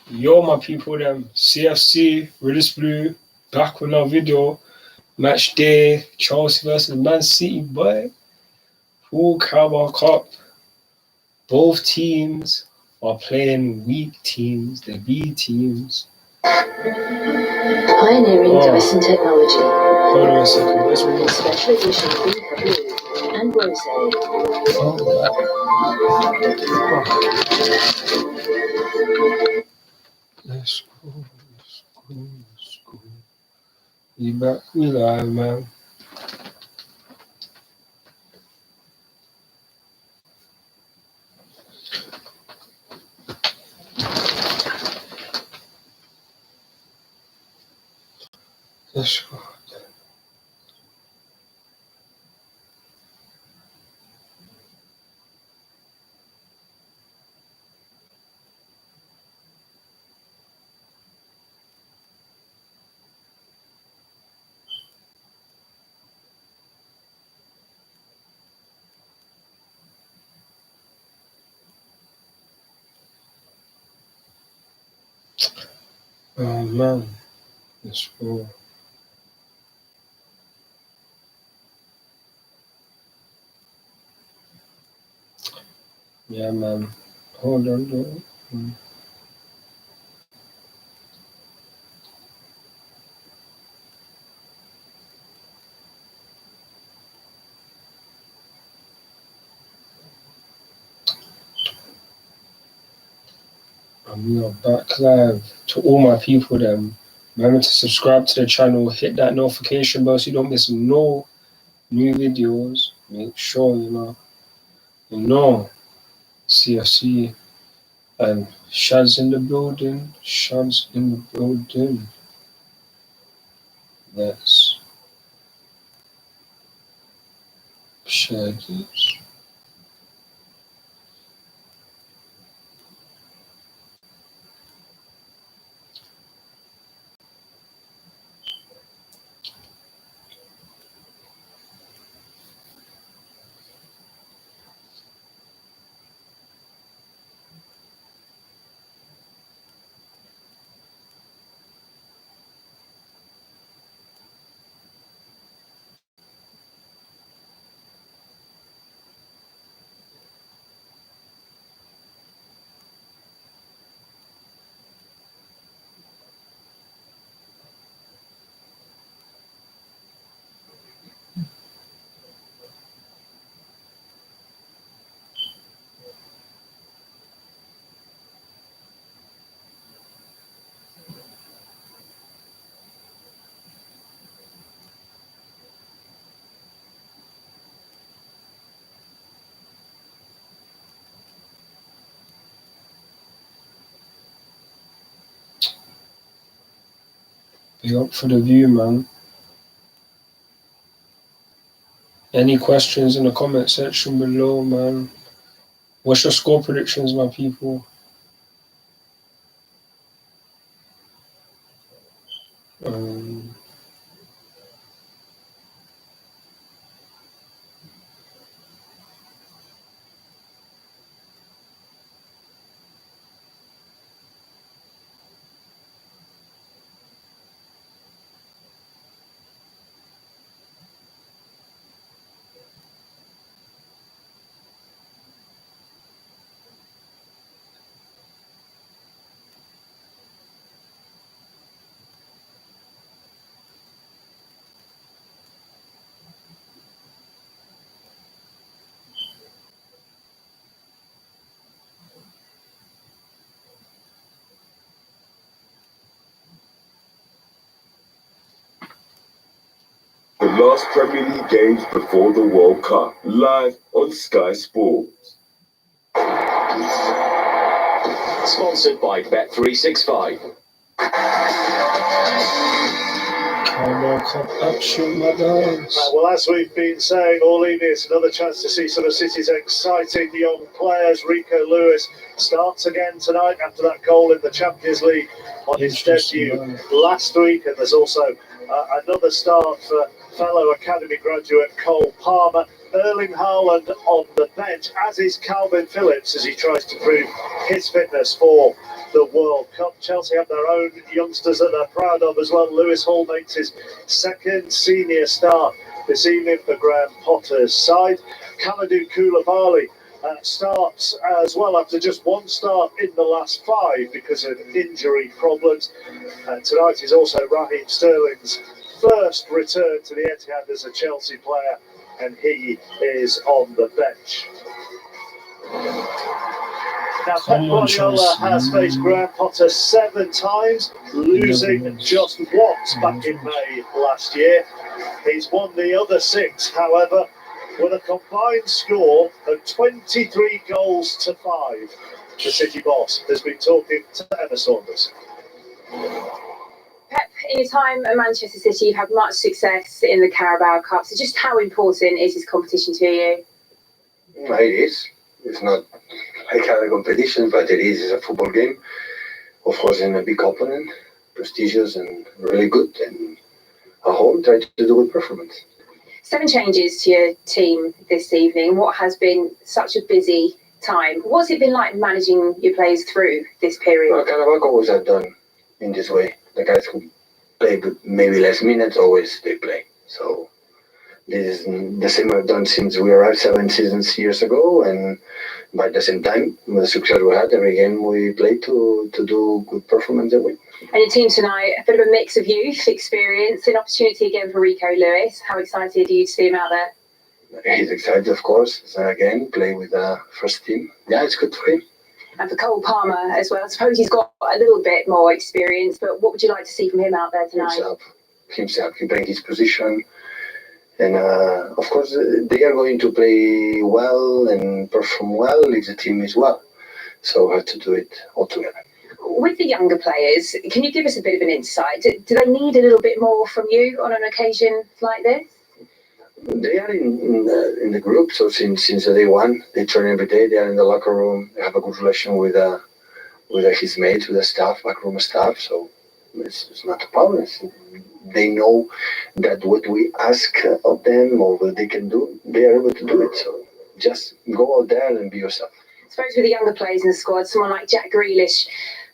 Yo, my people, them CFC, Willis Blue, back with another video. Match day, Chelsea versus Man City, boy. Full Carabao Cup. Both teams are playing weak teams, the B teams. Pioneering dice and technology. Hold on a second, let's read. Special edition blue and rose. Let's go. You back? We live, man. Let's go. Oh man, let's go. Yeah, man. Hold on, though. And we are back live. To all my people, them. Remember to subscribe to the channel, hit that notification bell so you don't miss no new videos. Make sure you know CFC and Shad's in the building. Shad's in the building. Let's share this. Big up for the view, man. Any questions in the comment section below, man? What's your score predictions, my people? The last Premier League games before the World Cup, live on Sky Sports. Sponsored by Bet365. Carabao Cup action, my guys. Well, as we've been saying all evening, it's another chance to see some of City's exciting young players. Rico Lewis starts again tonight after that goal in the Champions League on his debut last week. And there's also another start for fellow academy graduate Cole Palmer. Erling Haaland on the bench, as is Calvin Phillips, as he tries to prove his fitness for the World Cup. Chelsea have their own youngsters that they're proud of as well. Lewis Hall makes his second senior start this evening for Graham Potter's side. Kalidou Koulibaly starts as well after just one start in the last 5 because of injury problems. And tonight is also Raheem Sterling's first return to the Etihad as a Chelsea player, and he is on the bench. Now, Pep Guardiola has faced Graham Potter 7 times, losing just once back in May last year. He's won the other 6, however, with a combined score of 23 goals to 5. The City boss has been talking to Emma Saunders. Pep, in your time at Manchester City, you've had much success in the Carabao Cup. So just how important is this competition to you? It is. It's not like a competition, but it is. It's a football game. Of course, in a big opponent, prestigious and really good. And at home, try to do a good performance. 7 changes to your team this evening. What has been such a busy time? What's it been like managing your players through this period? Well, Carabao always have done in this way. The guys who play maybe less minutes, always they play. So this is the same I've done since we arrived 7 seasons years ago, and by the same time, with the success we had, every game we played to do good performance and win. And your team tonight, a bit of a mix of youth, experience, an opportunity again for Rico Lewis. How excited are you to see him out there? He's excited, of course. So again, play with the first team. Yeah, it's good for him. And for Cole Palmer as well. I suppose he's got a little bit more experience, but what would you like to see from him out there tonight? Himself. He playing his position. And of course, they are going to play well and perform well if the team is well. So we have to do it all together. With the younger players, can you give us a bit of an insight? Do they need a little bit more from you on an occasion like this? They are in the group, so since day one, they train every day. They are in the locker room. They have a good relation with his mates, with the staff, backroom staff. So it's not a problem. They know that what we ask of them or what they can do, they are able to do it. So just go out there and be yourself. I suppose with the younger players in the squad, someone like Jack Grealish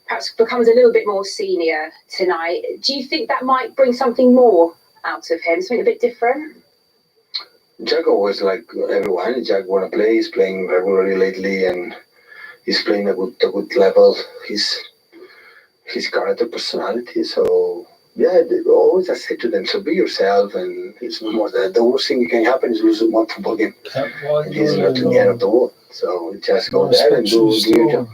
perhaps becomes a little bit more senior tonight. Do you think that might bring something more out of him, something a bit different? Jack always, like everyone, Jack want to play. He's playing regularly lately, and he's playing a good level. His character, personality. So yeah, always I say to them, so be yourself, and it's no more that the worst thing that can happen is lose one football game. It is not the end of the world. So just go there and do your job.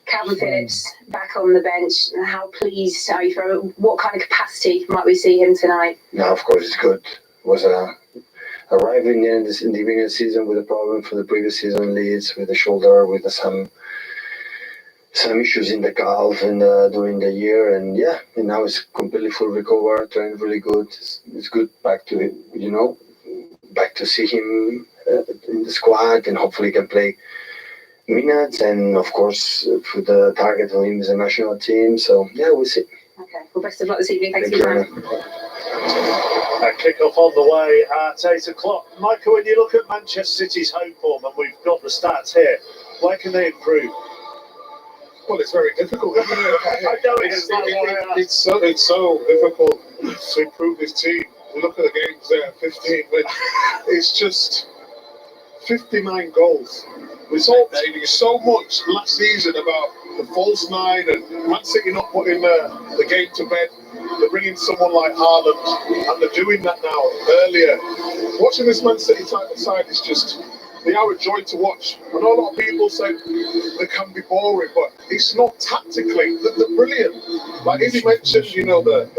Calvin Phillips back on the bench. How pleased are you for him? What kind of capacity might we see him tonight? Now, of course, it's good. It was arriving in the beginning of the season with a problem for the previous season, Leeds, with the shoulder, with some issues in the calf and during the year, and yeah, and now it's completely full recover, trained really good. It's good back to back to see him in the squad, and hopefully can play minutes, and of course for the target of him is the national team. So yeah, we'll see. Okay, well, best of luck this evening. Thanks for your time. A kick-off on the way at 8 o'clock. Michael, when you look at Manchester City's home form, and we've got the stats here, where can they improve? Well, it's very difficult, isn't it? I know it's so difficult to improve this team. Look at the games there, 15 wins. It's just 59 goals. We talked so much last season about the false nine and Man City not putting the game to bed. They're bringing someone like Haaland, and they're doing that now earlier. Watching this Man City side is just, they are a joy to watch. I know a lot of people say they can be boring, but it's not tactically. They're brilliant. Like Izzy mentioned, the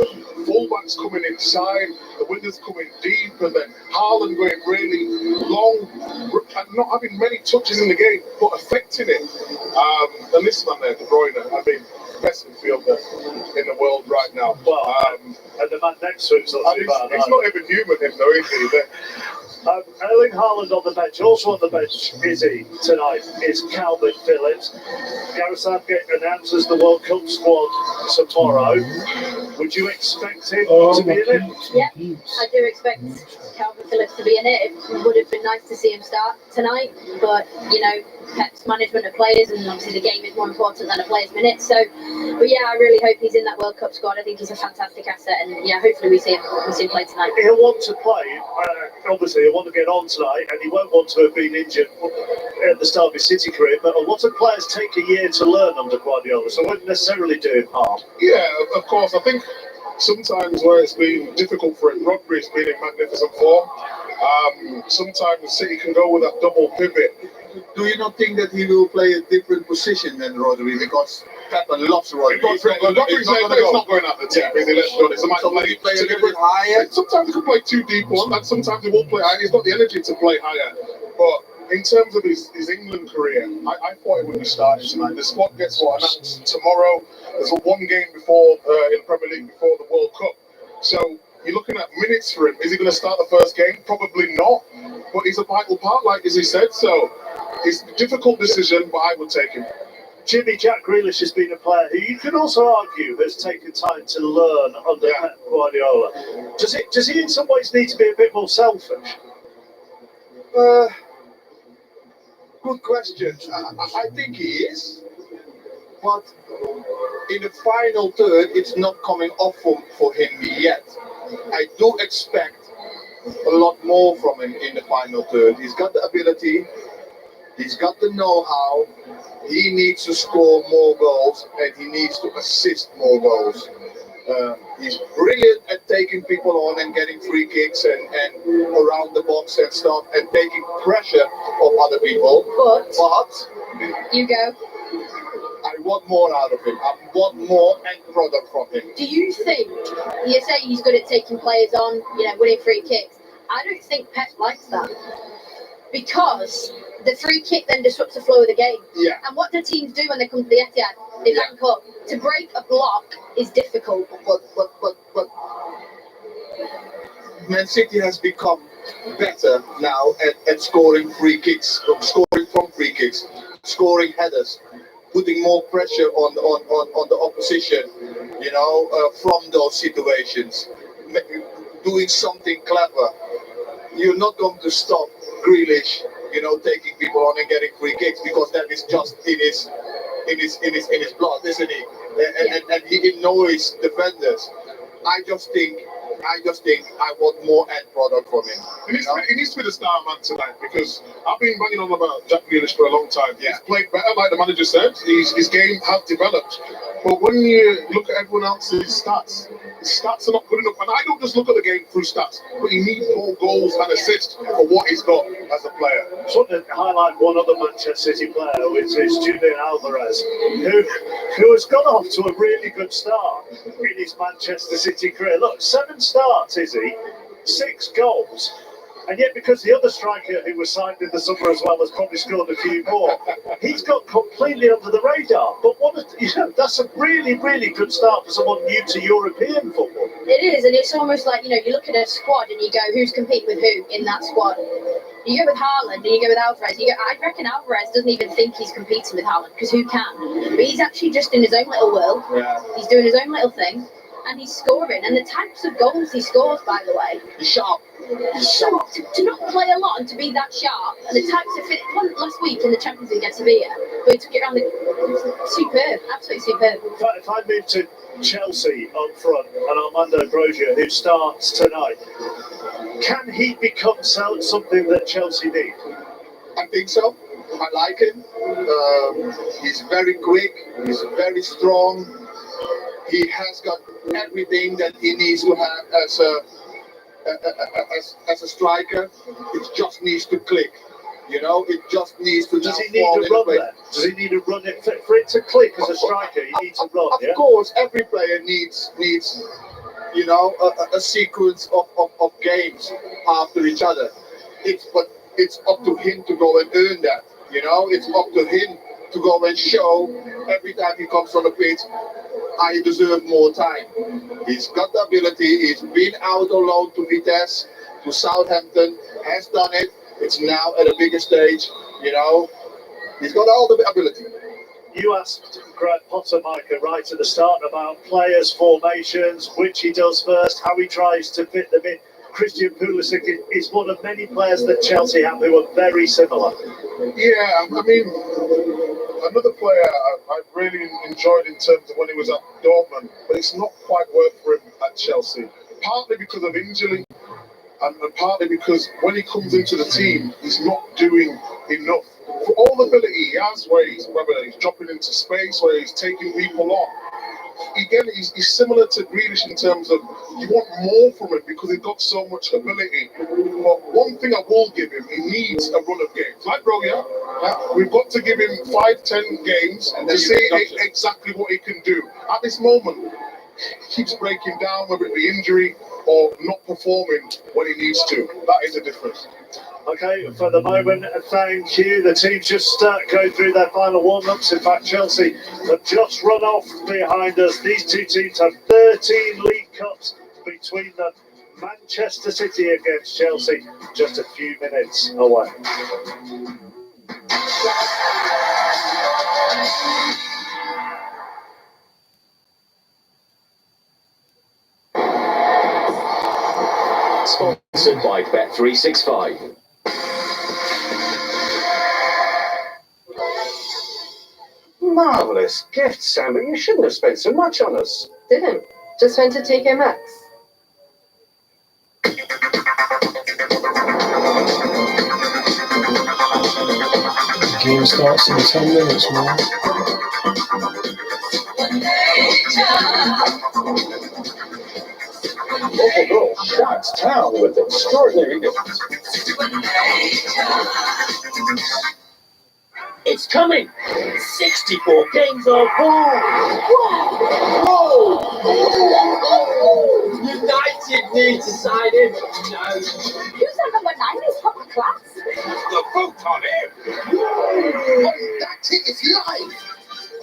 fullbacks coming inside, the wingers coming deep, and then Haaland going really long and not having many touches in the game, but affecting it. And this man there, De Bruyne, best midfielder in the world right now. Well, and the man next to him's not too bad. He's not even human, though, is he? Erling Haaland on the bench. Also on the bench, tonight is Calvin Phillips. Gareth Southgate announces the World Cup squad tomorrow. Would you expect him to be in it? Yeah, I do expect Calvin Phillips to be in it. It would have been nice to see him start tonight, but you know, Pep's management of players, and obviously the game is more important than a player's minutes. So, but yeah, I really hope he's in that World Cup squad. I think he's a fantastic asset, and yeah, hopefully we see him play tonight. He'll want to play. Obviously, he'll want to get on tonight, and he won't want to have been injured at the start of his City career. But a lot of players take a year to learn under Guardiola, so it won't necessarily do him harm. Yeah, of course. I think sometimes where it's been difficult for him, Rodri's been in magnificent form. Sometimes City can go with that double pivot. Do you not think that he will play a different position than Rodri? Because Pep loves Rodri. Rodri's not going out the team, is he? Let's be honest. So will he play a little bit higher? Sometimes he can play too deep one, and sometimes he won't play higher. He's got the energy to play higher. But in terms of his England career, I thought he would be starting tonight. The squad gets announced tomorrow. There's one game before in the Premier League before the World Cup. So you're looking at minutes for him. Is he going to start the first game? Probably not. But he's a vital part, like as he said. So it's a difficult decision, but I would take him. Jimmy, Jack Grealish has been a player who you can also argue has taken time to learn under Pep Guardiola. Does he in some ways need to be a bit more selfish? Good question. I think he is. But in the final third, it's not coming off for him yet. I do expect a lot more from him in the final third. He's got the ability, he's got the know-how, he needs to score more goals and he needs to assist more goals. He's brilliant at taking people on and getting free kicks and around the box and stuff and taking pressure off other people. But you go. I want more out of him. I want more end product from him. Do you think, you say he's good at taking players on, winning free kicks? I don't think Pep likes that. Because the free kick then disrupts the flow of the game. Yeah. And what do teams do when they come to the Etihad? They bank up. To break a block is difficult. Man City has become better now at scoring free kicks, scoring from free kicks, scoring headers, putting more pressure on the opposition, from those situations, doing something clever. You're not going to stop Grealish, taking people on and getting free kicks because that is just in his blood, isn't he? And he annoys defenders. I just think I want more end product from him. He needs to be the star man tonight because I've been banging on about Jack Grealish for a long time. Yeah. He's played better, like the manager said. His game has developed. But when you look at everyone else's stats, his stats are not good enough. And I don't just look at the game through stats, but he needs more goals and assists for what he's got as a player. I just want to highlight one other Manchester City player, which is Julian Alvarez, who has gone off to a really good start in his Manchester City career. Look, 7 starts, is he? 6 goals. And yet, because the other striker who was signed in the summer as well has probably scored a few more, he's got completely under the radar. But that's a really, really good start for someone new to European football. It is, and it's almost like, you look at a squad and you go, who's competing with who in that squad? You go with Haaland and you go with Alvarez. I reckon Alvarez doesn't even think he's competing with Haaland, because who can? But he's actually just in his own little world. Yeah. He's doing his own little thing. And he's scoring, and the types of goals he scores, by the way. He's sharp. So to not play a lot and to be that sharp, and the types of last week in the Champions League against Sevilla, where he took it around superb, absolutely superb. If I move to Chelsea up front and Armando Broja, who starts tonight, can he become something that Chelsea need? I think so. I like him. He's very quick. He's very strong. He has got everything that he needs to have as a striker. It just needs to click. It just needs to. Does he need to run there? Does he need to run it for it to click as a striker? He needs to run. Of course, every player needs a sequence of games after each other. But it's up to him to go and earn that. It's up to him to go and show every time he comes on the pitch, I deserve more time. He's got the ability. He's been out on loan to Vitesse, to Southampton, has done it. It's now at a bigger stage, He's got all the ability. You asked Greg Potter, Micah, right at the start about players' formations, which he does first, how he tries to fit them in. Christian Pulisic is one of many players that Chelsea have who are very similar. Yeah, I mean, another player I really enjoyed in terms of when he was at Dortmund, but it's not quite worked for him at Chelsea. Partly because of injury, and partly because when he comes into the team, he's not doing enough. For all the ability he has, whether he's dropping into space, where he's taking people on, again, he's similar to Grealish in terms of you want more from him because he's got so much ability. But one thing I will give him, he needs a run of games. Like Broya, we've got to give him 5-10 games to see exactly what he can do. At this moment, he keeps breaking down, whether it be injury or not performing when he needs to. That is the difference. Okay, for the moment, thank you. The team just go through their final warm-ups. In fact, Chelsea have just run off behind us. These two teams have 13 League Cups between them. Manchester City against Chelsea, just a few minutes away. Sponsored by Bet365. Marvellous gift, Sam, but you shouldn't have spent so much on us. Didn't. Just went to TK Maxx. The game starts in 10 minutes, man. Local girl shocks town with extraordinary gifts. It's coming! 64 games of Whoa! United need to sign him. No. You said number 9 is top class. The vote on him. That ticket is live.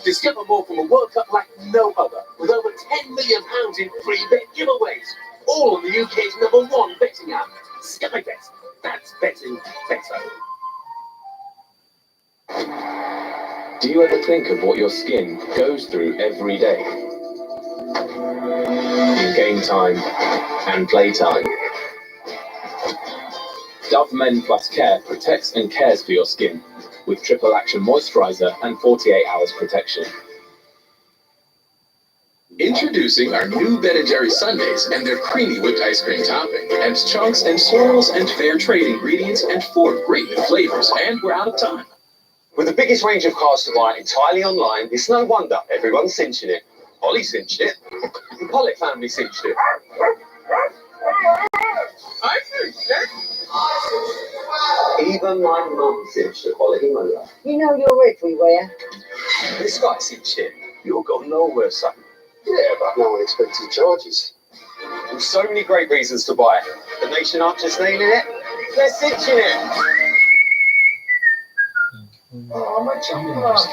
Discover more from a World Cup like no other, with over £10 million in free bet giveaways. All on the UK's #1 betting app, Sky Bet. That's betting better. Do you ever think of what your skin goes through every day? In game time and playtime. Dove Men Plus Care protects and cares for your skin with triple action moisturizer and 48 hours protection. Introducing our new Ben & Jerry's Sundaes and their creamy whipped ice cream topping. And chunks and swirls and fair trade ingredients and 4 great new flavors. And we're out of time. With the biggest range of cars to buy entirely online, it's no wonder everyone's cinching it. Ollie cinched it. The Pollock family cinched it. I cinched it. Even my mum cinched the quality motor. You know you're everywhere. This guy cinched it. You'll go nowhere, son. Yeah, but no unexpected charges. With so many great reasons to buy it. The nation aren't just nailing it, they're cinching it. Oh, my chocolate.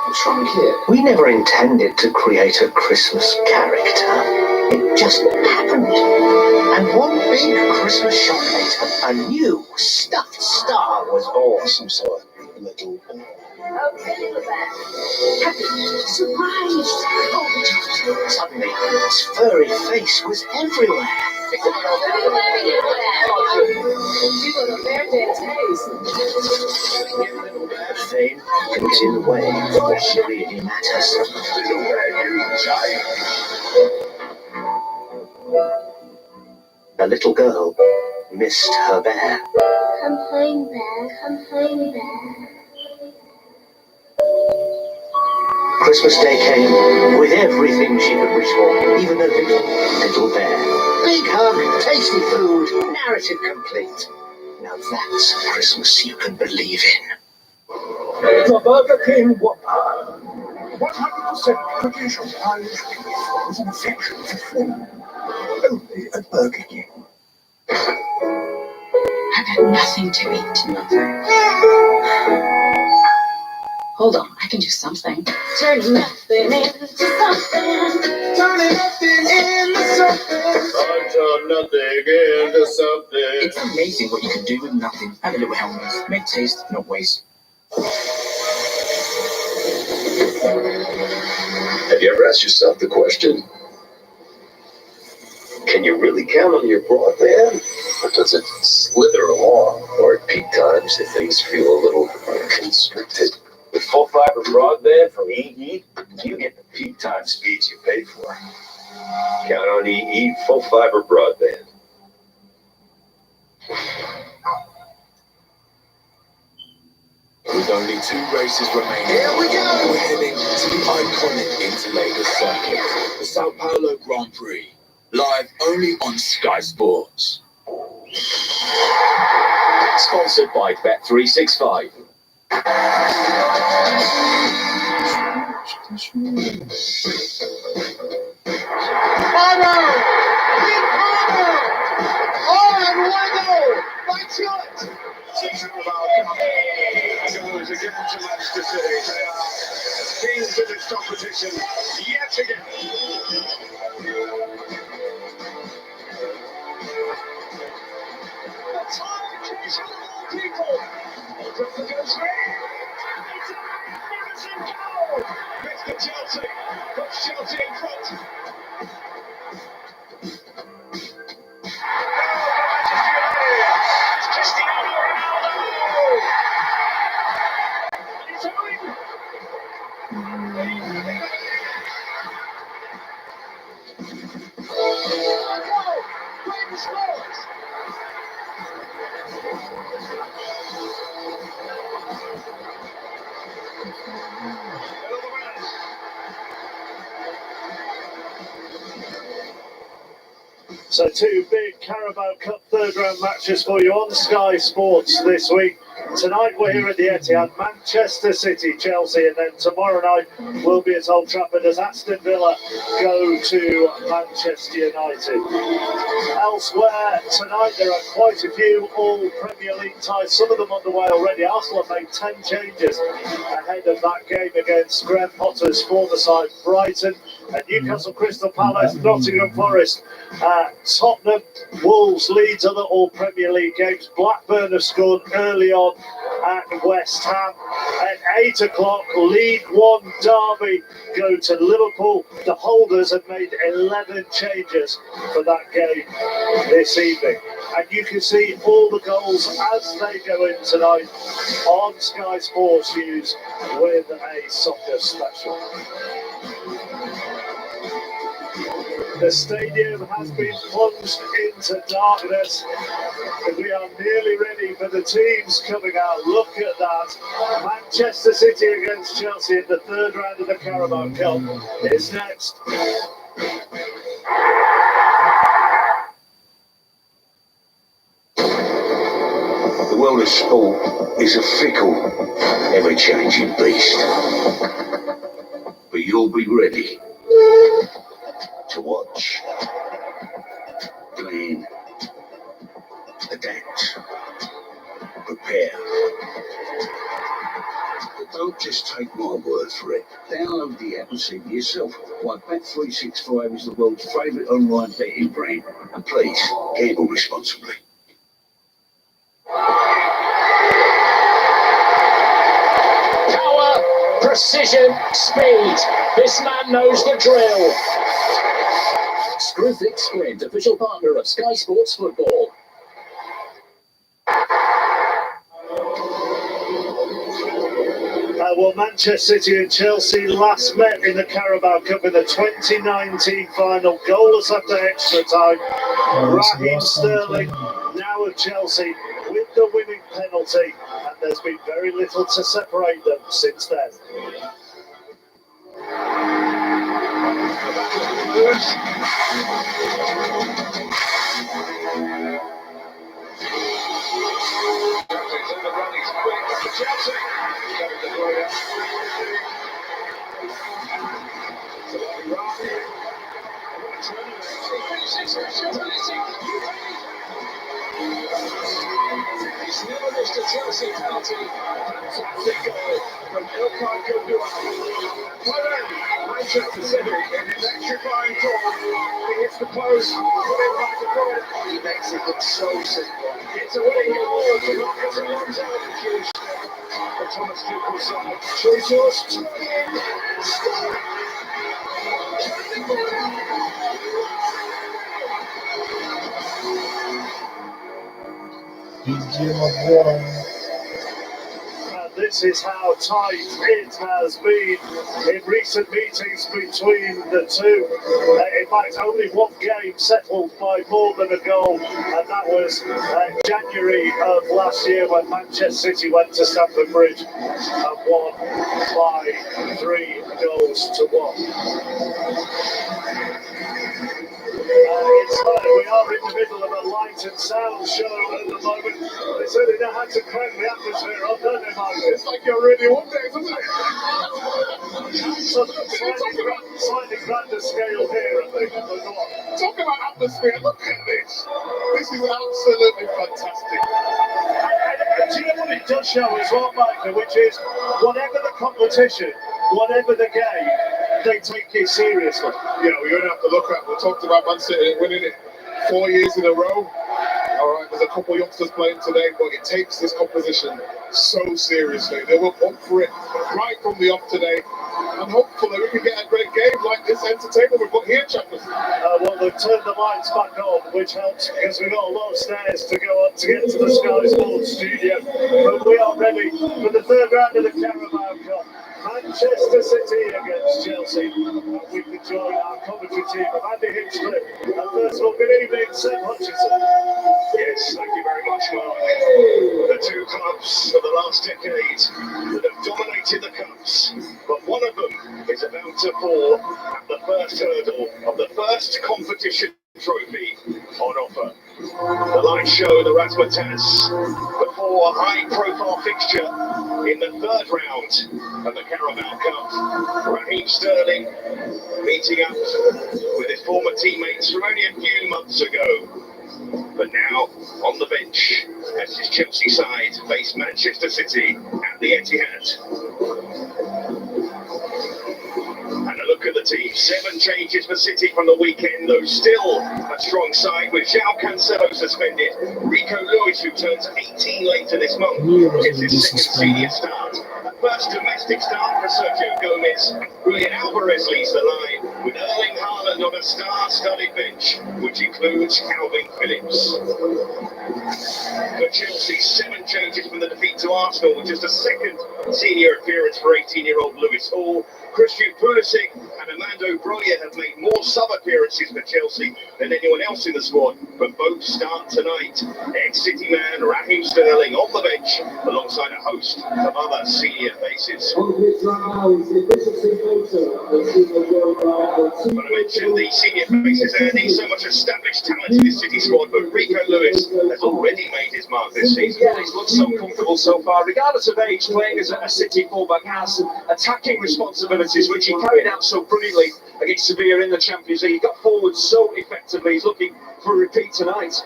What's wrong here? We never intended to create a Christmas character. It just happened. And one big Christmas shot later, a new stuffed star was born. Some sort of little ball. Okay, little bear. Happy, surprised, overjoyed. Suddenly, his furry face was everywhere. Everywhere you You got a bear day taste. Fame gets in the way of what really matters. The little girl missed her bear. Come home, bear. Come home, bear. Christmas Day came with everything she could wish for, even a little bear. Big hug, tasty food, narrative complete. Now that's a Christmas you can believe in. The Burger King Whopper. 100% British or Irish beef with an affection for food. Only at Burger King. I've got nothing to eat. Nothing. Hold on, I can do something. Turn nothing into something. Turning nothing into something. Turn nothing into something. It's amazing what you can do with nothing. Have a little helmet. Make taste, not waste. Have you ever asked yourself the question, Can you really count on your broadband? Or does it slither along? Or at peak times, do things feel a little constricted? With full fiber broadband from EE, you get the peak time speeds you pay for. Count on EE full fiber broadband. With only 2 races remaining, here we go! We're heading to the iconic Interlagos circuit, the Sao Paulo Grand Prix, live only on Sky Sports. Sponsored by Bet365. Goes again to Manchester City. They are kings in this competition yet again. The time of all people. Drogba goes free. It's a magnificent goal. Mr. Chelsea puts Chelsea in front. It's Cristiano Ronaldo. And it's owing. So 2 big Carabao Cup third round matches for you on Sky Sports this week. Tonight we're here at the Etihad, Manchester City, Chelsea, and then tomorrow night we'll be at Old Trafford as Aston Villa go to Manchester United. Elsewhere tonight there are quite a few all Premier League ties, some of them underway already. Arsenal have made 10 changes ahead of that game against Graham Potter's former side Brighton, and Newcastle Crystal Palace, Nottingham Forest, Tottenham, Wolves, Leeds, other all Premier League games. Blackburn have scored early on at West Ham. At 8 o'clock, League One derby go to Liverpool. The holders have made 11 changes for that game this evening. And you can see all the goals as they go in tonight on Sky Sports News with a soccer special. The stadium has been plunged into darkness. We are nearly ready for the teams coming out. Look at that. Manchester City against Chelsea in the third round of the Carabao Cup is next. The world of sport is a fickle, ever-changing beast. But you'll be ready to watch, plan, adapt, prepare. But don't just take my word for it. Download the app and see for yourself why Bet365 is the world's favourite online betting brand. And please, gamble responsibly. Power, precision, speed. This man knows the drill. Screwfix Sprint, official partner of Sky Sports Football. Well, Manchester City and Chelsea last met in the Carabao Cup in the 2019 final, goalless after extra time. Raheem Sterling, now of Chelsea, with the winning penalty, and there's been very little to separate them since then. He's never missed a Chelsea penalty. Fantastic goal from Carabao Manchester City in an electrifying goal. He hits the post, put it back to corner. He makes it look so simple. It's a winning goal from Watchalong's altitude. For Thomas Tuchel's side. Tuchel's Big game of one. And this is how tight it has been in recent meetings between the two. In fact, only one game settled by more than a goal, and that was January of last year when Manchester City went to Stamford Bridge and won by 3-1. We are in the middle of a light and sound show at the moment. They certainly know how to crank the atmosphere up, don't they, Mark? It's like you're really one day, isn't it? Slightly grander scale here, I think. Talk about atmosphere, look at this. This is absolutely fantastic. And do you know what it does show as well, Michael, which is whatever the competition, whatever the game, they take it seriously. You know, you're going to have to look at, we talked about Man City winning it 4 years in a row. All right, there's a couple of youngsters playing today, but it takes this competition so seriously. They were up for it right from the off today. And hopefully we can get a great game like this entertainment we've got here, chappers. Well, they've turned the lights back on, which helps because we've got a lot of stairs to go up to get to the Sky Sports studio. But we are ready for the third round of the Carabao Cup. Manchester City against Chelsea. And we can join our commentary team of Andy Hinchcliffe. And first of all, good evening, Seb Hutchinson. Yes, thank you very much, Mark. The two clubs of the last decade that have dominated the cups, but one of them is about to fall at the first hurdle of the first competition trophy on offer. The lights show the Razzmatazz before a high-profile fixture in the third round of the Carabao Cup. Raheem Sterling meeting up with his former teammates from only a few months ago. But now on the bench as his Chelsea side face Manchester City at the Etihad. And a look at the team. 7 changes for City from the weekend, though still a strong side with João Cancelo suspended. Rico Lewis, who turns 18 later this month, gets his second senior start. A first domestic start for Sergio Gomez. Julian Alvarez leads the line with Erling Haaland on a star-studded bench, which includes Calvin Phillips. For Chelsea, 7 changes from the defeat to Arsenal, with just a second senior appearance for 18-year-old Lewis Hall. Christian Pulisic and Armando Broja have made more sub-appearances for Chelsea than anyone else in the squad, but both start tonight. Ex-City man Raheem Sterling on the bench, alongside a host of other senior faces. But I mentioned the senior faces, Andy, so much established talent in this City squad, but Rico Lewis has already made his mark this season. Yeah, he's looked so comfortable so far. Regardless of age, playing as a City fullback has attacking responsibilities, which he carried out so brilliantly against Sevilla in the Champions League. He got forward so effectively. He's looking for a repeat tonight.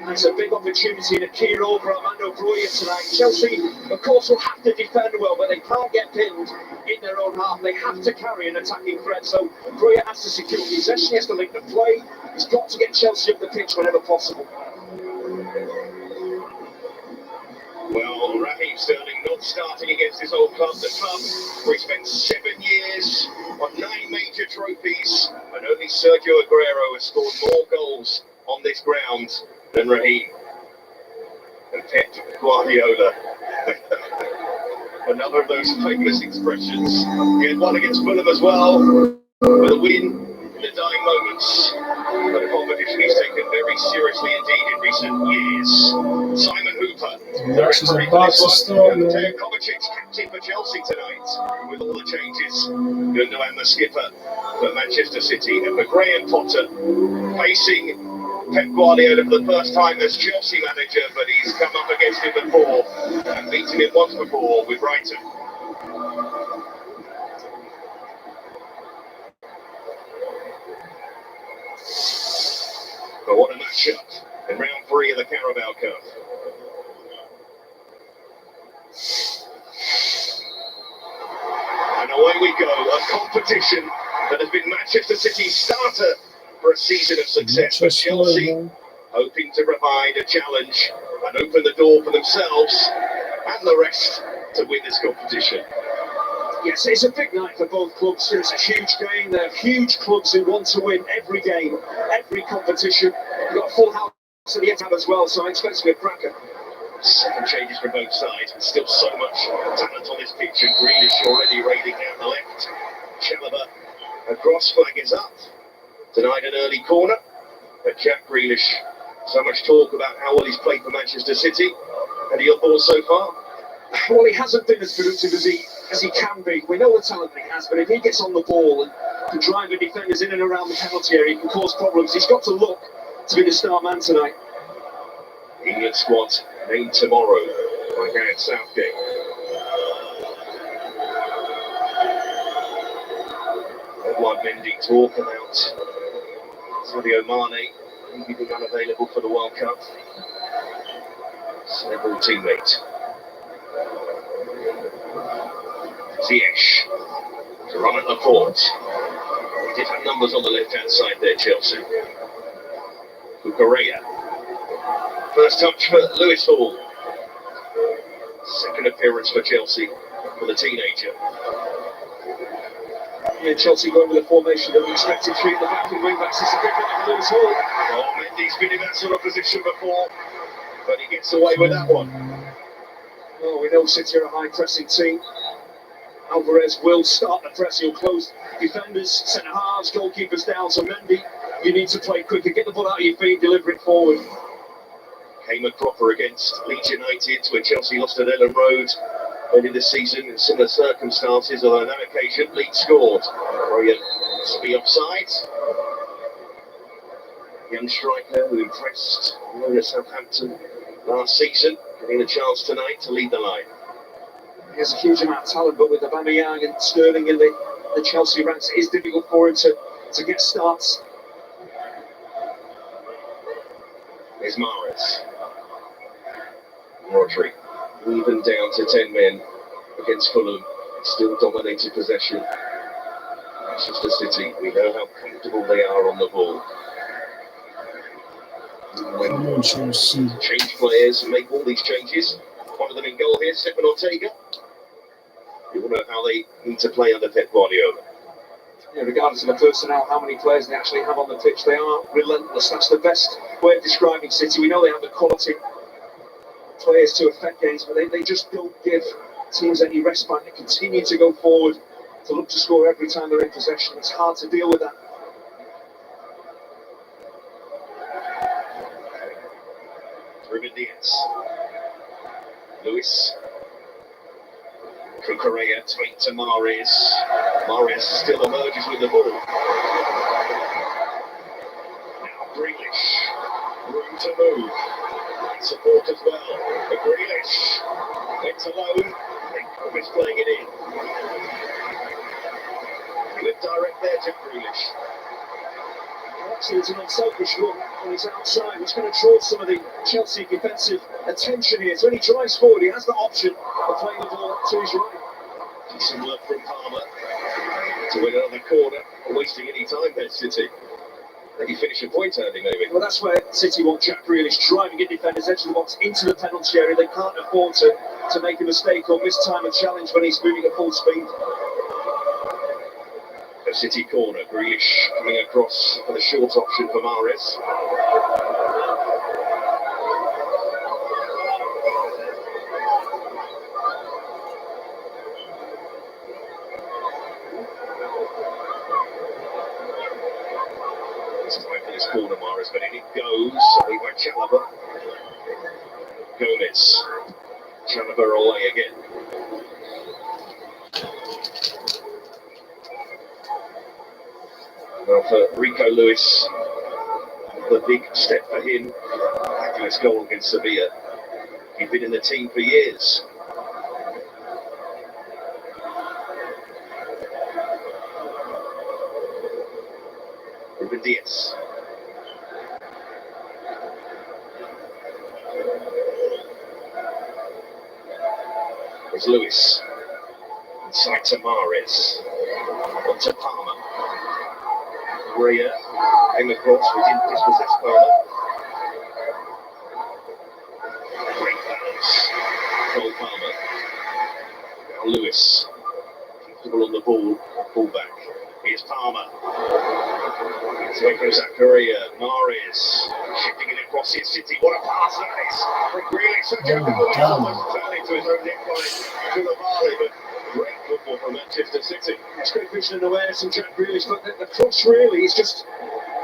It's a big opportunity and a key role for Armando Broja tonight. Chelsea, of course, will have to defend well, but they can't get pinned in their own half. They have to carry an attacking threat, so Broja has to secure possession. He has to link the play. He's got to get Chelsea up the pitch whenever possible. Well, Raheem Sterling not starting against his old club, the club where he spent 7 years on 9 major trophies, and only Sergio Aguero has scored more goals on this ground than Raheem. And Pep Guardiola. Another of those famous expressions. He had one against Fulham as well, with a win in the dying moments. But a competition he's taken very seriously indeed in recent years. Simon Hooper, the referee for this one, and Mateo Kovacic, captain for Chelsea tonight, with all the changes. Gundogan, the skipper for Manchester City, and for Graham Potter, facing Pep Guardiola for the first time as Chelsea manager, but he's come up against him before and beaten him once before with Brighton. But what a matchup in round 3 of the Carabao Cup. And away we go, a competition that has been Manchester City's starter for a season of success. For Chelsea, hoping to provide a challenge and open the door for themselves and the rest to win this competition. Yes, it's a big night for both clubs. It's a huge game. They're huge clubs who want to win every game, every competition. You've got a full house So the have as well, so I expect to be a cracker. 7 changes from both sides, but still so much talent on this pitch. And Grealish already raiding down the left. Chalobah across, flag is up. Denied an early corner. But Jack Grealish, so much talk about how well he's played for Manchester City. Any your thoughts so far? Well, he hasn't been as productive as he can be. We know the talent that he has, but if he gets on the ball and can drive the defenders in and around the penalty area, he can cause problems. He's got to look to be the star man tonight. England squad named tomorrow by Gareth Southgate. Edouard Mendy talk about Sadio Mane maybe being unavailable for the World Cup. Several teammate. Ziyech to run at the court. Different numbers on the left-hand side there, Chelsea. Correa. First touch for Lewis Hall. Second appearance for Chelsea for the teenager. Yeah, Chelsea going with a formation of expected 3 at the back and wing backs. It's a good one for Lewis Hall. Oh, Mendy's been in that sort of position before, but he gets away with that one. Well, we know City are a high pressing team. Alvarez will start the press. He'll close defenders, centre halves, goalkeepers down. So Mendy, you need to play quicker. Get the ball out of your feet, deliver it forward. Came a cropper against Leeds United, where Chelsea lost at Ellen Road early this season in similar circumstances. Although on that occasion, Leeds scored. Ryan to be offside. Young striker who impressed at Southampton last season, getting a chance tonight to lead the line. He has a huge amount of talent, but with Aubameyang and Sterling in the Chelsea ranks, it is difficult for him to get starts. There's Mahrez. Rodri, even down to 10 men against Fulham, still dominated possession. Manchester City, we know how comfortable they are on the ball. Change players and make all these changes. One of them in goal here, Stefan Ortega. You all know how they need to play under Pep Guardiola. Yeah, regardless of the personnel, how many players they actually have on the pitch, they are relentless. That's the best way of describing City. We know they have the quality players to affect games, but they just don't give teams any respite. They continue to go forward to look to score every time they're in possession. It's hard to deal with that. Ruben Diaz. Lewis. Correa, tweet to Mahrez. Mahrez still emerges with the ball. Now Grealish. Room to move. Great support as well. But Grealish went alone. They was playing it in. He went direct there to Grealish. Actually, it's an unselfish look on his outside, which is going to draw some of the Chelsea defensive attention here. So when he drives forward, he has the option of playing the ball to his right. Decent work from Palmer to win another corner, not wasting any time there, City. Maybe finish a point, Andy, maybe. Well, that's where City want Jack Grealish driving at defenders edge of the box into the penalty area. They can't afford to make a mistake or miss time and challenge when he's moving at full speed. A City corner, Grealish coming across for the short option for Mahrez. It's time for this corner, Mahrez, but in it goes. Sorry by Chalobah. Gomez. Chalobah away again. Well, for Rico Lewis, the big step for him after his goal against Sevilla. He'd been in the team for years. Ruben Diaz. There's Lewis. Inside to Mahrez. On to Palmer. Correa came across, we didn't dispossess Palmer. Great balance. Cole Palmer. Now Lewis. Comfortable on the ball. Ball back. Here's Palmer. So goes Correa. Mahrez. Shifting it in across his City. What a pass that is from Grealish. So Jack Grealish almost turned into his own net by Koulibaly, but great football from Manchester City. It's great vision and awareness from Jack Grealish, but the cross really is just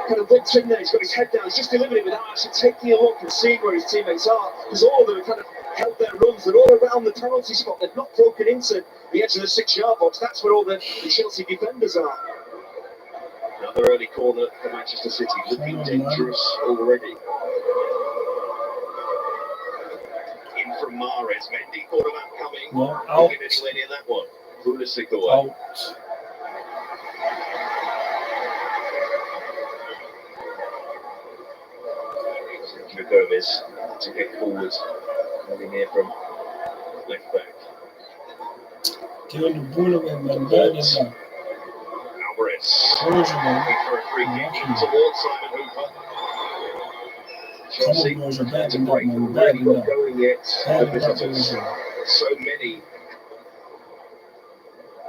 kind of whipped in there. He's got his head down. He's just delivered it without actually taking a look and seeing where his teammates are. Because all of them have kind of held their runs. They're all around the penalty spot. They've not broken into the edge of the 6-yard box. That's where all the Chelsea defenders are. Another early corner for Manchester City, looking dangerous already. In from Mahrez, Mendy thought about coming. No, Not get anywhere near that one. Pulisic away. Sergio Gomez to get forward, coming here from left back. Give the ball away, man. Better than that. Alvarez Told you, looking man. for a free kick in towards Simon Hooper. Chelsea Come on, boys, you're better to than that, break, man. not Better really than got that. going yet. Better The than that, visitors, boys. so many.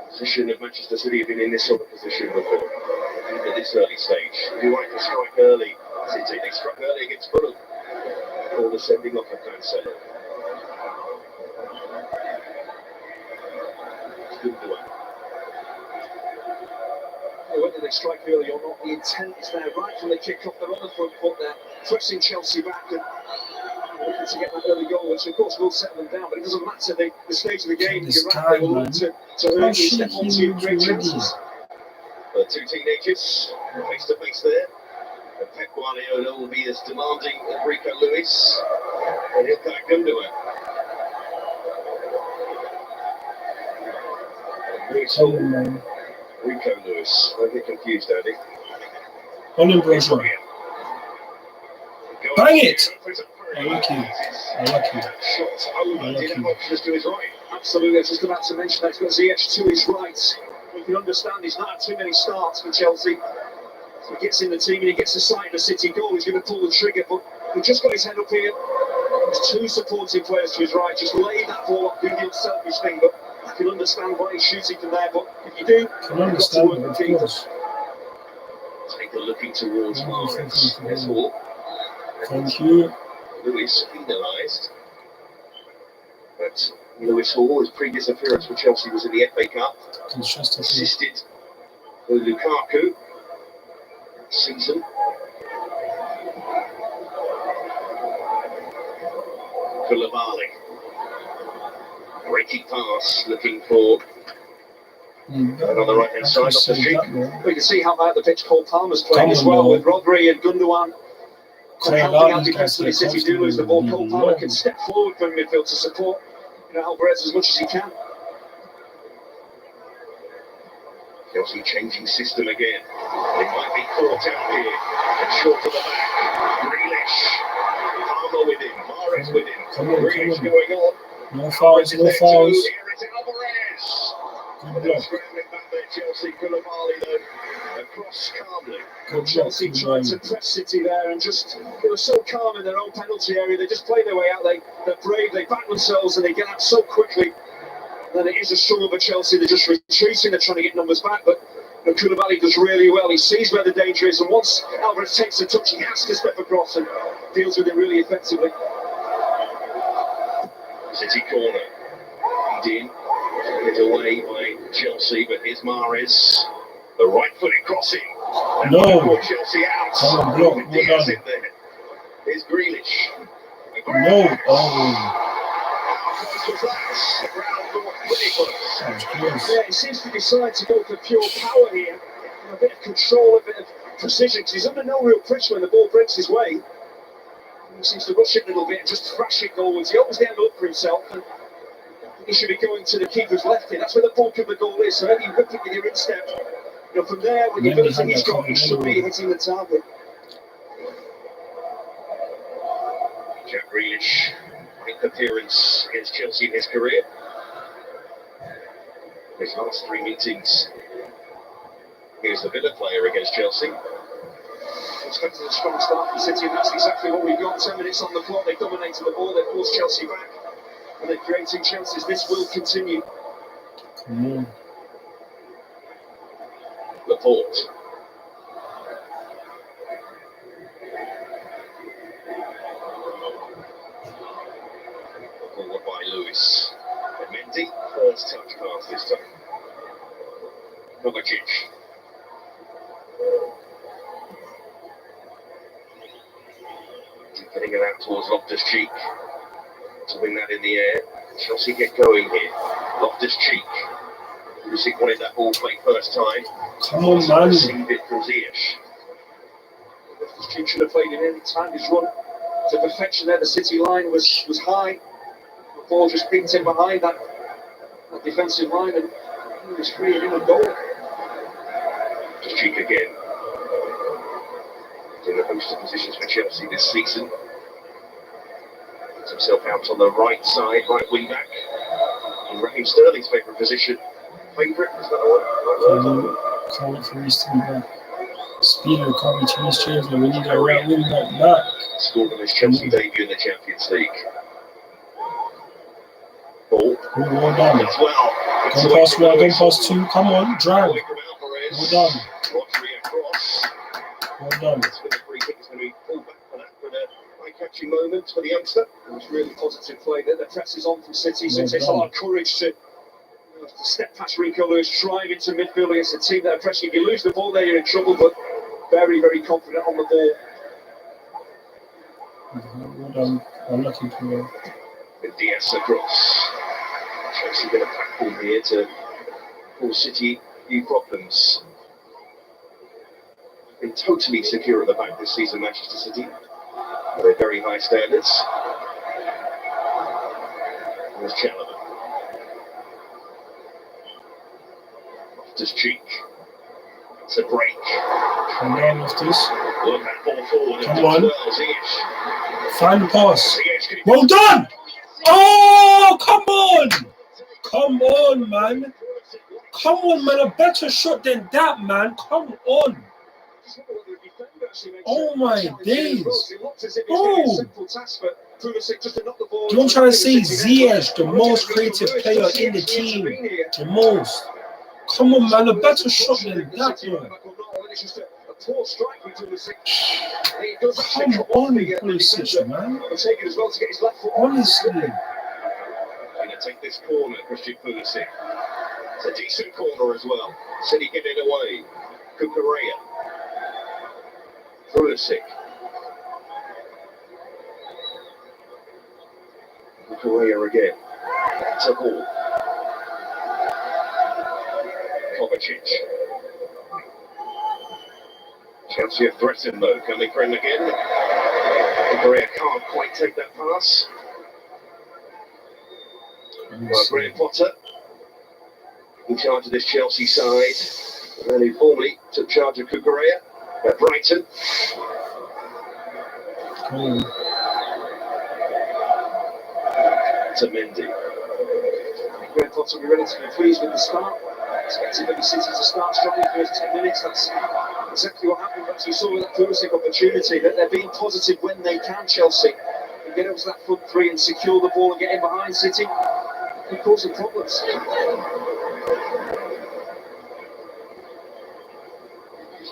Position of Manchester City have been in this sort of position before, even at this early stage. You like to strike early, City. They struck early against Fulham. All the sending off of Cancelo. Whether they strike early or not, the intent is there right from the kick-off. They're on the front foot there, pressing Chelsea back and looking to get that early goal, which of course will settle them down, but it doesn't matter the stage of the game. You're right, they will look to hurt you, step onto great chances. The two teenagers face to face there. And Pep Guardiola will be as demanding as Rico Lewis and Ilkay Gundogan. Rico Lewis, I get confused, Andy. On him, bro. Bang it! I like you. I like you. Shot over, did have options to his right. Absolutely, I was just about to mention that. He's got Ziyech to his right. You can understand he's not had too many starts for Chelsea. So he gets in the team and he gets the sight of a City goal. He's going to pull the trigger, but he just got his head up here. There's two supporting players to his right. Just lay that ball up, doing the selfish thing, but I can understand why he's shooting from there. But if you do, you've got to work with people. Take a looking towards Mahrez. There's Hall. Thank you. Lewis penalised. But Lewis Hall, his previous appearance for Chelsea was in the FA Cup. Assisted with Lukaku season. Koulibaly. Breaking pass, looking for and on the right hand side off the street. We can see how out the pitch Cole Palmer's playing as well, with Rodri and Gundogan helping out defensively. City do lose the ball. Cole Palmer can step forward from midfield to support Alvarez as much as he can. Chelsea changing system again. They might be caught out here. And short to the back. Grealish. Palmer with him. Mahrez with him. Grealish going on. No fouls, no fouls. Here is Alvarez. Scrambling back there, Chelsea. Koulibaly though. Across calmly. Chelsea tried to press City there and they were so calm in their own penalty area. They just play their way out. They're brave. They back themselves and they get out so quickly. Then it is a struggle for Chelsea. They're just retreating. They're trying to get numbers back, but Koulibaly does really well. He sees where the danger is, and once Alvarez takes a touch, he has to step across and deals with it really effectively. City corner. Feed in. It's away by Chelsea, but here's Mahrez. The right-footed crossing. And no. Chelsea out. Someone blocked. Well done. Here's Grealish. No. Oh. Yeah, he seems to decide to go for pure power here. A bit of control, a bit of precision, because he's under no real pressure when the ball breaks his way. He seems to rush it a little bit and just thrash it goalwards. He opens the angle up for himself, and he should be going to the keeper's left here. That's where the bulk of the goal is, so maybe you whip it with your instep. From there, with the ability he's got, he should be hitting the target. Jack Grealish, appearance against Chelsea in his career. His last 3 meetings. Here's the Villa player against Chelsea. Expected a strong start for City, and that's exactly what we got. 10 minutes on the clock, they dominated the ball, they forced Chelsea back, and they're creating chances. This will continue. Laporte. Deep first touch pass this time. Kovacic. Getting it out towards Loftus-Cheek to win that in the air. Chelsea get going here. Loftus-Cheek. Pulisic wanted that ball played first time. Come on, man. Received it from Ziyech. Loftus-Cheek should have played it in. He timed his run to perfection there. The City line was high. The ball just pinked him behind that defensive line, and he was free in a goal. Cheek again. In a host of positions for Chelsea this season. Puts himself out on the right side, right wing back. In Raheem Sterling's favourite position. Favourite? Is that the one? Can't wait for Reece to be back. Speed recovery, change, but we need a right wing back. Scored on his Chelsea debut in the Champions League. Ball. Well done. As well. Don't pass well, don't pass two. Come on, drive. Well done. Well done. It's going to be pulled back for that, but a eye-catching moment for the youngster. It was really positive play there. The press is on from City, so it takes a lot of courage to step past Rico Lewis, drive into midfield against a team that are pressing. If you lose the ball there, you're in trouble, but very, very confident on the ball. Well done. Unlucky play. With Diaz across. Chelsea get a platform here to cause City new problems. Been totally secure at the back this season, Manchester City. With very high standards. There's Chalobah. Loftus-Cheek. It's a break. Come on, Loftus. Work that ball forward. Come on. Ziyech. Find the pass. Well done! Oh, come on! Come on, man. Come on, man. A better shot than that, man. Come on. Oh, my days. Oh. You know what I'm trying to say? Ziyech, the most creative player in the team. The most. Come on, man. A better shot than that, man. Come on, Pulisic, man. Honestly. Going to take this corner, Christian Pulisic. It's a decent corner as well. City get it away. Cucurella. Pulisic. Cucurella again. It's a ball. Kovacic. Chelsea are threatened though. Can they bring again? Cucurella can't quite take that pass. Graham Potter in charge of this Chelsea side, and he formerly took charge of Cucurella at Brighton. To Mendy. Graham Potter will be relatively pleased with the start. Expected maybe City to start strongly in the first 10 minutes. That's exactly what happened. But we saw with that Pulisic opportunity that they're being positive when they can, Chelsea. And get over to that front three and secure the ball and get in behind City. It causes problems.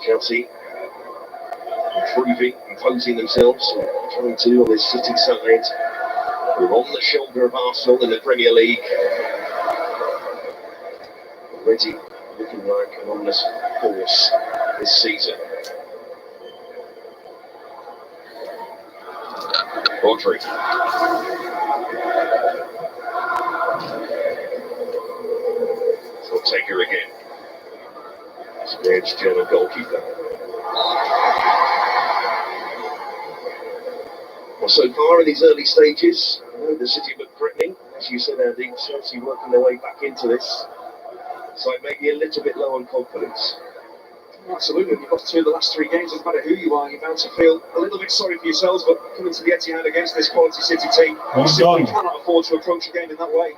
Chelsea improving, imposing themselves, trying to on this City side. We're on the shoulder of Arsenal in the Premier League. Already looking like an ominous force this season. Rodri. So take her again. Experienced German goalkeeper. Well, so far in these early stages, the City look threatening. As you said, Andy, Chelsea working their way back into this. So maybe a little bit low on confidence. Absolutely. You've got two of the last three games. Doesn't matter who you are, you're bound to feel a little bit sorry for yourselves. But coming to the Etihad against this quality City team, you simply cannot afford to approach a game in that way.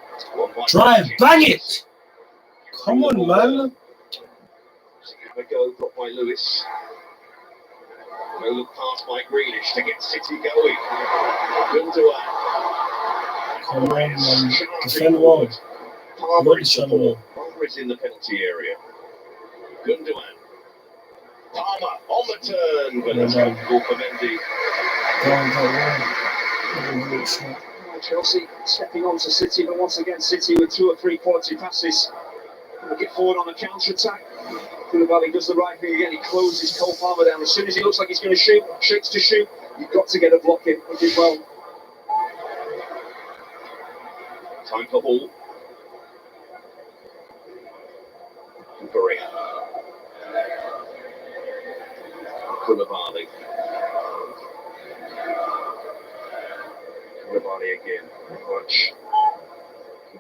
Drive, bang it! Come on, man. Have a go, blocked by Lewis. No look pass by Grealish to get City going. Gundogan. Come on, man. Defend well. Palmer is in the penalty area. Gundogan. Palmer on the turn, but it's going for Mendy. Chelsea stepping on to City, but once again City with 2 or 3 quality passes. We'll get forward on the counter-attack. Koulibaly does the right thing again. He closes Cole Palmer down. As soon as he looks like he's going to shoot, shakes to shoot, you've got to get a block in. He did well. Time for Hall. Korea. Koulibaly. Koulibaly again. Much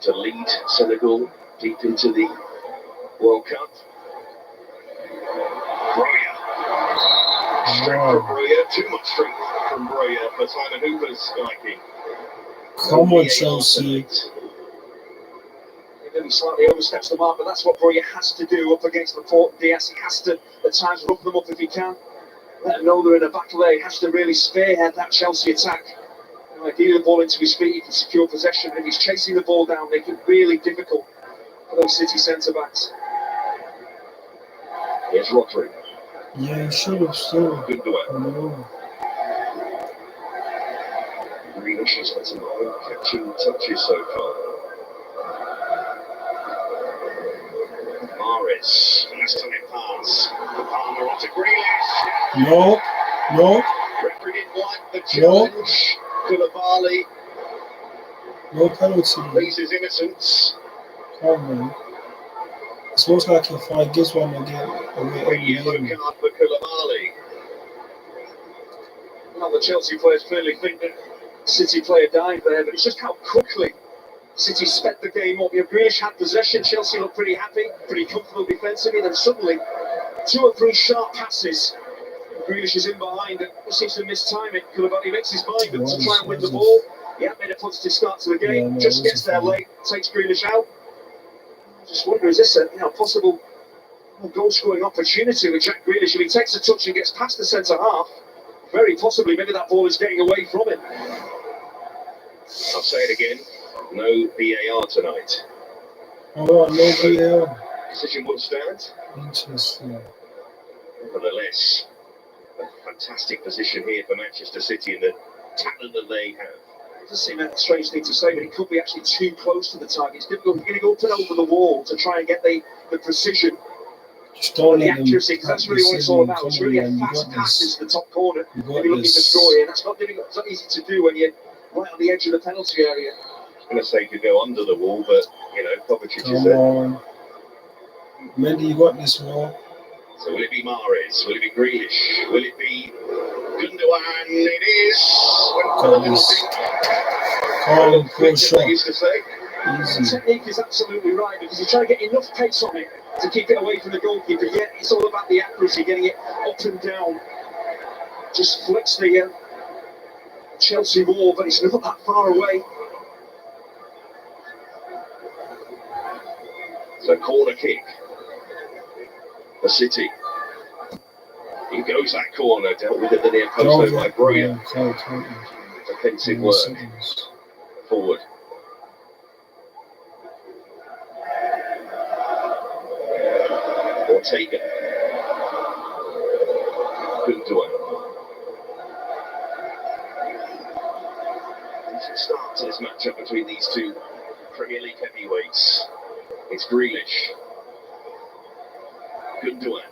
to lead Senegal deep into the World Cup. Broya. Strength from Broya. Too much strength from Broya for Simon Hooper's liking. Come on, Chelsea. He slightly oversteps the mark, but that's what Broya has to do up against the Port Diaz. He has to, at times, rough them up if he can. Let them know they're in a battle there. He has to really spearhead that Chelsea attack. Ideally, the ball into his feet, he can secure possession. If he's chasing the ball down, make it really difficult for those City centre-backs. Here's Rodri. Yeah, he should have still. Good duet. No. Grealish has had some catching touches so far. Mahrez, last time it pass. The Palmer onto Grealish. No. Referee didn't like the challenge. Koulibaly No penalty. pleads his innocence. Come on. It's most likely if I gives one again. A yellow card for Koulibaly. Well, the Chelsea players clearly think that City player died there, but it's just how quickly City sped the game up. Grealish had possession. Chelsea looked pretty happy, pretty comfortable defensively. Then suddenly, 2 or 3 sharp passes. Grealish is in behind and seems to mistime it. Koulibaly makes his mind up to try and win the ball. He had made a positive start to the game. Just gets there late, takes Grealish out. I just wonder, is this a possible goal-scoring opportunity with Jack Grealish? If he takes a touch and gets past the centre half, very possibly, maybe that ball is getting away from him. I'll say it again. No VAR tonight. Oh, no VAR. Decision would stand. Interesting. Nevertheless, a fantastic position here for Manchester City and the talent that they have. It does seem a strange thing to say, but it could be actually too close to the target. It's difficult. You're going to go up and over the wall to try and get the precision. Just don't the let them accuracy, because that's really what it's all about. It's really a fast pass into the top corner if you're looking to score here. And that's not difficult. It's not easy to do when you're right on the edge of the penalty area. I was going to say to go under the wall, but, Kovacic is there. Come on. Mendy, you got this, bro. So will it be Mahrez? Will it be Grealish? Will it be Gundogan? It is. Calm, cool shot. Used to say. The technique is absolutely right because you try to get enough pace on it to keep it away from the goalkeeper. Yet it's all about the accuracy, getting it up and down. Just flicks the Chelsea ball, but it's not that far away. So corner kick for City. In goes that corner, dealt with at the near post by Broya. Defensive work. Forward. Ortega. Gundogan. Decent start to this matchup between these two Premier League heavyweights. It's Grealish. Gundogan.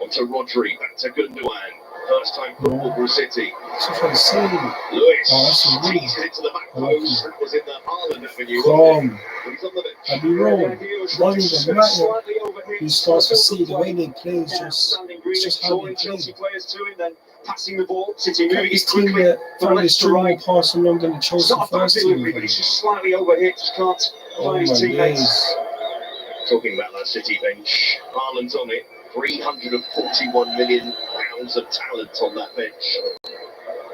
Onto Rodri. Back to Gundogan. First time football for City. Lewis teases it to the back post. That was in the Haaland avenue. He's on the bench. I'd be wrong. One even matter. He starts to see the way they play is just how they play. Players to him, then passing the ball. City moving it team quickly that from found left this to right. pass along than the Chelsea first team. But he's just slightly overhit. Just can't find his teammates. Talking about that City bench, Haaland's on it. £341 million of talent on that bench.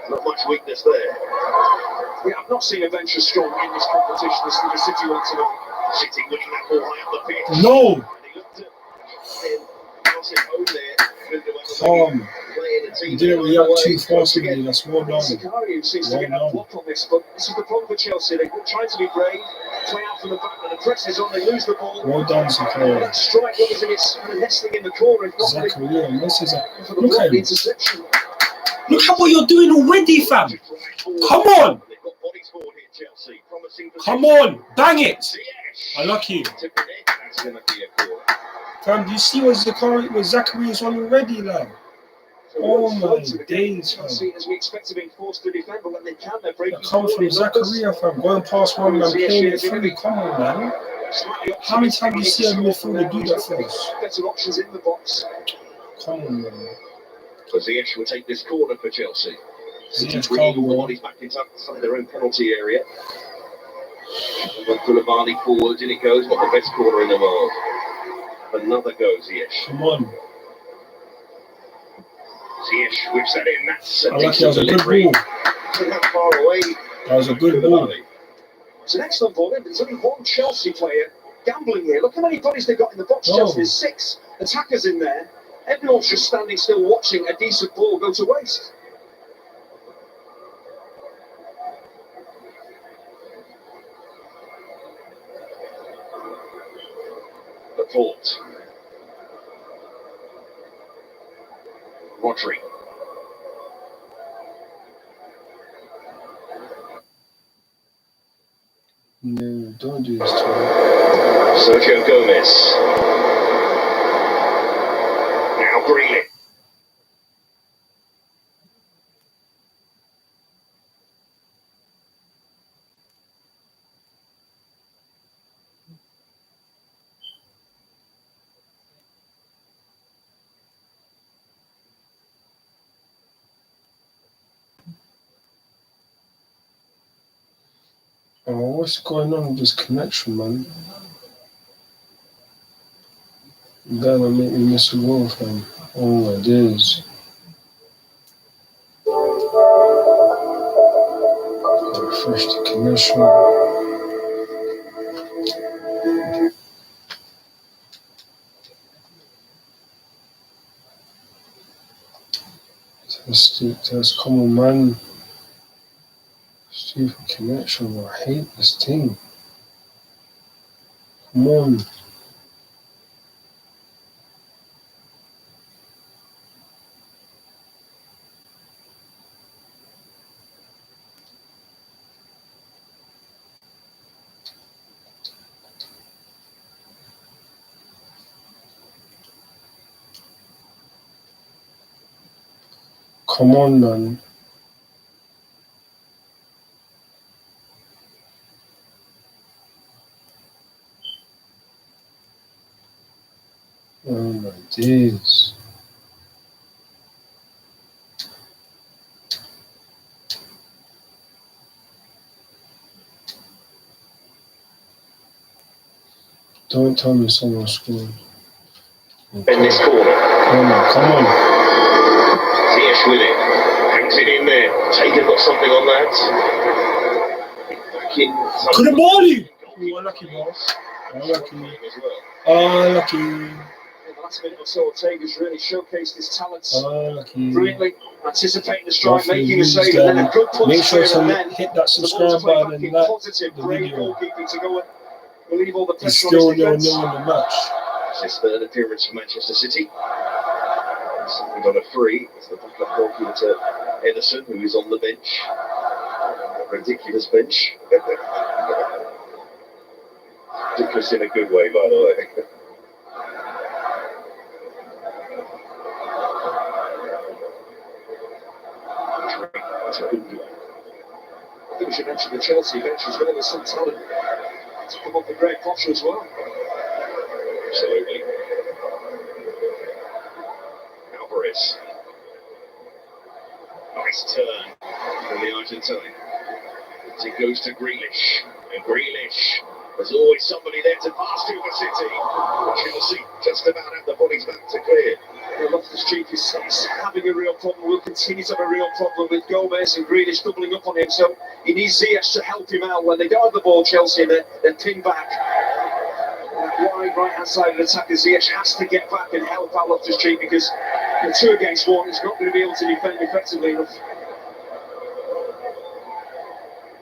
Not much weakness there. Yeah, I've not seen a bench as strong in this competition as the City one tonight. City winning that ball high up the pitch. No! And he looked at passing home there. You didn't react too fast with me, that's well done. Sakari seems to get a block on this, but this is the problem for Chelsea. They're trying to be brave, play out from the back, and the press is on, they lose the ball. Well done, Sakari. That strike looks as if it's nesting in the corner. Exactly, yeah, this is a... Look at him. Look at what you're doing already, fam. Come on! Chelsea, promising Come on, bang it! Ziyech. Unlucky. To predict that's going to be a corner. Fam, do you see what Zachary is on already, lad? Oh my days, fam. As we expect to be forced to defend, but when they can, they're breaking. Come from Zachariah, fam. Going past one man, playing it through. Come on, man. How many times do you see a midfielder do that for us? Better options in the box. Come on, man. So Ziyech will take this corner for Chelsea. Ziyech Bringing can't all the go. bodies back inside their own penalty area. Koulibaly forward, in it goes. What the best corner in the world. Another go, Ziyech. Come on. Ziyech whips that in. That's I like it. That was a good ball. How far away? That was a good ball. It's an excellent ball. There's only one Chelsea player gambling here. Look how many bodies they've got in the box, Chelsea. There's 6 attackers in there. Everyone's just standing still watching a decent ball go to waste. Laporte. Rodri. No, don't do this to me. Sergio Gomez. Now Grealish. Oh, what's going on with this connection, man? That might make me miss a goal, fam. Oh my days. Refresh the connection. That's common, man. Stupid connection. I hate this thing. Come on. Come on, man. Oh my days. Don't tell me someone scored. In this corner. Come on. Ziyech with it. Hangs it in there. Taker got something on that. Back in. Koulibaly! Oh, unlucky, bro. Unlucky. Unlucky. In the last minute or so, Taker's really showcased his talents Unlucky. brilliantly, anticipating the strike, making a save, and then a good punch. Make sure and then to hit that subscribe button and like positive, the great video. goalkeeping to go and relieve all the It's pressure still on his 0-0 in defence. the match. It's his third appearance for Manchester City. Signed on a free. It's the backup goalkeeper to Ederson, who is on the bench. A ridiculous bench. Ridiculous in a good way, by the way. I think we should mention the Chelsea bench as well. There's some talent to come up with Greg Potter as well. Absolutely. Alvarez. Nice turn from the Argentine. As it goes to Grealish. And Grealish, there's always somebody there to pass to for City. Chelsea just about have the bodies back to clear. Loftus-Cheek is having a real problem, will continue to have a real problem with Gomez and Grealish doubling up on him, so he needs Ziyech to help him out. When they don't have the ball, Chelsea, they're pinned back. That wide right-hand side of the attacker, Ziyech has to get back and help out Loftus-Cheek, because in 2 against 1, he's not going to be able to defend effectively enough.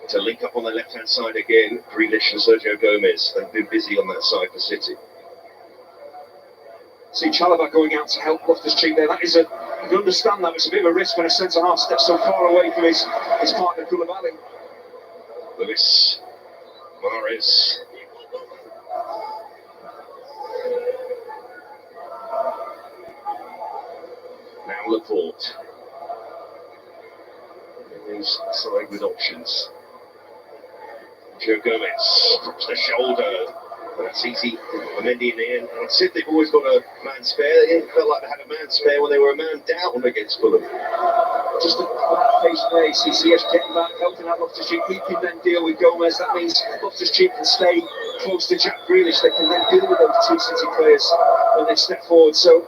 To link up on the left-hand side again, Grealish and Sergio Gomez. They've been busy on that side for City. See Chalobah going out to help Loftus-Cheek there. That is you can understand that, it's a bit of a risk when a centre-half steps so far away from his partner Koulibaly. Lewis, Mahrez. Now Laporte. His side with options. Joe Gomez drops the shoulder. That's easy for Mendy in the end. I said they've always got a man spare. They didn't feel like they had a man spare when they were a man down against Fulham. Just a pace play, CCS getting back, helping out Loftus-Cheek. He can then deal with Gomez. That means Loftus-Cheek can stay close to Jack Grealish. They can then deal with those two City players when they step forward. So,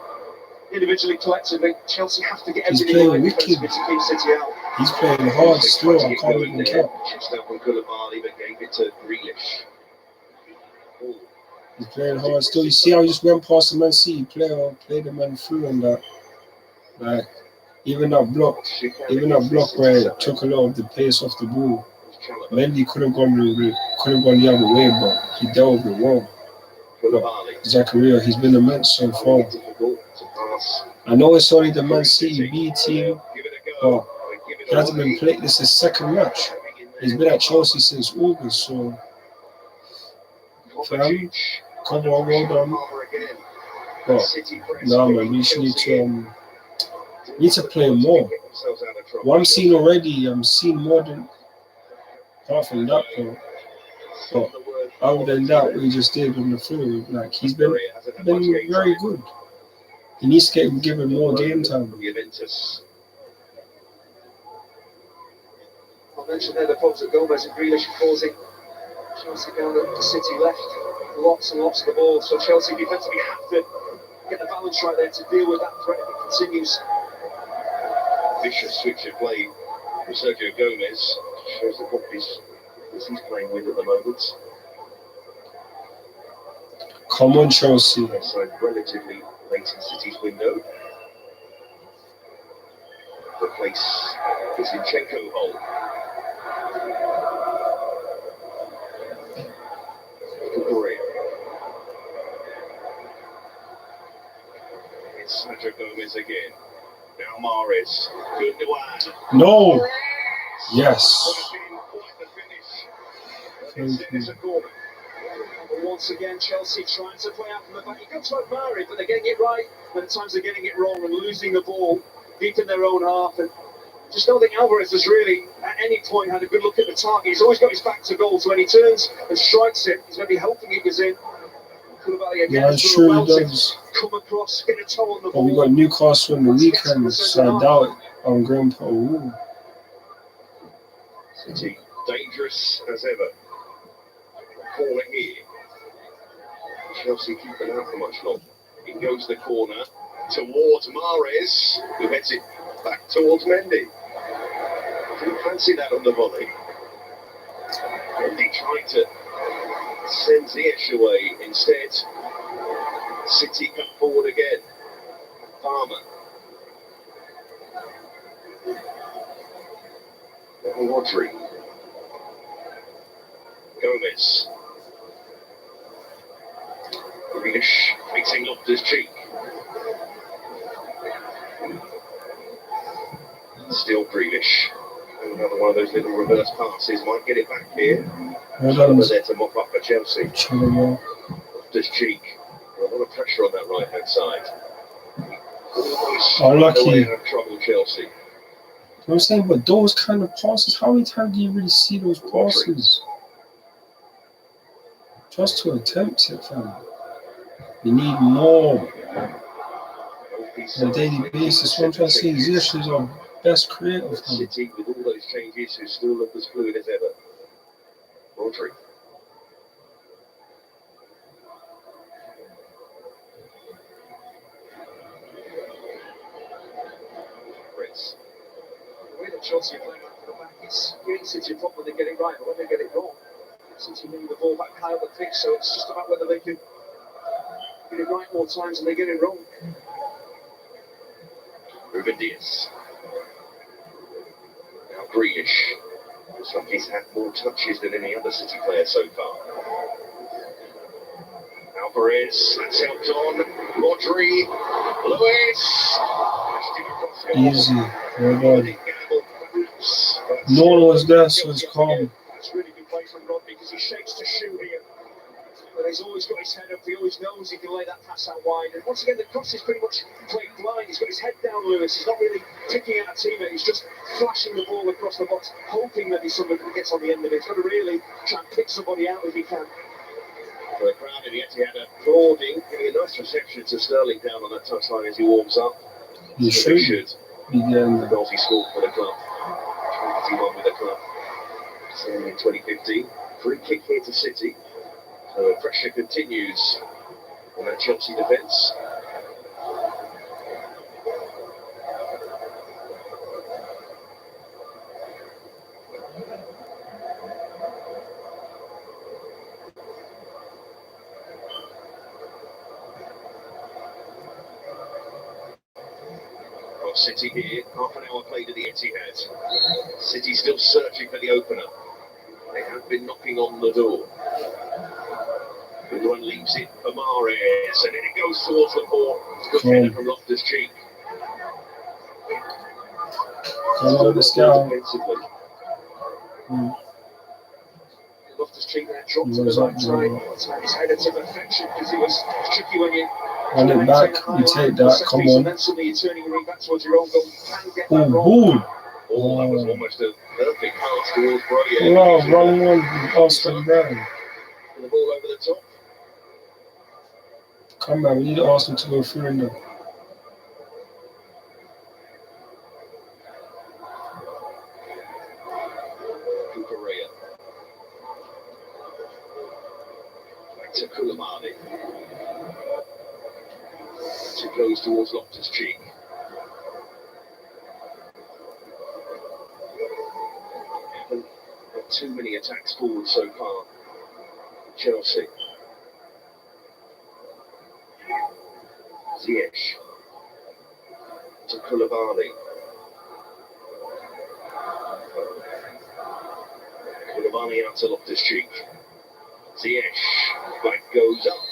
individually, collectively, Chelsea have to get everything right defensively to keep City out. He's playing hard still. I can't even count. Just out from Koulibaly, but gave it to Grealish. He's playing hard still. You see how he just went past the Man City player, played the man through and that. Like, even that block where it took a lot of the pace off the ball. Mendy could have gone the other way, but he dealt with it well. But Zakaria, he's been immense so far. I know it's only the Man City B team, but he hasn't been playing. This is his second match. He's been at Chelsea since August, so for him, come on, well done. But no, man, we just need to play more. What I'm seeing already, I'm seeing more than apart from that part. But other than that, what he just did on the field, like he's been very good. He needs to get given more game time. I mentioned there the problems that Gomez and Grealish are causing. Chelsea down at the City left, lots and lots of the ball. So Chelsea defensively have to get the balance right there to deal with that threat if it continues. Vicious switch of play for Sergio Gomez. Shows the companies he's playing with at the moment. Come on, Chelsea. Outside relatively late in City's window. Replace the Zinchenko hole. It's Sergio Gomez again. Now Mahrez. Good one. No. Yes. Once again, Chelsea trying to play out from the back. You can try Mari, but they're getting it right. But at times they're getting it wrong and losing the ball deep in their own half. And just don't think Alvarez has really, at any point, had a good look at the target. He's always got his back to goal, so when he turns and strikes it, he's going to be helping it goes in. Koulibaly again. Yeah, sure he does. Come across, get a toe on the But ball. we got Newcastle in the weekend, so I doubt it on Grandpa. Ooh. City dangerous as ever. Corner here. Chelsea keeping out for much longer. In goes the corner towards Mahrez, who heads it back towards Mendy. Didn't fancy that on the volley. Mendy trying to send Ziyech away. Instead, City come forward again. Palmer. Now Rodri. Gomez. Grealish facing Loftus-Cheek. Still Grealish. Another one of those little reverse passes. Might get it back here. Chalobah there to mop up for Chelsea. Loftus-Cheek. A lot of pressure on that right-hand side. Unlucky. Trouble Chelsea. You know what I'm saying? But those kind of passes, how many times do you really see those passes? Just to attempt it, fam. You need more on a daily basis. What I'm trying to say is this is our best creative. City, with all those changes, who still look as fluid as ever. Rodri. Prince. The way that Chelsea are playing out for the back is giving City a problem when they get it right, but when they get it wrong, City moving the ball back high up the pitch, so it's just about whether they can get it right more times than they get it wrong. Ruben Dias. Now Grealish. Looks like he's had more touches than any other City player so far. Alvarez, that's helped on. Rodri. Lewis. Easy. Well done. No one was there, so it's calm. It's really good he's always got his head up. He always knows he can lay that pass out wide. And once again, the cross is pretty much played blind. He's got his head down, Lewis. He's not really picking out a teammate. He's just flashing the ball across the box, hoping that he's somebody that gets on the end of it. He's got to really try and pick somebody out if he can. For the crowd in the Etihad applauding, giving a nice reception to Sterling down on that touchline as he warms up. You should begin. The goals he scored for the club. 21 with the club. Starting in 2015. Free kick here to City. So the pressure continues on that Chelsea defence. City here, half an hour played at the Etihad. City still searching for the opener. They have been knocking on the door. Good one leaves it for Mahrez, and then it goes towards the ball. Good header from Loftus-Cheek. Hello, this guy. Loftus-Cheek there dropped to the right side. His header to perfection because it was tricky when you run it back, you take that, come on. Then suddenly you're turning your back towards your own goal. You can get that wrong. Oh, that was almost a perfect pass towards Broya. Oh, wrong one, Austin Brown. The ball over the top. Come on, we need Austin to go through in there. To Koulibaly. As it goes towards Loftus-Cheek. Haven't had too many attacks forward so far. Chelsea. Ziyech. To Koulibaly. Koulibaly out to Loftus-Cheek. Ziyech, back goes up.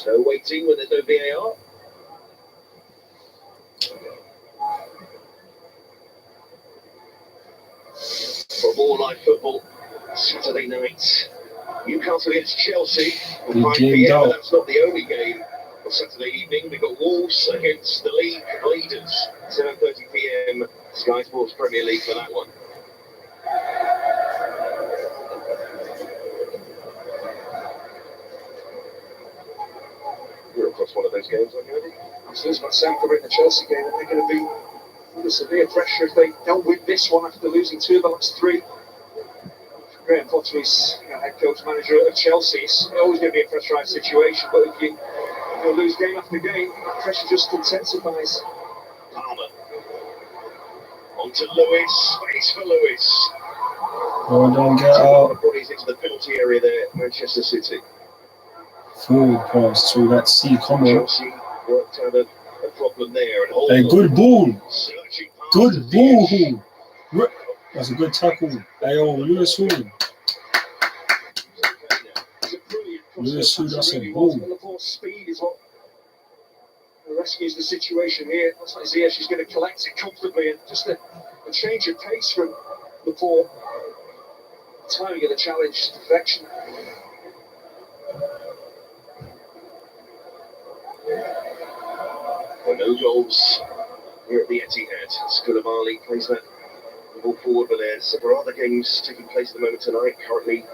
No waiting when there's no VAR. For more live football, Saturday night, Newcastle against Chelsea. 5 PM, but that's not the only game on Saturday evening. We've got Wolves against the league leaders. 7:30 PM, Sky Sports Premier League for that one. You're across one of those games, aren't you, Andy? Absolutely, but Sam covering the Chelsea game, and they're going to be under severe pressure if they don't win this one after losing 2 of the last 3. Graham Potter's head coach manager of Chelsea. It's always going to be a pressurised situation, but if you lose game after game, that pressure just intensifies. Palmer. On to Lewis. Space for Lewis. Oh, don't get out. Bodies into the penalty area there, Manchester City. Forward pass to that C, come on. Chelsea worked out a problem there. And hey, good ball. Good ball. That's a good tackle. Hey, oh, Lewis Hall. Lewis Hall, that's a ball. The speed is what rescues the situation here. Looks like Ziyech is going to collect it comfortably, and just a change of pace from Laporte. Timing of the challenge to perfection. Well, no goals here at the Etihad. Koulibaly plays that ball forward, but there's several other games taking place at the moment tonight. Currently,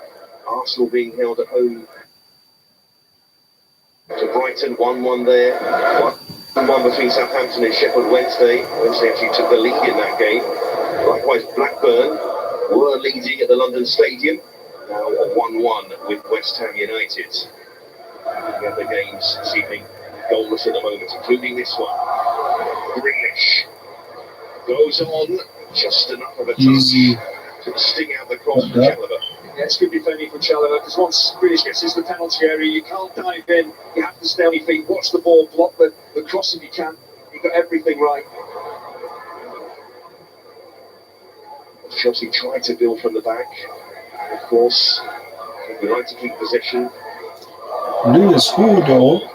Arsenal being held at home to Brighton, 1-1 there. 1-1 between Southampton and Sheffield Wednesday. Wednesday actually took the lead in that game. Likewise, Blackburn were leading at the London Stadium. Now a 1-1 with West Ham United. The other games this evening goalless at the moment, including this one. Grealish goes on, just enough of a touch to sting out the cross from Chalobah. Yeah, it's good defending from Chalobah, because once Grealish gets into the penalty area, you can't dive in. You have to stay on your feet, watch the ball, block the cross if you can. You've got everything right. Chelsea tried to build from the back. Of course, we like to keep possession. Lewis Hall, though.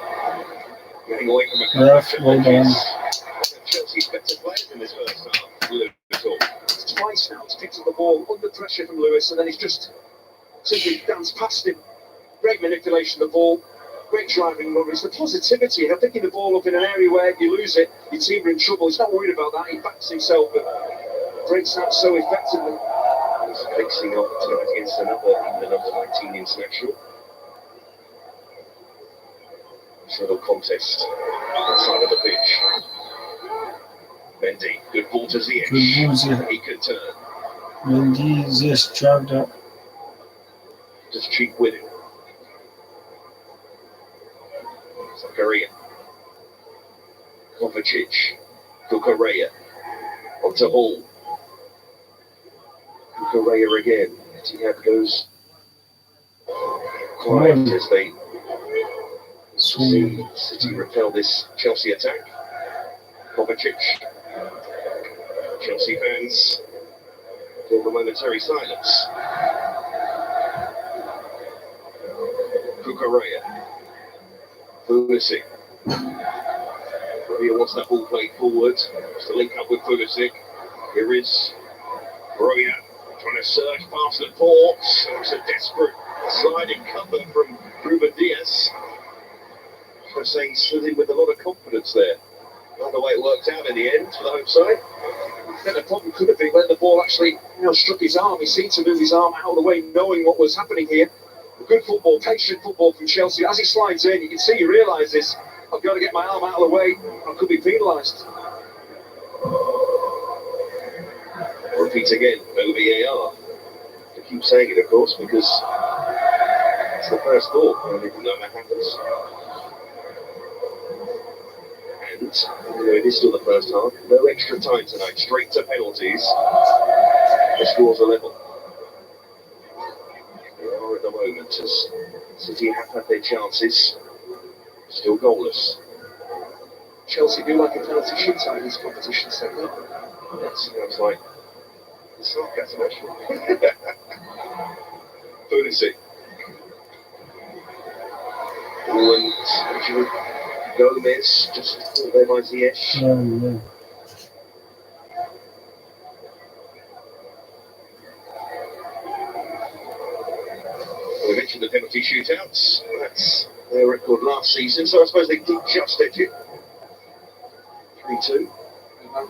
Getting away from a well done. Chelsea's better players in this first half. Lewis Hall. It's twice now he's picked up the ball under pressure from Lewis, and then he's just simply danced past him. Great manipulation of the ball, great driving numbers, the positivity, you know, picking the ball up in an area where if you lose it, your team are in trouble. He's not worried about that. He backs himself and breaks that so effectively. He's facing off tonight against another England under-19 international. Little contest outside of the pitch. Mendy, good ball to Ziyech. Good ball, Ziyech. He could turn. Mendy, Ziyech dragged up. Just cheap with him. Zakaria. Kovacic. Cucurella. Onto Hall. Cucurella again. Etihad goes quiet as they see City repel this Chelsea attack. Kovacic. Chelsea fans feel the momentary silence. Cucurella. Pulisic. He wants that ball played forward. Wants to link up with Pulisic. Here is Broya trying to surge past the port. It's a desperate sliding cover from Ruben Diaz. I say he's stood in with a lot of confidence there. Not the way it worked out in the end for the home side. Then the problem could have been when the ball actually, struck his arm. He seemed to move his arm out of the way, knowing what was happening here. Good football, patient football from Chelsea. As he slides in, you can see he realises, I've got to get my arm out of the way. I could be penalised. Repeat again, no VAR. I keep saying it, of course, because it's the first thought when that happens. And it is still the first half. No extra time tonight. Straight to penalties. The scores are level. They are at the moment as City have had their chances. Still goalless. Chelsea do like a penalty shootout in this competition, so that sounds like sarcasm, actually. Pulisic. And Gomez just caught there by Ziyech. Yeah. We mentioned the penalty shootouts. That's their record last season, so I suppose they did just edge it. 3-2.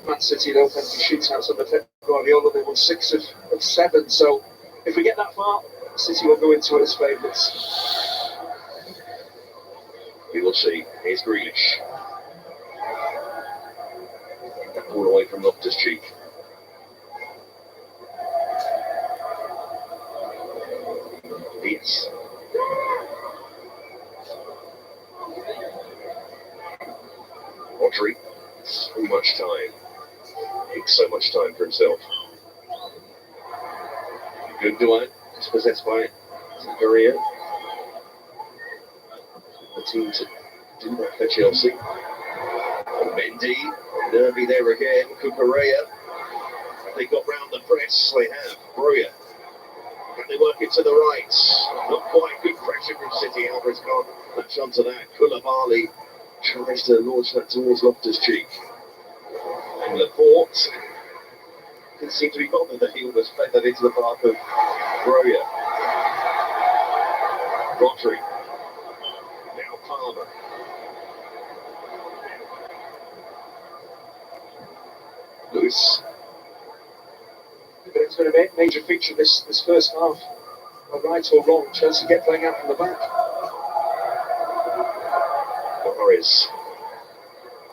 Man City, no penalty shootouts under Pep Guardiola. They won 6 of 7. So if we get that far, City will go into it as favourites. We will see. Here's Grealish. That ball away from Loftus-Cheek. Yes. Rodri. So much time. Takes so much time for himself. Good Duane. It's possessed by Zakaria. The team to do that for Chelsea. And Mendy. Nervy there again. Cucurella. They got round the press. They have. Broya. And they work it to the right. Not quite good pressure from City. Alvarez can't latch onto that. Koulibaly tries to launch that towards Loftus-Cheek. And Laporte didn't seem to be bothered that he almost played that into the path of Broya. Rodri. Now Palmer. Lewis. But it's been a major feature this first half. Right or wrong, Chelsea get playing out from the back. Morris.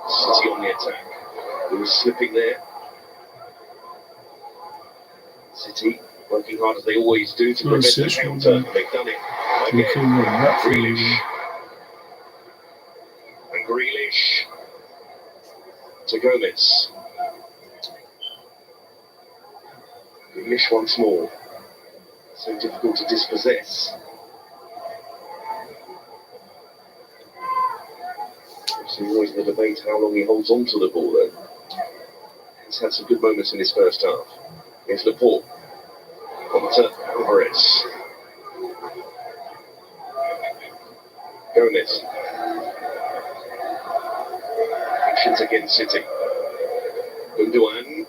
City on the attack. Lewis slipping there. City working hard as they always do to prevent the counter. They've done it again. Grealish. And Grealish to Gomez. Grealish once more. So difficult to dispossess. Obviously, always in the debate how long he holds on to the ball, though. He's had some good moments in his first half. Here's Laporte. On to Alvarez. Gomez. Actions against City. Gundogan.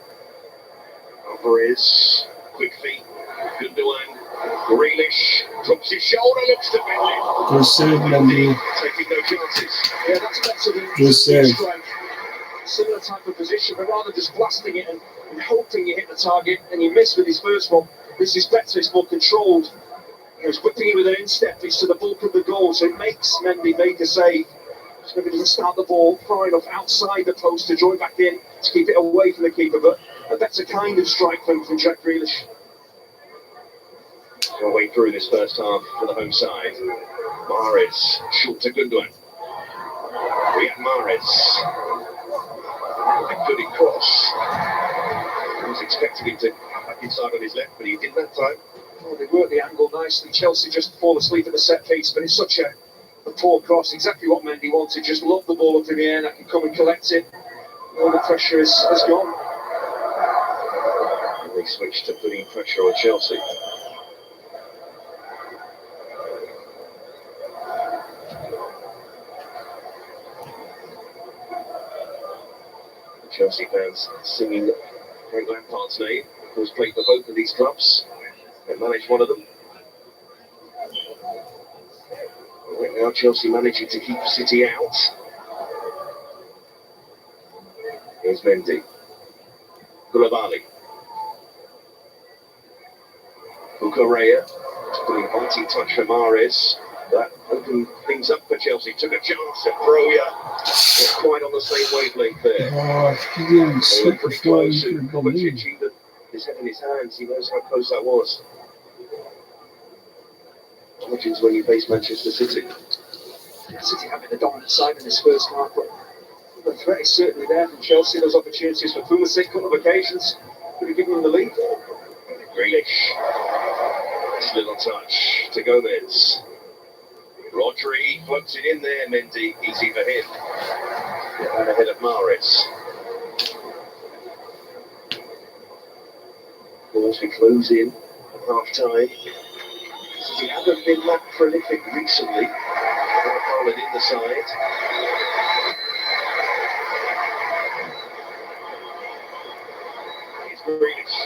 Alvarez. Quick feet. Gundogan. Grealish. Drops his shoulder, looks to Mendy. Good save, Mendy. Taking no chances. Yeah, that's better than Good save. strike. Similar type of position, but rather just blasting it and hoping you hit the target and you miss with his first one. This is better, it's more controlled. He was whipping it with an instep, it's to the bulk of the goal, so it makes Mendy make a save. So maybe doesn't start the ball far enough outside the post to draw it back in, to keep it away from the keeper, but a better kind of strike from Jack Grealish. Our way through this first half for the home side. Mahrez, short to Gundogan. Riyad Mahrez. A good cross. I was expecting him to come back inside on his left, but he didn't that time. Well, they worked the angle nicely. Chelsea just fall asleep at the set piece, but it's such a poor cross. Exactly what Mendy wanted. Just lob the ball up in the air and I can come and collect it. All the pressure has gone. And they switched to putting pressure on Chelsea. Chelsea fans singing Frank Lampard's name. Of course, played for both of these clubs and managed one of them. Right now, Chelsea managing to keep City out. Here's Mendy. Koulibaly. Bukareya. Putting biting touch for Mahrez. That opened things up for Chelsea. Took a chance at Broya. Not quite on the same wavelength there. Oh, he didn't They were slip pretty before close, he and could go in. Kovacic, even his head in his hands, he knows how close that was. Origins when you face Manchester City. City having the dominant side in this first half, but the threat is certainly there from Chelsea. Those opportunities for Pulisic, a couple of occasions, could have given them the lead. Grealish. Nice little touch to Gomez. Rodri floats it in there, Mendy. Easy for him. Get that ahead of Mahrez. Of course, we close in at half time. City haven't been that prolific recently. Followed in the side. Here's Grealish.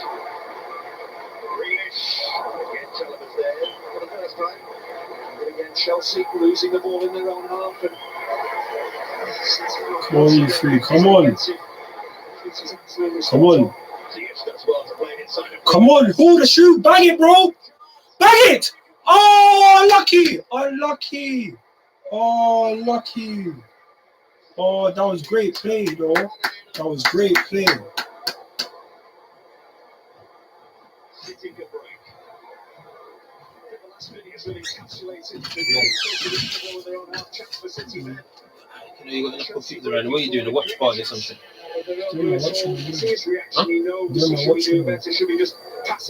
Grealish. Again, Chalobah's there for the first time. And again, Chelsea losing the ball in their own half. And Come on, you three. Come on. Come on. Come on. Hold the shoot. Bang it, bro. Bang it. Oh, lucky. Unlucky. Oh, lucky. Oh, that was great play, though. That was great play. City good break. the last minute has really encapsulated their own half chance for City there. You know, you got enough people around. What are you doing? A watch party or something? Huh? Yeah,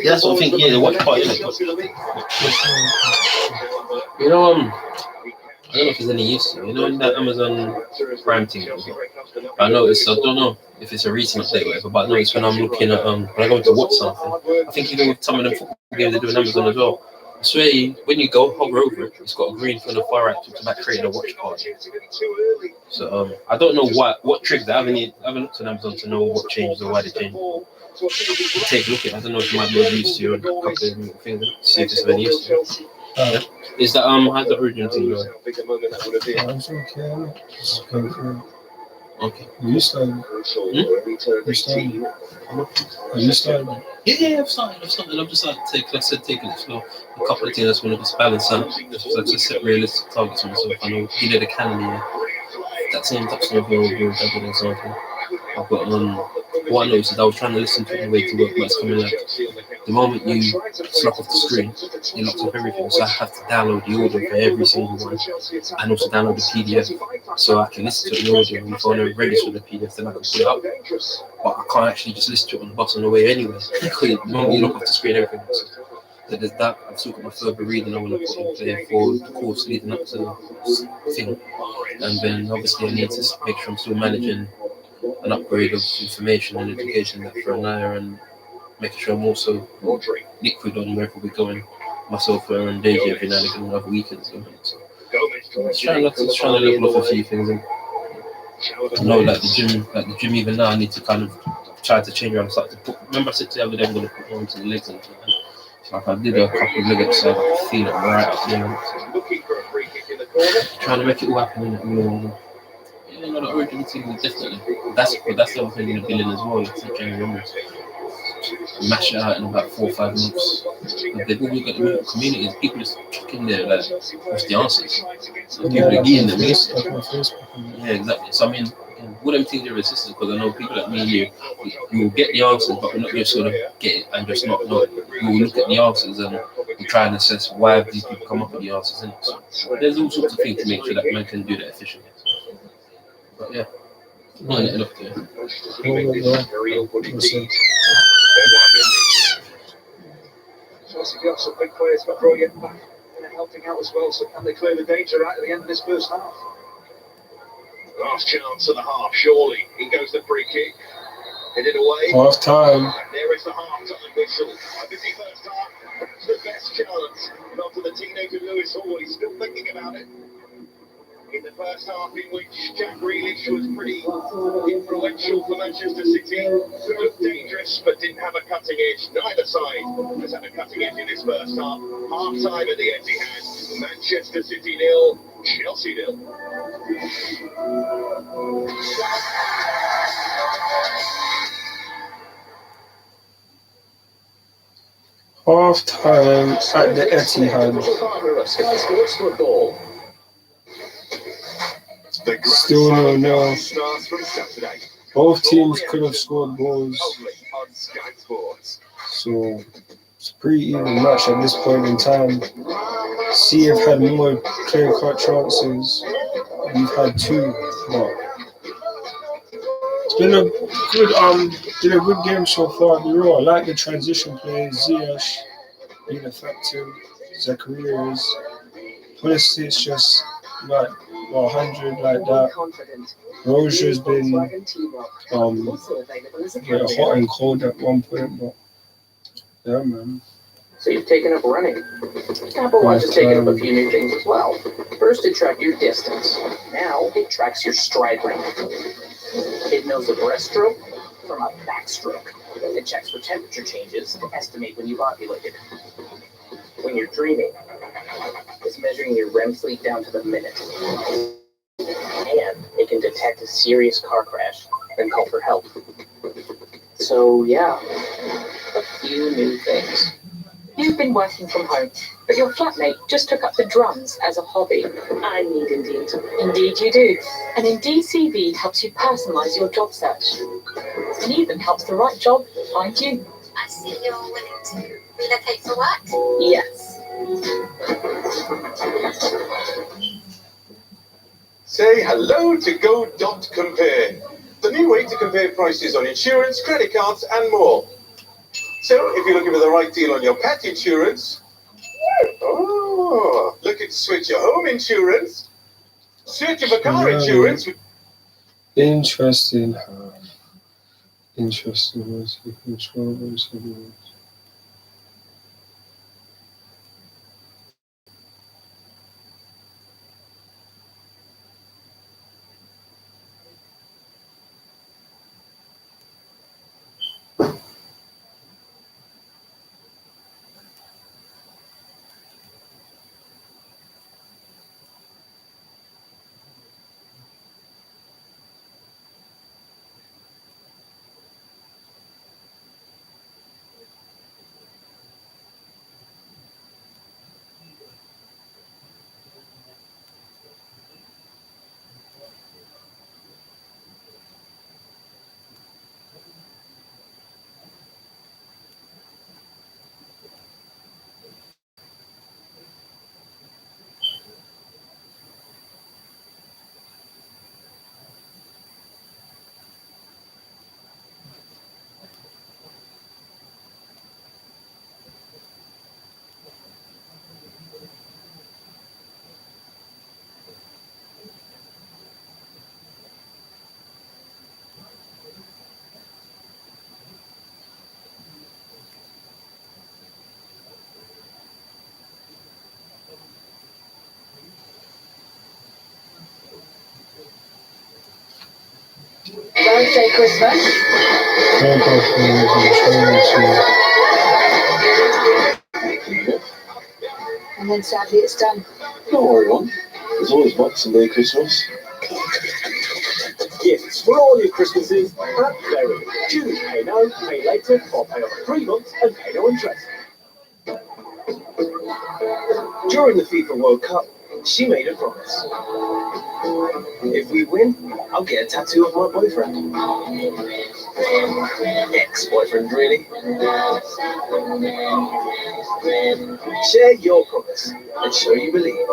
that's what I think. Yeah, the watch party. Isn't it? You know, I don't know if there's any use. You know, in that Amazon Prime thing. I noticed. I don't know if it's a recent update or whatever, but I noticed when I'm looking at when I go to watch something, I think even with some of the football games they do on Amazon as well. I swear, when you go hover over it, it's got a green from the far right to about creating a watch party. So I don't know what trick they haven't looked on Amazon to know what changes or why they changed. Take a look at it. I don't know if you might be used to a couple of things. See if it's of any use. Yeah. Is that how's the origin thing going? Okay. You started. You started. Yeah, I've started. I'm just like taking it slow. A couple of things I just want to just balance out. Just set realistic targets for myself. I know you know the calendar. That same touch of your example. I've got what I noticed is I was trying to listen to it on the way to work, but it's coming out. The moment you slap off the screen, you lock off everything. So I have to download the audio for every single one, and also download the PDF, so I can listen to it in audio. And if I want to register the PDF, then I can pull it up. But I can't actually just listen to it on the bus on the way anyway. Because the moment you lock off the screen, everything. So there's that. I've still got my further reading I want to put in there for the course leading up to the thing, and then obviously I need to make sure I'm still managing an upgrade of information and education that for Anaya, and making sure I'm also liquid on wherever we're going. Myself and Deji every now and again on other weekends. So just trying to level off a few things. And I know like the gym even now I need to kind of try to change around. Remember I said to the other day I'm going to put more into the legs and a Like I did a couple of leg episodes, I could feel it right up there. Trying to make it all happen in it. Yeah, no, the original team was definitely. That's the other thing in the billing as well. It's Jamie Reynolds. Mash it out in about 4 or 5 months. They've all got the communities. People just chucking there like, what's the answers? So people are getting them. Yeah, exactly. So I mean, all them things are resistant because I know people like me and you will get the answers, but we're not just sort of get it and just not know. We'll look at the answers and we try and assess why these people come up with the answers. And so there's all sorts of things to make sure that man can do that efficiently. But yeah, not letting up there. Chelsea got some big players, got Roy back and helping out as well. So can they clear the danger right at the end of this first half? Last chance of the half, surely. In goes the free kick. Headed away. Half time. There is the half-time whistle. A busy first half. That's the best chance. Not for the teenager Lewis Hall. He's still thinking about it. In the first half, in which Jack Grealish was pretty influential for Manchester City, looked dangerous but didn't have a cutting edge. Neither side has had a cutting edge in this first half. Half time at the Etihad, Manchester City 0, Chelsea 0. Half time at the Etihad. Sky Sports Football. Still no. Both teams could have scored goals. So it's a pretty even match at this point in time. CF had more clear-cut chances. We've had 2, but it's been a good game so far. I like the transition plays. Ziyech being effective. Zacharias. Pulisic just like 100 like that. Roger's been hot and cold at one point, but yeah, man. So you've taken up running. Apple Watch has taken up a few new things as well. First, it tracked your distance. Now, it tracks your stride length. It knows a breaststroke from a backstroke. It checks for temperature changes to estimate when you've ovulated. When you're dreaming, it's measuring your REM sleep down to the minute. And it can detect a serious car crash and call for help. So, yeah, a few new things. You've been working from home, but your flatmate just took up the drums as a hobby. I need Indeed. Indeed you do. And Indeed CV helps you personalize your job search. And even helps the right job find you. I see you're willing to relocate for work. Yes. Say hello to Go.Compare, the new way to compare prices on insurance, credit cards, and more. So, if you're looking for the right deal on your pet insurance, looking to switch your home insurance, searching for car insurance. Interesting. Interesting. Birthday Christmas. and then sadly it's done. Don't worry, Mum. There's always Boxing Day Christmas. Gifts for all your Christmases at Berry. Choose pay now, pay later, or pay over 3 months and pay no interest. During the FIFA World Cup, she made a promise. If we win, I'll get a tattoo of my boyfriend. Ex-boyfriend, really. Share your promise and show you believe.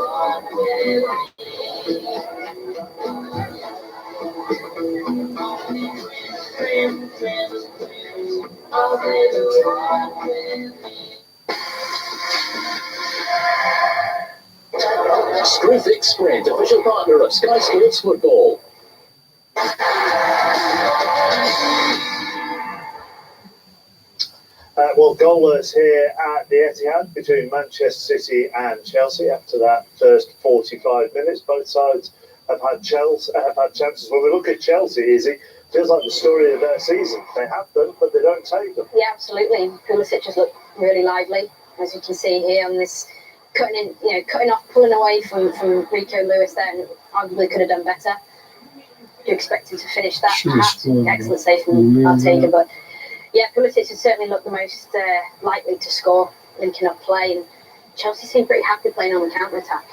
Screwfix Sprint, official partner of Sky Sports Football. Well, goalless here at the Etihad between Manchester City and Chelsea after that first 45 minutes. Both sides have had chances. When we look at Chelsea, Izzy, feels like the story of their season. They have them, but they don't take them. Yeah, absolutely. Pulisic just looked really lively, as you can see here on this cutting off, pulling away from Rico Lewis. Then arguably could have done better. You expect him to finish that. Excellent save from Ortega, but. Yeah, Pulisic has certainly looked the most likely to score, linking up play, and Chelsea seem pretty happy playing on the counter-attack.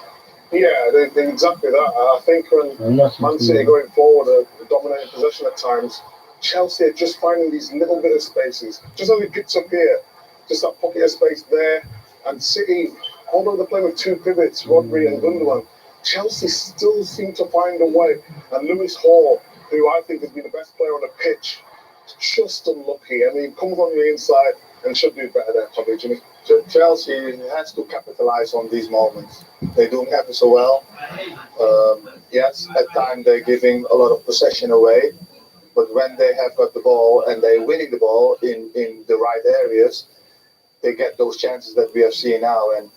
Yeah, they exactly that. I think when Man City going forward, dominating possession at times, Chelsea are just finding these little bit of spaces. Just only picks up here, just that pocket of space there, and City, although they're playing with two pivots, Rodri and Gundogan, Chelsea still seem to find a way. And Lewis Hall, who I think has been the best player on the pitch, just unlucky. I mean, comes on the inside and should do better there, probably, Jimmy. Chelsea has to capitalize on these moments. They're doing ever so well. Yes, at times they're giving a lot of possession away, but when they have got the ball and they're winning the ball in the right areas, they get those chances that we have seen now. And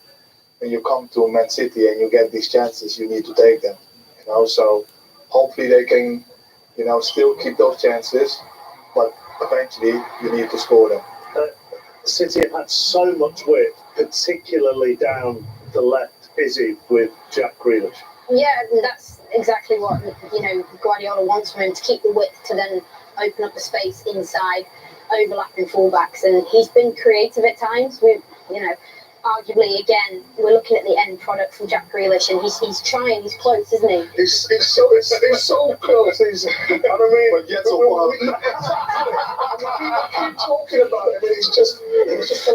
when you come to Man City and you get these chances, you need to take them. So hopefully they can, still keep those chances. But eventually, you need to score them. City have had so much width, particularly down the left, Izzy, with Jack Grealish. Yeah, that's exactly what Guardiola wants from him, to keep the width to then open up the space inside, overlapping fullbacks, and he's been creative at times. Arguably, again, we're looking at the end product from Jack Grealish, and he's trying. He's close, isn't he? It's so close. He's, I mean, but yet so far. I keep talking about it, but it's just the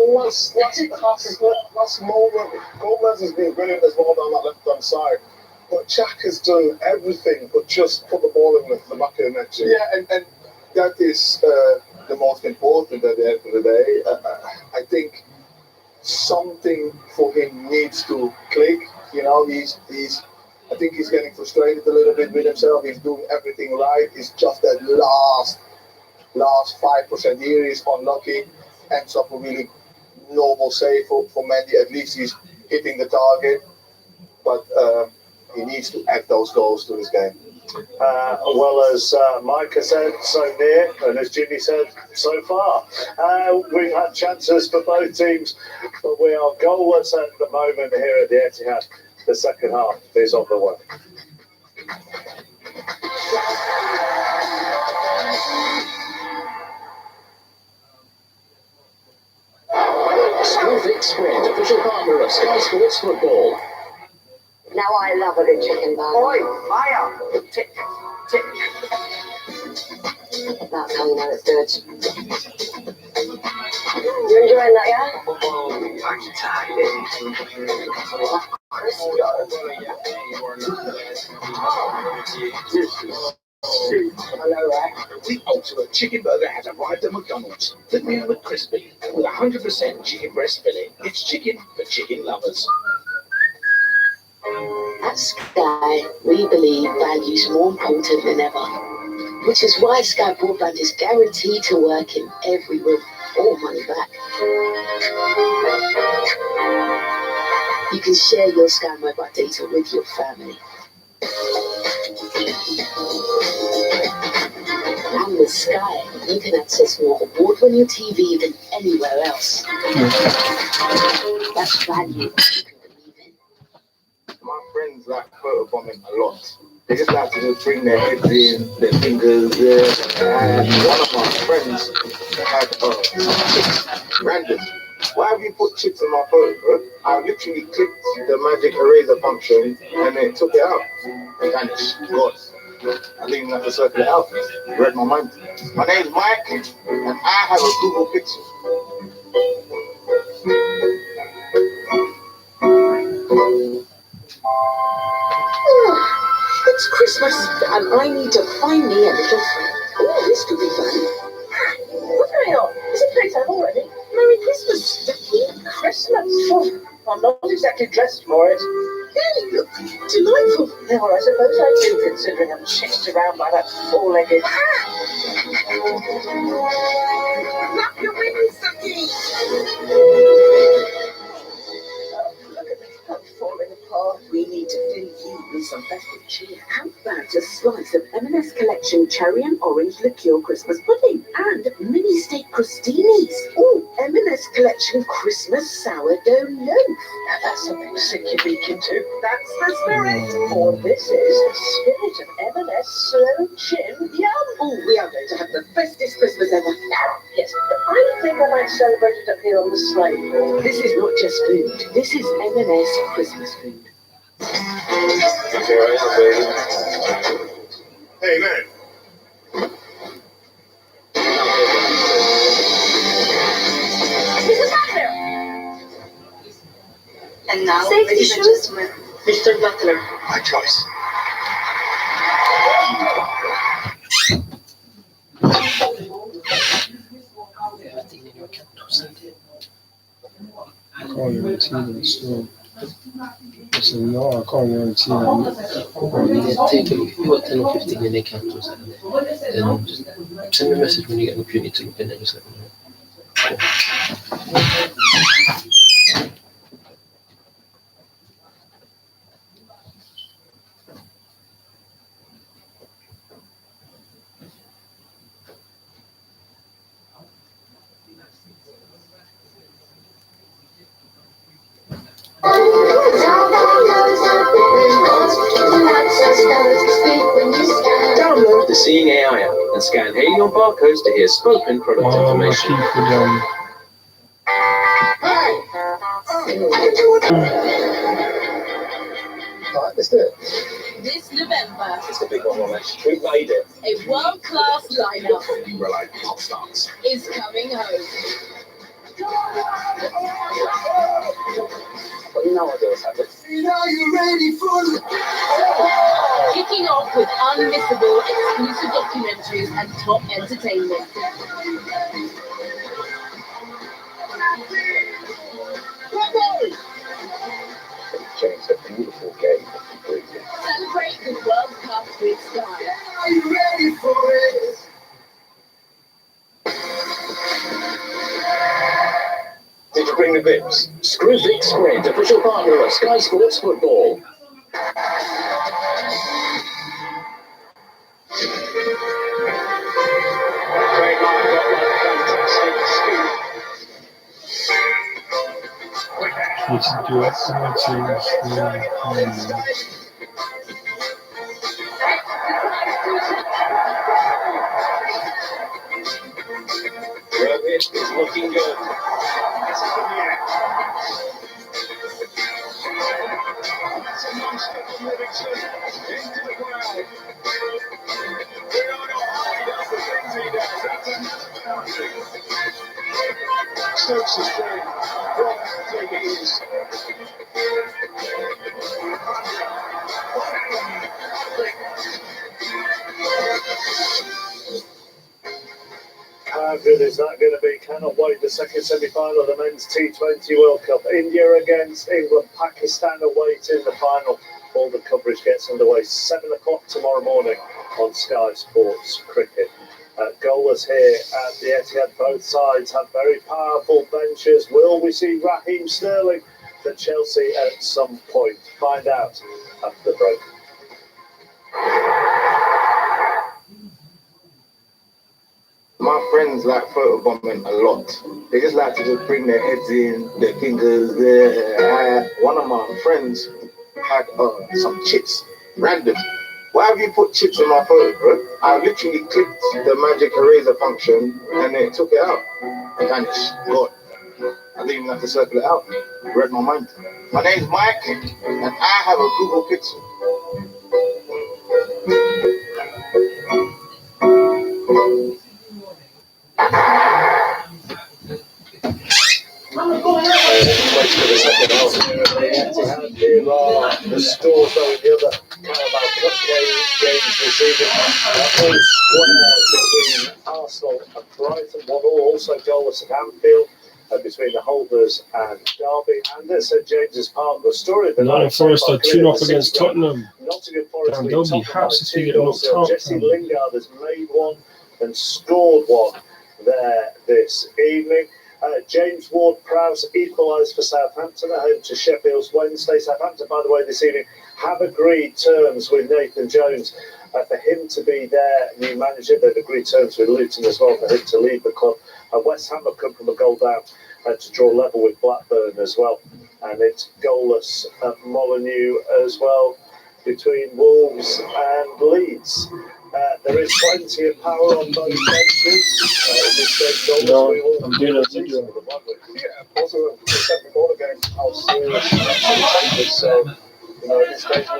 last moment. Gomez has been brilliant as well down that left-hand side, but Jack has done everything but just put the ball in the back of the net. Yeah, and that is the most important at the end of the day. I think something for him needs to click. I think he's getting frustrated a little bit with himself. He's doing everything right. It's just that last 5% here is unlucky. Ends up a really noble save for Mendy. At least he's hitting the target. But he needs to add those goals to his game. Well, as Micah said, so near, and as Jimmy said, so far. We've had chances for both teams, but we are goalless at the moment here at the Etihad. The second half is on the way. Screwfix Sprint, official partner of Sky Sports Football. Now I love a good chicken burger. Oi, fire! Tick, tick. That's how you know it's good. You're enjoying that, yeah? Hello, the ultimate chicken burger has arrived at McDonald's. The new McCrispy with 100% chicken breast filling. It's chicken for chicken lovers. At Sky, we believe value is more important than ever, which is why Sky Broadband is guaranteed to work in every room, or money back. You can share your Sky mobile data with your family. And with Sky, you can access more award-winning TV than anywhere else. That's value you can believe in. photobombing a lot. They just like to just bring their heads in, their fingers there. And one of my friends had some chips, random. Why have you put chips in my phone, bro? I literally clicked the magic eraser function and it took it out. It vanished. God. I didn't even have to circle it out. You read my mind. My name's Mike and I have a Google Pixel. It's Christmas, and I need to find me a little friend. Oh, this could be fun. What's going on? Is it playtime already? Merry Christmas. Christmas? Oh, I'm not exactly dressed for it. Yeah, you look delightful. Yeah, well, I suppose I do, considering I'm chased around by that four-legged... Clap your wings, Sucky. Look at me, I'm falling apart. We need to fill you with some festive cheer. How about a slice of M&S Collection Cherry and Orange Liqueur Christmas Pudding and mini steak crostinis? Oh, M&S Collection Christmas Sourdough Loaf. Now that's something sick you're beaking to. That's the spirit. For this is the spirit of M&S Slow Chin Yum. Oh, we are going to have the bestest Christmas ever. Yes, but I think I might celebrate it up here on the sleigh. This is not just food. This is M&S Christmas food. Here I am, baby. Hey, man. Mrs. Butler! And now, Safety ladies and shoes? gentlemen, Mr. Butler. My choice. I can't even see them still. I said, no, I can't even see them. Yeah, take a look. If you got 10 or 15 in the account or something, then just send me a message when you get an opportunity to look in it. Just let me know. Download the Seeing AI app and scan Helion barcodes to hear spoken product information. Alright, let's do it. This November, It's the big one on that street. Made it. a world-class lineup We're like pop stars. is coming home. But you know what does happen. Are you ready for the... Kicking off with unmissable exclusive documentaries and top entertainment. James, a beautiful game. Celebrate the World Cup with Sky. Are you ready for it? Did you bring the bibs? Screw Vic Sprint, official partner of Sky Sports Football. It's looking good. It's up in the air. It's a non-stop Livingston into the ground. We don't know how he does the things he does. That's another penalty. Stokes is playing. What I think it is. How good is that going to be? Cannot wait. The second semi-final of the Men's T20 World Cup. India against England. Pakistan awaiting the final. All the coverage gets underway 7 o'clock tomorrow morning on Sky Sports Cricket. Goalless here at the Etihad. Both sides have very powerful benches. Will we see Raheem Sterling for Chelsea at some point? Find out after the break. My friends like photobombing a lot. They just like to just bring their heads in, their fingers there. One of my friends had some chips, Random. Why have you put chips on my phone, bro? I literally clicked the magic eraser function and it took it out. Vanished. Gone. I didn't even have to circle it out. You read my mind. My name's Mike, and I have a Google Pixel. Place for the second half. Here are the scores though in the other Carabao Cup games this evening. All square between Arsenal and Brighton. 1-1, also goalless at Anfield. Between the Holders and Derby, and at St James's Park. The story of the Nottingham night. Forest are 2-0 against Tottenham. Nottingham Forest Damn, lead they'll be Tottenham by happy to 2 get goals. knocked out. Jesse Lingard has made one and scored one there this evening. James Ward-Prowse equalised for Southampton at home to Sheffield's Wednesday. Southampton, by the way, this evening have agreed terms with Nathan Jones for him to be their new manager. They've agreed terms with Luton as well for him to lead the club. West Ham have come from a goal down to draw level with Blackburn as well. And it's goalless at Molineux as well between Wolves and Leeds. There is plenty of power on both benches. I'm doing a video. Yeah, also the second ball again. I'll see so, you know, this game's 1-0.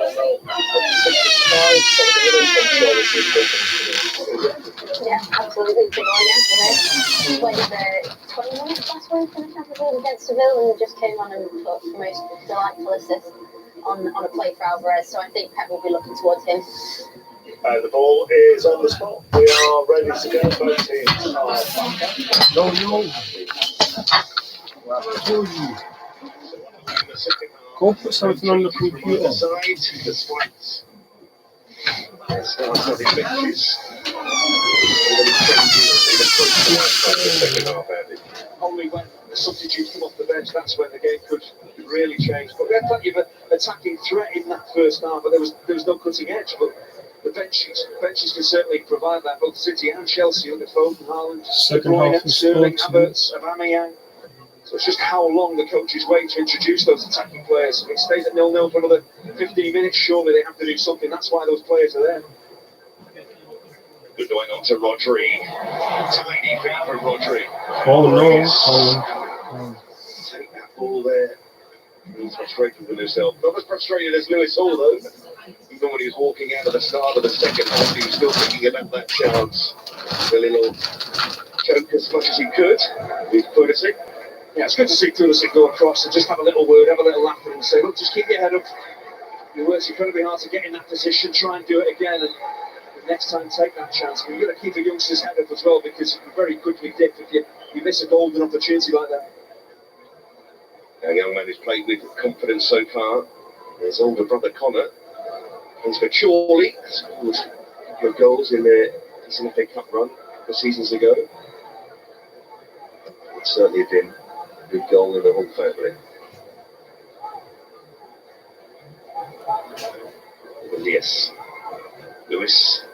65, 70 minutes, I'm sure we'll see. Yeah, absolutely. Good on you. Played 20 minutes last week in the Champions League against Seville and just came on and put the most delightful assist on a play for Alvarez. So I think Pep will be looking towards him. The ball is on the spot. We are ready to go. Both teams are back. No. Go put something on the computer. Only when the substitutes come off the bench, that's when the game could really change. But we had plenty of attacking threat in that first half, but there was no cutting edge. But the benches can certainly provide that. Both City and Chelsea, look at Foden, Haaland, De Bruyne, Sterling, Havertz, Aubameyang. So it's just how long the coaches wait to introduce those attacking players. If it stays at 0-0 for another 15 minutes, surely they have to do something. That's why those players are there. Good going on to Rodri. Tiny feet from Rodri. Oh no. Take that ball there. He's frustrated with himself. Not as frustrated as Lewis Hall, though. Even when he was walking out of the start of the second half, he was still thinking about that chance. A little choke as much as he could with Pulisic. Yeah, it's good to see Pulisic go across and just have a little word, have a little laugh and say, look, just keep your head up. It works incredibly hard to get in that position, try and do it again, and next time take that chance. But you've got to keep the youngsters' head up as well, because you can very quickly dip if you miss a golden opportunity like that. A young man who's played with confidence so far. His older brother Connor plays for Chorley, scored a couple of goals in their FA Cup run a couple of seasons ago. It's certainly been a good goal in the whole family. Ruben Dias. Lewis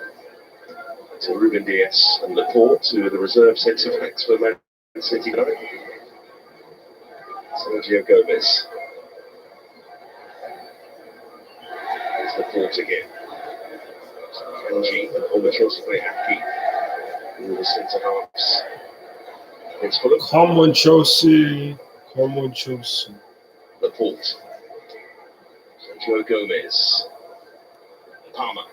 to Ruben Dias and Laporte, two of the reserve centre backs for Man City tonight. Sergio Gomez. There's Laporte again. Angie and all the Chelsea play happy. All the centre halves. It's Fulham. Come on, Chelsea. Come on, Chelsea. Laporte. Sergio Gomez. Palmer.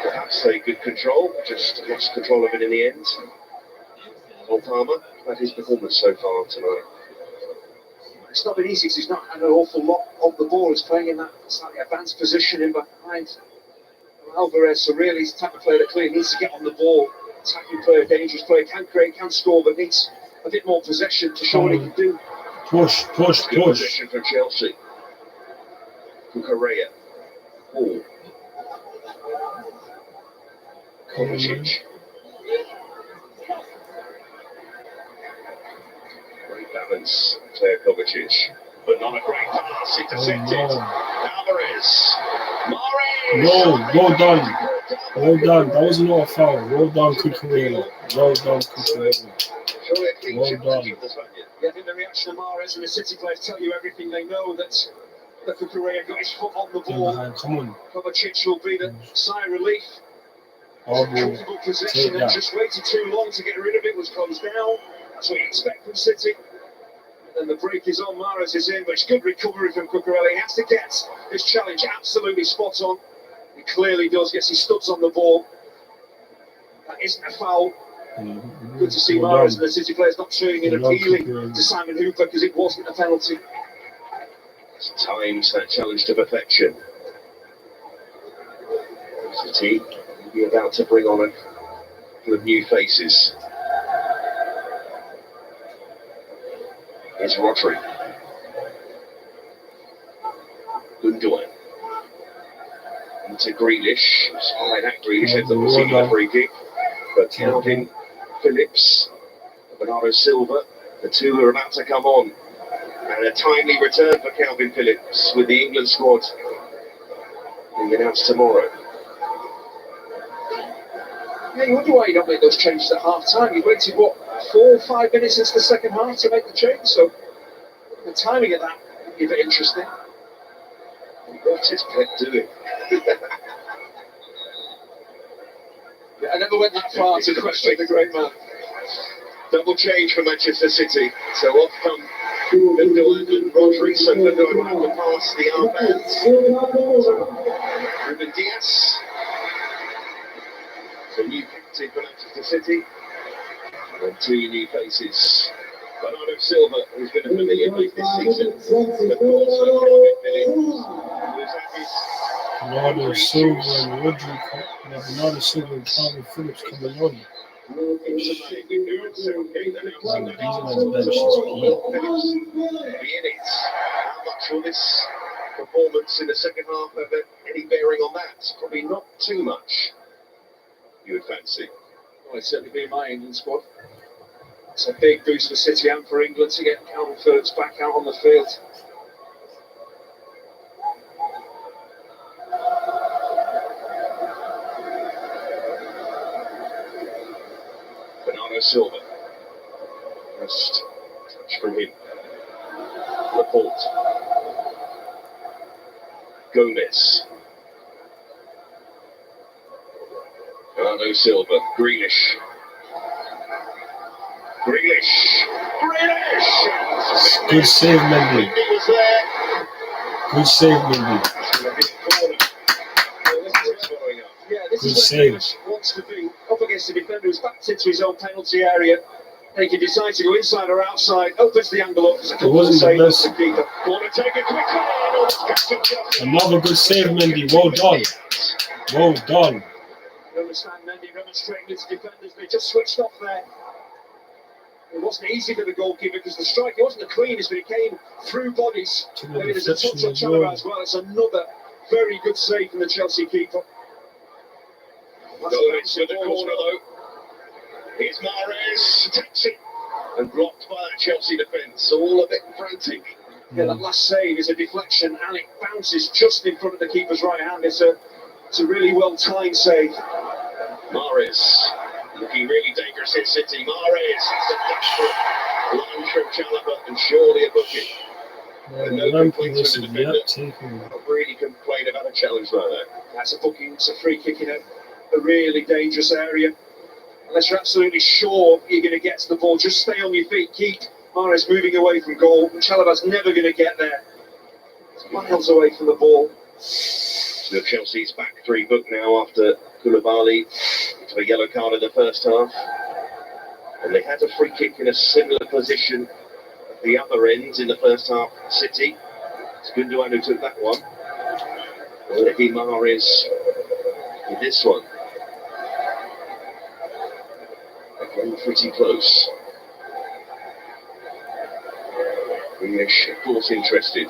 Perhaps a good control, just lost control of it in the end. Cole Palmer had his performance so far tonight. It's not been easy because he's not had an awful lot of the ball. He's playing in that slightly advanced position in behind Alvarez. So really, he's the type of player that clearly needs to get on the ball. Attacking player, dangerous player, can create, can score, but needs a bit more possession to show what he can do. Push. Good possession for Chelsea. Correa. Oh. Kovacic. Great balance, Teo Kovacic, but not a great pass. Intercepted. Alvarez. Mahrez. No, well done. Well done. That was not a foul. Well done, Cucurella. Well done, Cucurella. Well done. Yeah, I think the reaction of Mahrez and the City players tell you everything they know, that But Kukurea got his foot on the ball. Come on. Kovacic will be the sigh of relief. Oh, Comfortable possession and just waited too long to get rid of it. Was closed down. That's what you expect from City. And the break is on. Mahrez is in, but it's good recovery from Cucurella. He has to get this challenge absolutely spot on. He clearly does. Gets his studs on the ball. That isn't a foul. Good to see Mahrez and the City players not turning in appealing to Simon Hooper because it wasn't a penalty. Times that challenge to perfection. City will be about to bring on a couple of new faces. Here's Rodri. Gundogan. Into Grealish. Spying at Grealish ends up receiving a free kick. But Calvin Phillips, Bernardo Silva, the two are about to come on. And a timely return for Calvin Phillips with the England squad being announced tomorrow. Yeah, you wonder why you don't make those changes at half time. You waited, what, 4 or 5 minutes into the second half to make the change? So the timing of that would be a bit interesting. What is Pep doing? I never went that far to question the great man. Double change for Manchester City. So off come Gundogan and Rodri. So Gundogan will have to pass the armbands. Ruben Dias. So new captain for Manchester City. And two new faces. Bernardo Silva, who's been a familiar face this season. But also Calvin Phillips, who's had his... Bernardo Silva and Rodri. Bernardo Silva and Calvin Phillips coming on. Phillips be in it. How much will this performance in the second half have any bearing on that? Probably not too much, you would fancy. Well, it'd certainly be in my England squad. It's a big boost for City and for England to get Calvin Phillips back out on the field. Bernardo Silva. First touch from him. Laporte. Gomez. Bernardo Silva. Grealish. Good save, Mendy. Good save, Mendy. Yeah, this Good is where save. Grealish wants to be, up against the defender who's backed into his own penalty area. He can decide to go inside or outside, opens the angle up. It wasn't the best. The keeper. Want to take it quickly. Another good save, Mendy. Well done. Well done. You understand Mendy demonstrating his defenders. They just switched off there. It wasn't easy for the goalkeeper because the strike, it wasn't the cleanest, but it came through bodies. Maybe there's a touch on Carabao as well. It's another very good save from the Chelsea keeper. Gomez with the corner though. Here's Mahrez, takes it, and blocked by that Chelsea defence. All a bit frantic. Yeah, that last save is a deflection and it bounces just in front of the keeper's right hand. It's a really well timed save. Mahrez. Looking really dangerous in City. Mahrez, it's a desperate line from Chalobah and surely a booking. And no complaints from the defender. Not really complain about a challenge like that. That's a booking, it's a free kick in a really dangerous area. Unless you're absolutely sure you're going to get to the ball, just stay on your feet. Keep Mahrez moving away from goal. Chalobah's never going to get there. It's miles away from the ball. So Chelsea's back 3 booked now after Koulibaly to a yellow card in the first half. And they had a free kick in a similar position at the other end in the first half. City. It's Gundogan who took that one. Levy Mahrez with this one. Again, pretty close. Grealish, of course, interested.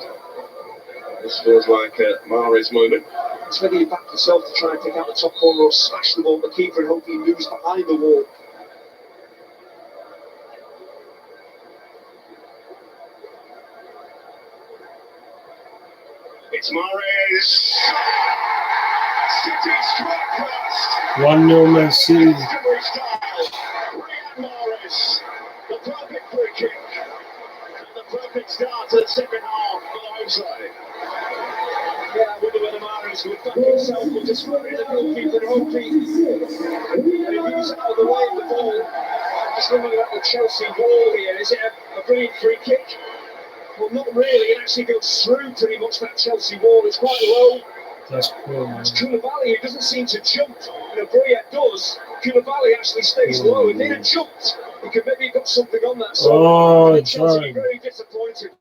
This feels like a Mahrez moment. It's whether you back yourself to try and pick out the top corner or smash the ball at the keeper and hope he moves behind the wall. It's Mahrez. City strike first. 1-0 Man City. Mahrez, the perfect free kick. And the perfect start to the second half for the home side. Yeah, I wonder whether Mahrez would back himself or just throw it in the goalkeeper and hope he moves out of the way of the ball. I'm just wondering about the Chelsea wall here. Is it a brilliant free kick? Well, not really. It actually goes through pretty much that Chelsea wall. It's quite low. That's cool, man. It's Koulibaly who doesn't seem to jump. Bruyette does. Koulibaly actually stays low. If he'd have jumped, he could maybe have got something on that. So Chelsea very disappointed.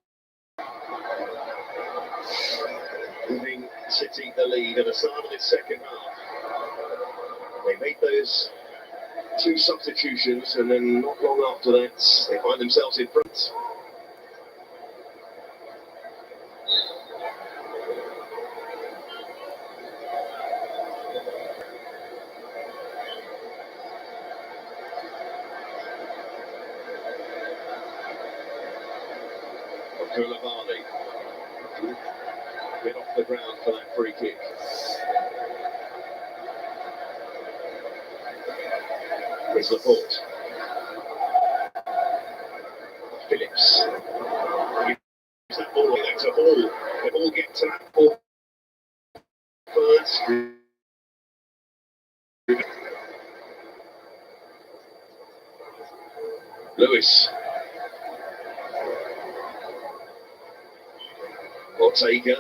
Giving City the lead at the start of this second half. They make those 2 substitutions, and then not long after that, they find themselves in front. Koulibaly. Get off the ground for that free kick. Here's Laporte. Phillips. Use that ball, that's a ball. They all get to that ball first. Lewis. Ortega.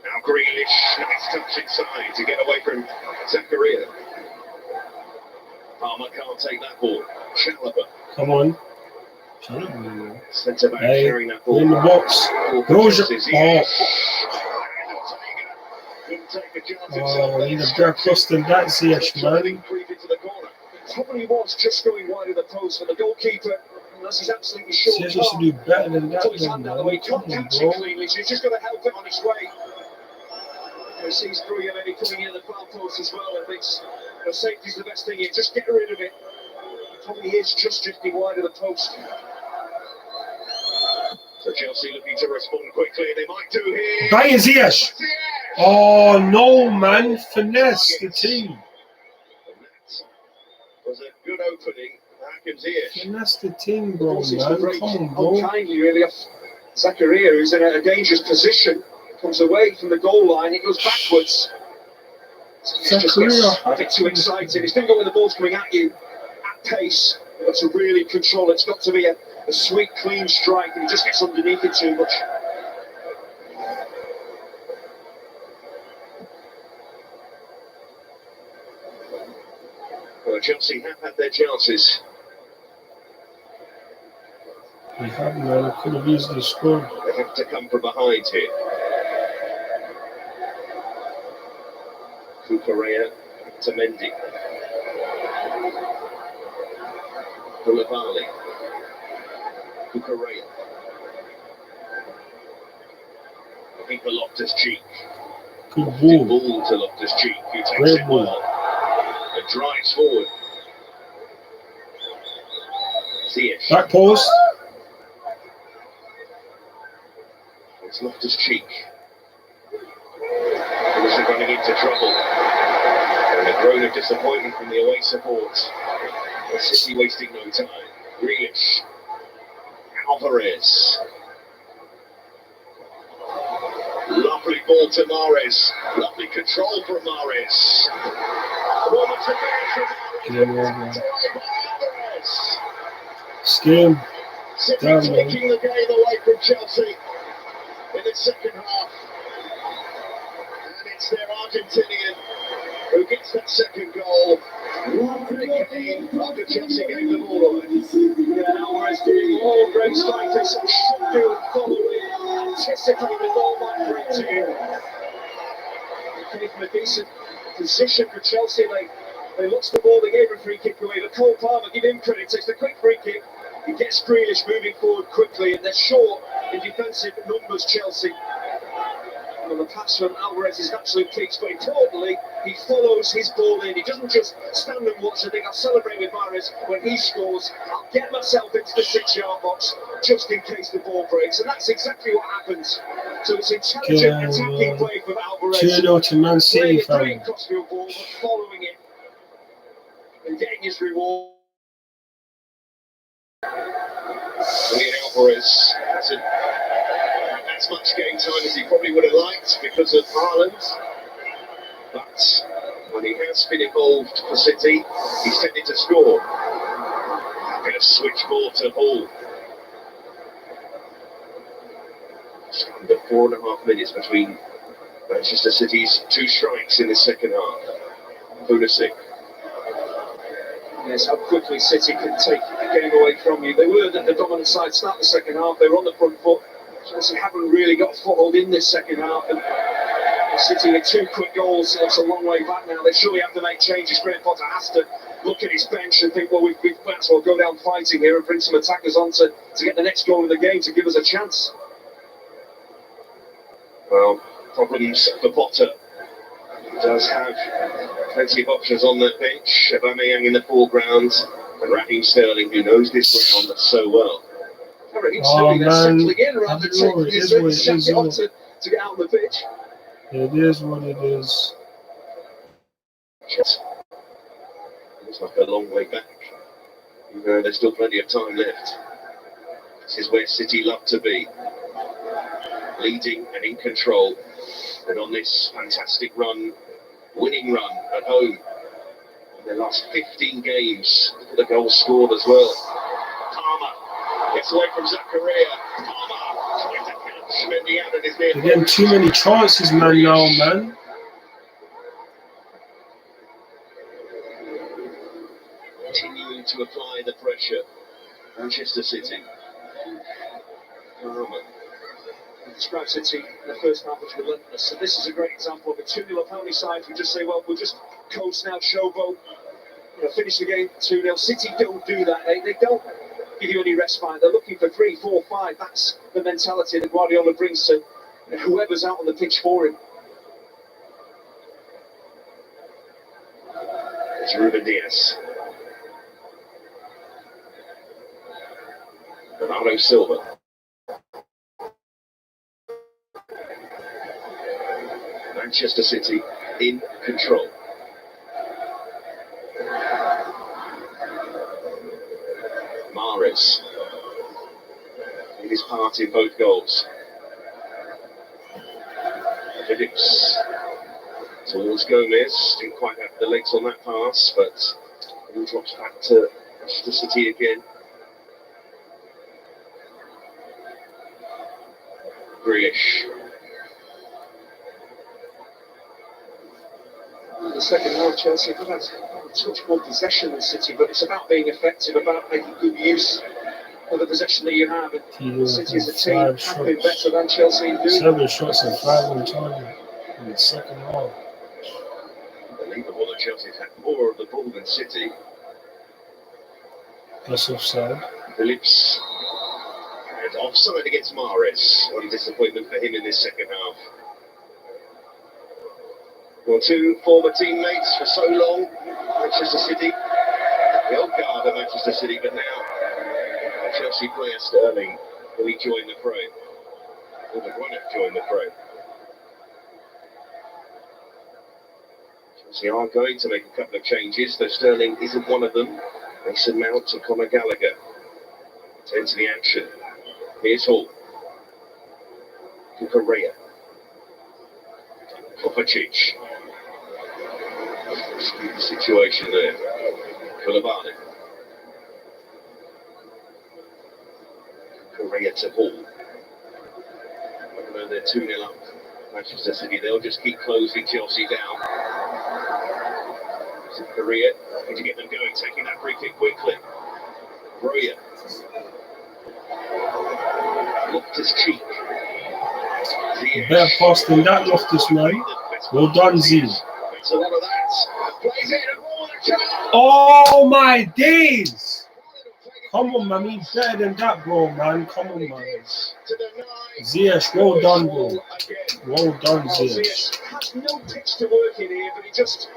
Now Grealish. Nice touch inside to get away from Zakaria. Palmer can't take that ball. Chalobah. Come on. Centre back carrying that ball. In the box. Roger. He'd have got across the that Ziyech, man. Probably was just going wide of the post for the goalkeeper. Unless he's absolutely sure. Ziyech used to do better than that. Put his hand out of the way. Can't catch it cleanly, so he's just got to help it on his way. He sees Bruyette maybe coming in the far post as well, and thinks safety's the best thing here. Just get rid of it. Probably is just drifting wide of the post. So Chelsea looking to respond quickly, they might do here. Bang Ziyech. Oh no, man! Finesse the team. Was a good opening. Finesse the team, bro, man. Come on, bro. Unkindly, really, off Zakaria, who's in a dangerous position. Comes away from the goal line, it goes backwards. He just gets a bit too excited. It's difficult when the ball's coming at you at pace. You've got to really control it. It's got to be a sweet, clean strike, and he just gets underneath it too much. Well, Chelsea have had their chances. They have, man. They could have easily scored. They have to come from behind here. Cucurella to Mendy. Koulibaly. Cucurella. Looking for Loftus-Cheek. Good ball to Loftus-Cheek, who takes Great it ball. well and drives forward. Ziyech. Back post. It's Loftus-Cheek. Also running into trouble. And a groan of disappointment from the away support. The City wasting no time. Grealish. Alvarez. Lovely ball to Mahrez. Lovely control from Mahrez. Scheme. City Damn, taking the game away from Chelsea in the second half. And it's their Argentinian who gets that second goal. Again, after Chelsea gave the ball away. Yeah, Alvarez doing all great strikers should do and following, anticipating all might bring to you. They came from a decent position for Chelsea. They lost the ball, they gave a free kick away. But Cole Palmer, give him credit, takes the quick free kick. He gets Grealish moving forward quickly, and they're short in defensive numbers, Chelsea. And the pass from Alvarez is absolute kicks, but importantly, he follows his ball in. He doesn't just stand and watch and think, I'll celebrate with Mahrez when he scores. I'll get myself into the 6-yard box just in case the ball breaks. And that's exactly what happens. So it's intelligent attacking play from Alvarez. 2-0 to Man City, fam. Playing crossfield ball, but following it and getting his reward. Julian Alvarez hasn't had that as much game time as he probably would have liked because of Haaland. But when he has been involved for City, he's tended to score. I'm going to switch ball to Hall. Just under 4.5 minutes between Manchester City's two strikes in the second half. Pulisic. Yes, how quickly City can take the game away from you. They were the dominant side start the second half. They were on the front foot. Chelsea haven't really got a foothold in this second half. And City with 2 quick goals, it's a long way back now. They surely have to make changes. Graham Potter has to look at his bench and think, well, we might as well go down fighting here and bring some attackers on to get the next goal of the game to give us a chance. Well, problems for Potter. He does have plenty of options on that bench. Aubameyang in the foreground and Raheem Sterling, who knows this ground so well. Raheem Sterling, they're settling in rather than taking his jacket off to get out on the pitch. It is what it is. Looks like a long way back. There's still plenty of time left. This is where City love to be. Leading and in control. And on this fantastic run, winning run at home. In their last 15 games, the goals scored as well. Palmer gets away from Zakaria. Palmer trying to catch Mendy out of his near. They're getting too many chances, man, now, man. Continuing to apply the pressure. Manchester City. Palmer. Describe City in the first half as relentless. So this is a great example of a 2-0 up. How many sides would just say, well, we'll just coast now, showboat, finish the game 2-0. City don't do that. They don't give you any respite. They're looking for 3, 4, 5. That's the mentality that Guardiola brings to whoever's out on the pitch for him. It's Ruben Dias. Bernardo Silva. Manchester City in control. Mahrez in his part in both goals. Phillips towards Gomez. Didn't quite have the legs on that pass, but it drops back to Manchester City again. Grealish. In the second half, Chelsea have had a touch more possession than City, but it's about being effective, about making good use of the possession that you have. And City as a team have been better than Chelsea in doing 7 shots and 5 on target in the second half. Unbelievable that Chelsea's had more of the ball than City. That's offside. Phillips. And offside against Mahrez. What a disappointment for him in this second half. Well, 2 former teammates for so long, Manchester City, the old guard of Manchester City, but now the Chelsea player Sterling will he join the fray? Will the runner join the fray? Chelsea are going to make a couple of changes, though Sterling isn't one of them. Mason Mount and Conor Gallagher turn to the action. Here's Hall. Correa. Kovacic. Situation there. Koulibaly. Correa to Hall. Even though they're 2-0 up, Manchester City, they'll just keep closing Chelsea down. Correa, need to get them going, taking that free kick quickly. Correa. Loftus-Cheek. Better pass than that, Loftus, man. Well done, Z. Oh my days! Come on, man. He's better than that, bro, man. Come on, man. Ziyech, well done, bro. Well done, Ziyech. Has no pitch to work in here, but he just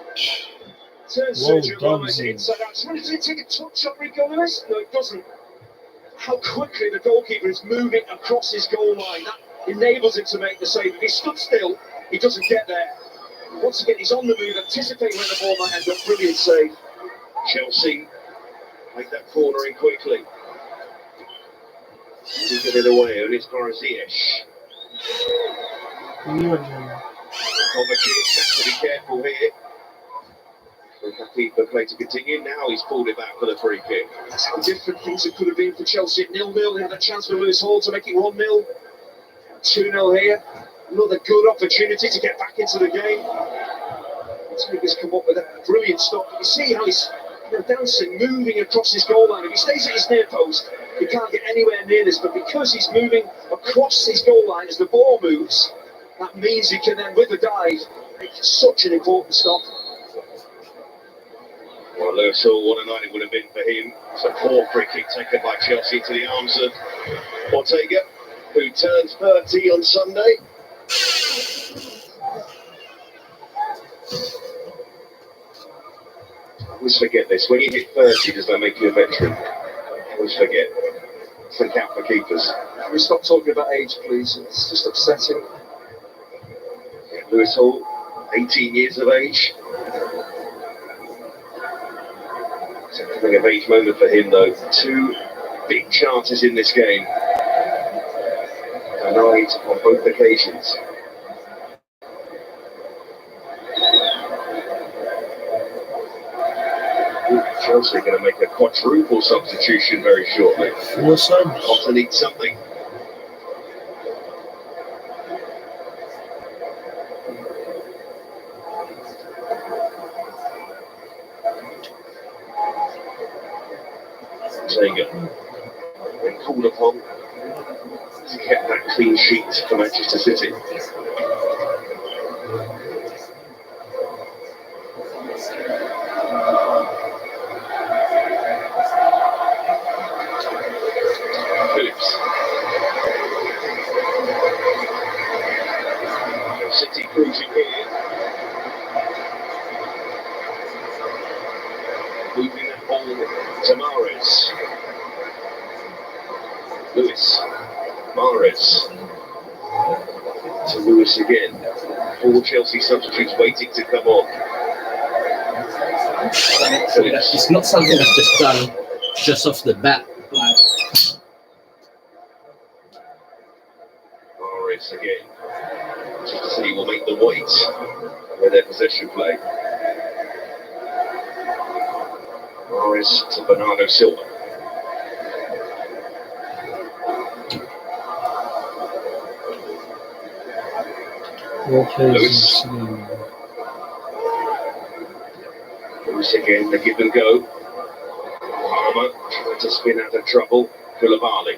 turns Well Sergio done, Gomez Ziyech. inside out. Does it take a touch on Rico Lewis? No, it doesn't. How quickly the goalkeeper is moving across his goal line. That enables him to make the save. If he stood still, he doesn't get there. Once again, he's on the move, anticipating where the ball might end up. Brilliant save. Chelsea make that corner in quickly. To get it away, and it's for Ziyech. Kovacic has to be careful here. We're happy for play to continue. Now he's pulled it back for the free kick. That's how different things it could have been for Chelsea at 0-0. They had a chance for Lewis Hall to make it 1-0. 2-0 here. Another good opportunity to get back into the game. Tigers come up with a brilliant stop. You see how he's dancing, moving across his goal line. If he stays at his near post, he can't get anywhere near this. But because he's moving across his goal line as the ball moves, that means he can then, with the dive, make such an important stop. Well, Lewis Hall, what a night it would have been for him. It's a poor free kick taken by Chelsea to the arms of Ortega, who turns 30 on Sunday. I always forget this. When you hit 30, does that make you a veteran? I always forget. It's the count for keepers. Can we stop talking about age, please? It's just upsetting. Yeah, Lewis Hall, 18 years of age. It's a coming of age moment for him, though. 2 big chances in this game. Denied on both occasions. Chelsea are going to make a quadruple substitution very shortly. Often need something. Ortega, when called upon, to get that clean sheet for Manchester City. Phillips. City cruising here. Moving that ball to Mahrez. Lewis. Mahrez. To Lewis again. 4 Chelsea substitutes waiting to come on. It's not something that's just done just off the bat. Mahrez again. City will make the weight with their possession play. Mahrez to Bernardo Silva. Lewis. Lewis again, the give and go. Palmer trying to spin out of trouble. Koulibaly.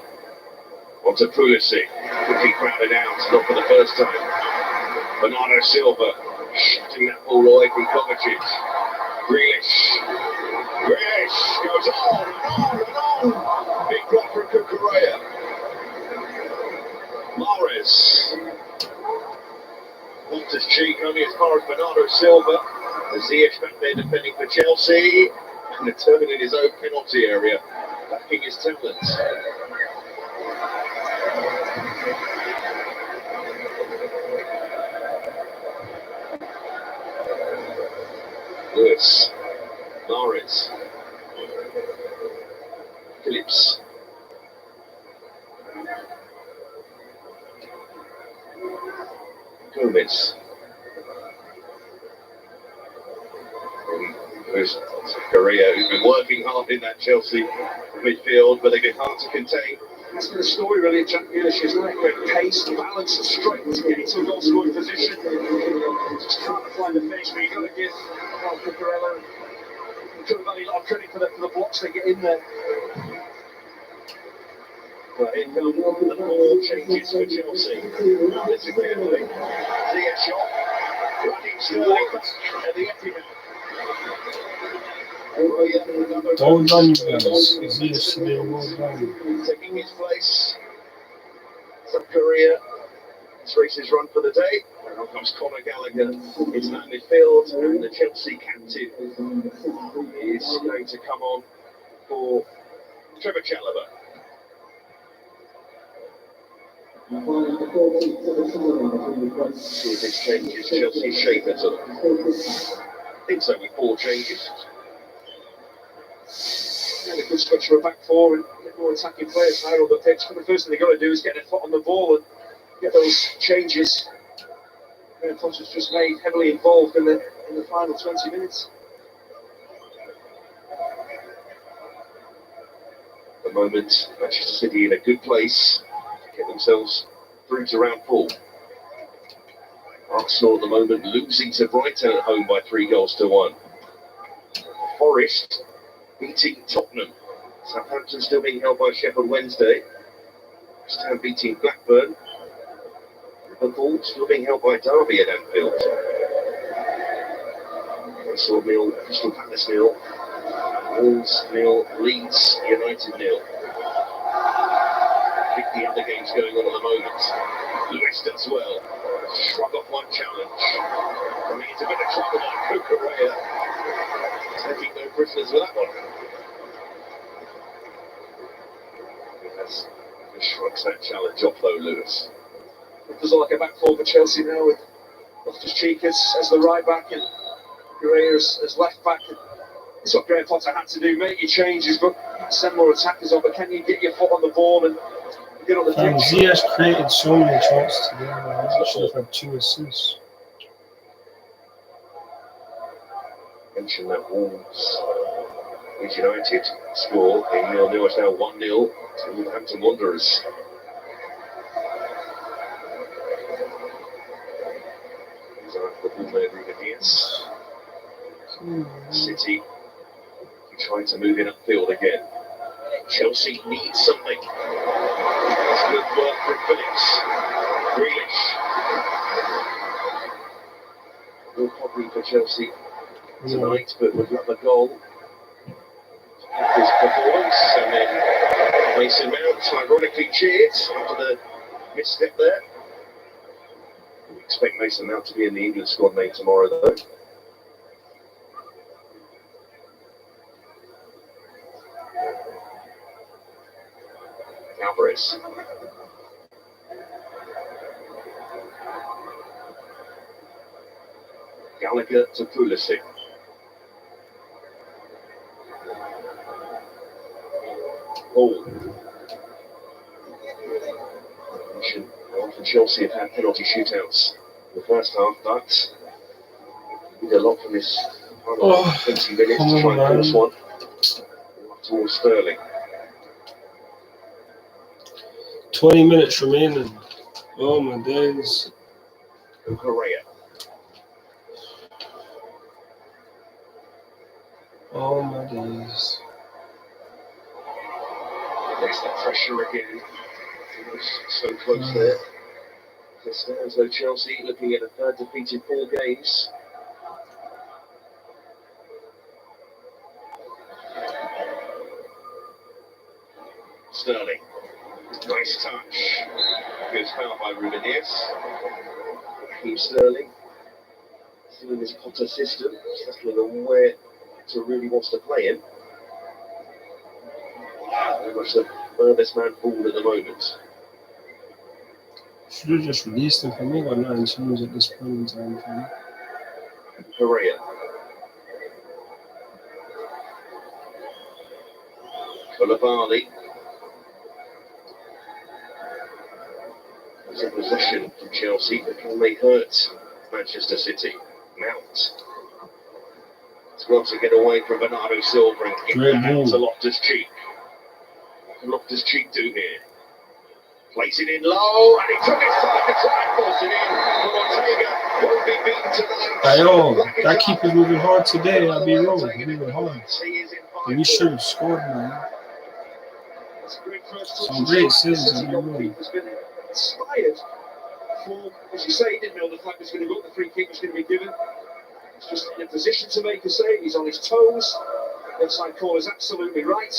Onto Pulisic. Quickly crowded out, not for the first time. Bernardo Silva shutting that ball away from Kovacic. Grealish goes on and on. Big block from Cucurella. Mahrez. Loftus Cheek only as far as Bernardo Silva. Ziyech back there defending for Chelsea. And determining his own penalty area. Backing his talents. Lewis. Mahrez. Phillips. Gomez. There's Korea, who's been working hard in that Chelsea midfield, but they've been hard to contain. That's been the story really at Jack Grealish, isn't it? Great pace, balance, and strength to get into a goal scoring position. Just can't find the finish, but you've got to give Cucurella and Koulibaly a lot of credit for the blocks they get in there. Well, here come the 4 changes for Chelsea. Listen carefully. Ziyech shot. Running Sterling back at the Etihad. Well done, you guys. It's yesterday, well done. Taking his place. South Korea. This race is run for the day. And on comes Conor Gallagher into that midfield. And the Chelsea captain is going to come on for Trevor Chalobah. See if this changes Chelsea's shape at all. I think so, with 4 changes. And a good switch to a back 4 and get more attacking players higher on the pitch. But the first thing they've got to do is get their foot on the ball and get those changes. Graham Potter's just made heavily involved in the final 20 minutes. At the moment, Manchester City in a good place to get themselves through to round 4. Arsenal at the moment losing to Brighton at home by 3-1. Forest beating Tottenham. Southampton still being held by Sheffield Wednesday. West Ham beating Blackburn. Liverpool still being held by Derby at Anfield. Bristol 0, Crystal Palace 0. Wolves 0, Leeds United 0. I think the other games going on at the moment. Lewis does well. Shrug off one challenge. Coming into a bit of trouble by Cucurella. Taking no prisoners with that one. Yes, just shrugs that challenge off though, Lewis. It feels like a back four for Chelsea now with Loftus-Cheek as the right back and Correa as left back. It's what Graham Potter had to do, make your changes, but send more attackers on. But can you get your foot on the ball and get on the pitch? Ziyech created so many chances today. He should have had 2 assists. Mention that Wolves United score in 0-0. It's now 1-0 to Wolverhampton Wanderers. These are the ball there, Ruben Diaz. City trying to move in upfield again. Chelsea needs something. It's good work from Phillips. Grealish. Real probably for Chelsea tonight, but would love a goal. His performance, and then Mason Mount ironically cheered after the misstep there. We expect Mason Mount to be in the England squad name tomorrow, though. Alvarez. Gallagher to Pulisic. Ball. Often Chelsea have had penalty shootouts in the first half, but we did a lot from this final 20 minutes to try and force one. Towards Sterling. 20 minutes remaining. Oh my days. Correa. Oh my days. There's the pressure again. It was so close there. Just as though Chelsea looking at a third defeat in 4 games. Sterling. Nice touch. Good foul by Ruben Diaz. Raheem Sterling. Still in this Potter system. Settling on where to really wants to play him. Very much the furthest man forward at the moment. Should have just released him for me. Got 9 teams at this point in time for me. Correa. Koulibaly. There's a possession from Chelsea that can may hurt Manchester City. Mount. It's well to get away from Bernardo Silva and give the hand to Loftus-Cheek. What can Loftus-Cheek do here? Plays it in low, and he took his time to try and force it in. But Ortega won't be beaten tonight. Ayo, that keeper's moving hard today. I'll be wrong. Moving hard. And we should have scored, man. Some great saves. I'll be wrong. Inspired for, as you say, he didn't know the flag was going to go, the free kick was going to be given. He's just in a position to make a save. He's on his toes. The offside call is absolutely right.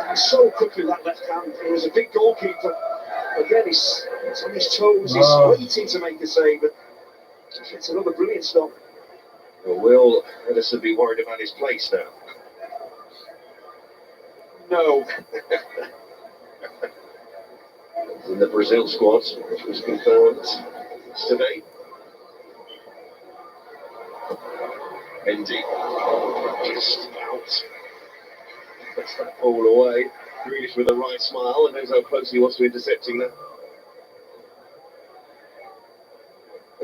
He's so quick with that left hand. He was a big goalkeeper. Again, he's on his toes. He's waiting to make a save. But it's another brilliant stop. Well, will Edison be worried about his place now? No. In the Brazil squad, which was confirmed today. Mendy just out. Puts that ball away. Grealish with a right smile, and knows how close he was to intercepting that.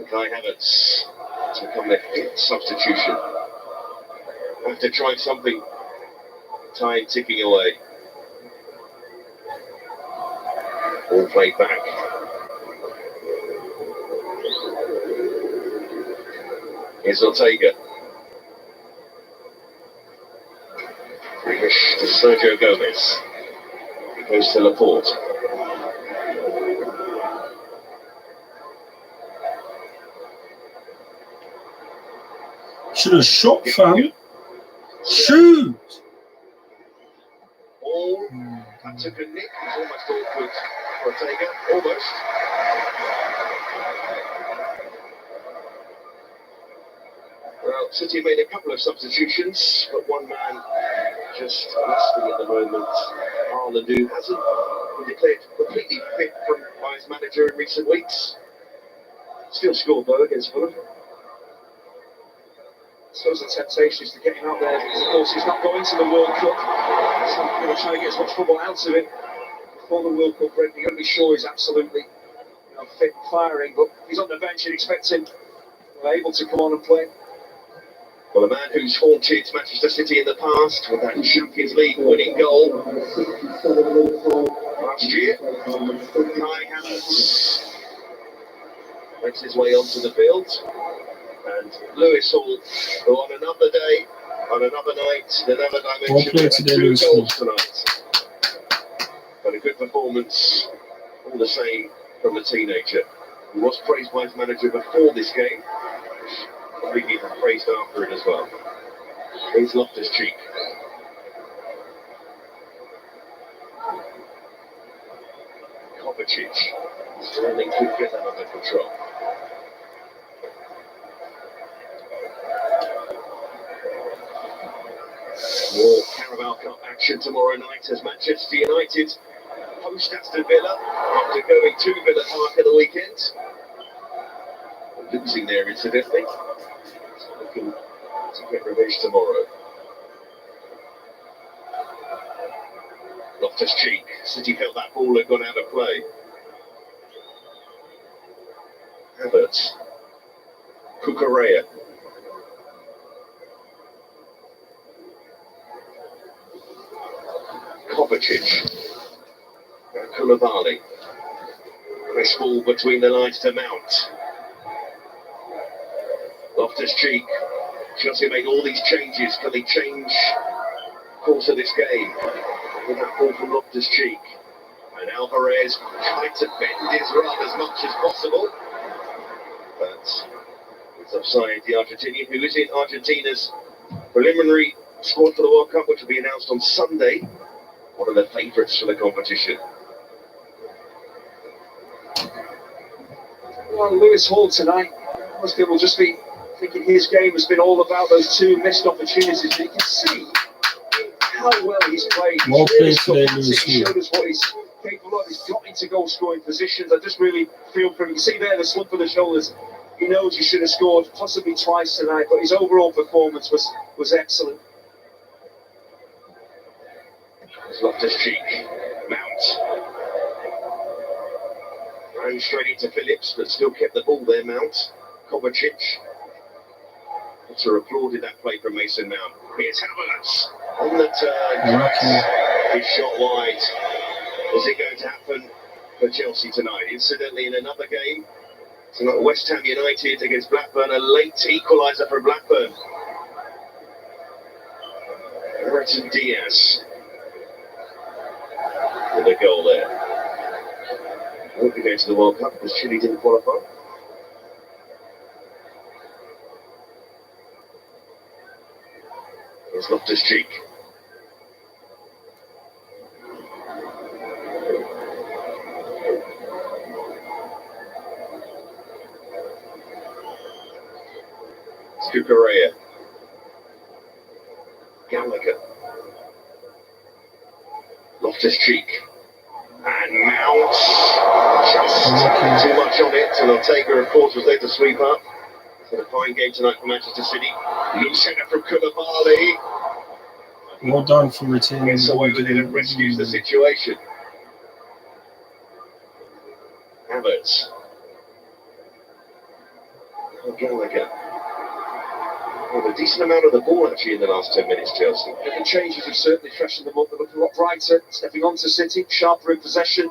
Kai Havertz to become their fifth substitution. After trying something, time ticking away. All played back. Here's Ortega. Freakish to Sergio Gomez. He goes to Laporte. Should have shot, fam. Shoot! All that took a nick. It's almost awkward for Ortega. Almost. Well, City made a couple of substitutions, but one man just resting at the moment. Arlandou hasn't been declared completely fit by his manager in recent weeks. Still scored though against Fulham. So the temptation is to get him out there because of course he's not going to the World Cup. So we're going to try to get as much football out of him before the World Cup. You're going to be sure he's absolutely fit and firing, but he's on the bench and expect him able to come on and play. Well, a man who's haunted Manchester City in the past with that Champions League winning goal last year, Kai Havertz makes his way onto the field, and Lewis Hall, who on another day, on another night, in another dimension, had two goals tonight. But a good performance, all the same, from the teenager, who was praised by his manager before this game. Completely praised after it as well. Here's Loftus-Cheek. Kovacic. Sterling could get that under control. More Carabao Cup action tomorrow night as Manchester United host Aston Villa after going to Villa Park at the weekend. Losing there incidentally. Looking to get revenge tomorrow. Loftus-Cheek. City felt that ball had gone out of play. Havertz. Cucurella. Kovacic. Koulibaly. Nice ball between the lines to Mount. Loftus-Cheek. Chelsea made all these changes. Can they change the course of this game? With that ball from Loftus-Cheek. And Alvarez tried to bend his run as much as possible. But it's offside. The Argentinian, who is in Argentina's preliminary squad for the World Cup, which will be announced on Sunday. One of the favourites for the competition. Well, Lewis Hall tonight, most people just be thinking his game has been all about those two missed opportunities. But you can see how well he's played. Well played today, He Lewis showed Hall. us what he's capable of. He's got into goal scoring positions. I just really feel for him. You see there the slump of the shoulders. He knows he should have scored possibly twice tonight, but his overall performance was excellent. Loftus-Cheek. Mount. Ran straight into Phillips, but still kept the ball there, Mount. Kovacic. Potter applauded that play from Mason Mount. Here's Havertz on the turn. His shot wide. Is it going to happen for Chelsea tonight? Incidentally, in another game, tonight West Ham United against Blackburn, a late equaliser for Blackburn. Everton Diaz with a goal there. Won't be going to the World Cup because Chile didn't qualify. Here's Loftus-Cheek. Cucurella. Gallagher. Loftus-Cheek. And Mount. Just too much on it. And Ortega, of course, was there to sweep up. It's been a fine game tonight for Manchester City. Loose header from Koulibaly. Well done for retaining. Gets away with it and rescues the situation. Havertz. Gallagher. Well, a decent amount of the ball actually in the last 10 minutes, Chelsea. And the changes have certainly freshened them up. They look a lot brighter, stepping onto City, sharper in possession.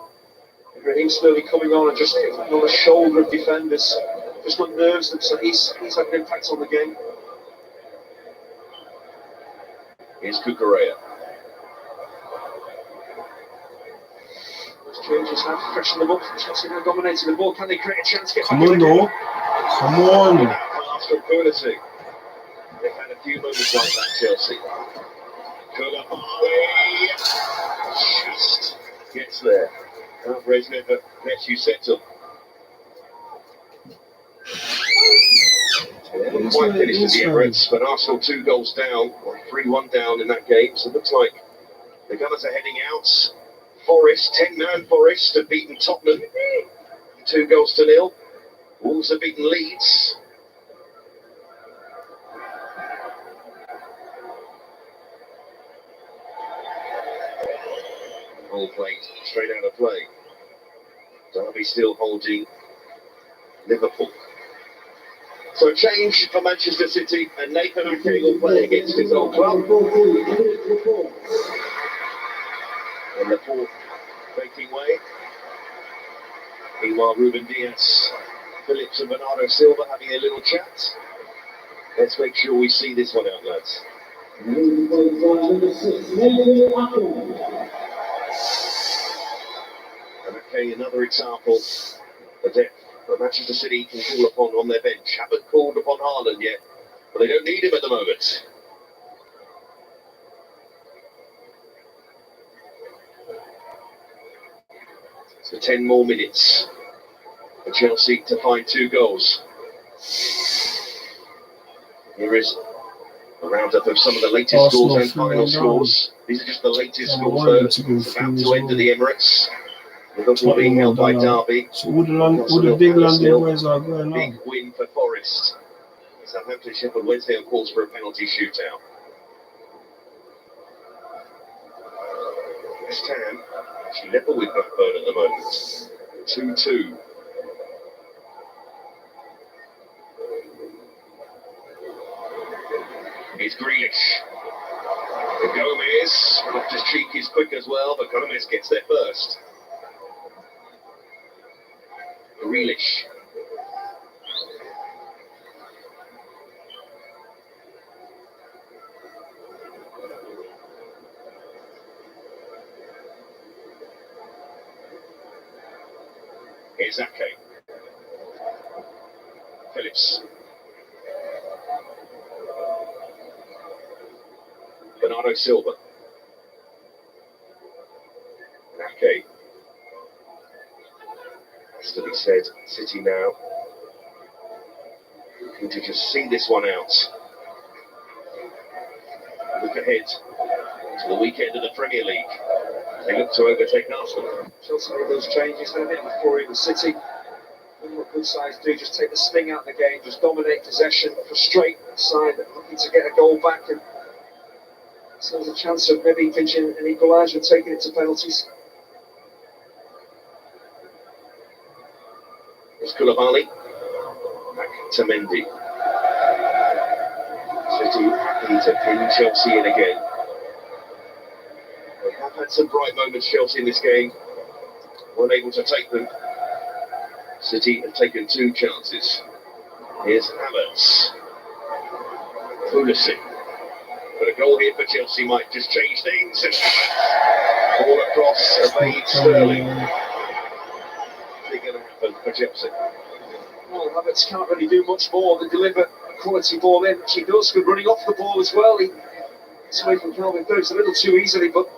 Raheem Sterling coming on and just on the shoulder of defenders, just unnerves them, so he's had an impact on the game. Here's Cucurella. Those changes have freshened them up. Chelsea now dominating the ball. Can they create a chance? Get Come back on, in the though. game? Come on. Arsenal Pulisic. They've had a few moments like that, Chelsea. Koulibaly just gets there. Alvarez never lets you settle. They haven't quite finished at the Emirates, but Arsenal 2 goals down, or 3-1 down in that game, so it looks like the Gunners are heading out. Forest, 10-man Forest have beaten Tottenham, 2-0. Wolves have beaten Leeds. All played straight out of play. Derby still holding Liverpool. So a change for Manchester City, and Nathan Ake will play against his old club. And the fourth breaking way. Meanwhile, Ruben Diaz, Phillips and Bernardo Silva having a little chat. Let's make sure we see this one out, lads. And okay, another example of depth that Manchester City can call upon on their bench. Haven't called upon Haaland yet, but they don't need him at the moment. So 10 more minutes for Chelsea to find 2 goals. Here is a roundup of some of the latest scores and final scores. These are just the latest scores, though. It's about to end at the Emirates. Liverpool being held by Derby. So all the big London boys are going on. Big win for Forest. Southampton Sheffield Wednesday on course for a penalty shootout. West Ham actually level with Blackburn at the moment. 2-2. It's Grealish. Gomez. Loftus-Cheek is quick as well, but Gomez gets there first. Grealish. Here's Ake. Phillips. Bernardo Silva. Ake. Has to be said, City now looking to just see this one out. Look ahead to the weekend of the Premier League. They look to overtake Arsenal. Chelsea made those changes, had a bit of a flurry with City. And what good sides do, just take the sting out of the game, just dominate possession, frustrate the side that are looking to get a goal back. And so there's a chance of maybe pinching an equaliser and taking it to penalties. It's Koulibaly. Back to Mendy. City happy to pin Chelsea in again. They have had some bright moments, Chelsea, in this game. Weren't able to take them. City have taken 2 chances. Here's Havertz. Pulisic. But a goal here for Chelsea might just change things. And Havertz all across, evade Sterling. What's going to happen for Chelsea? Well, Havertz can't really do much more than deliver a quality ball in, which he does. Good running off the ball as well. He's away from Calvin Phillips a little too easily, but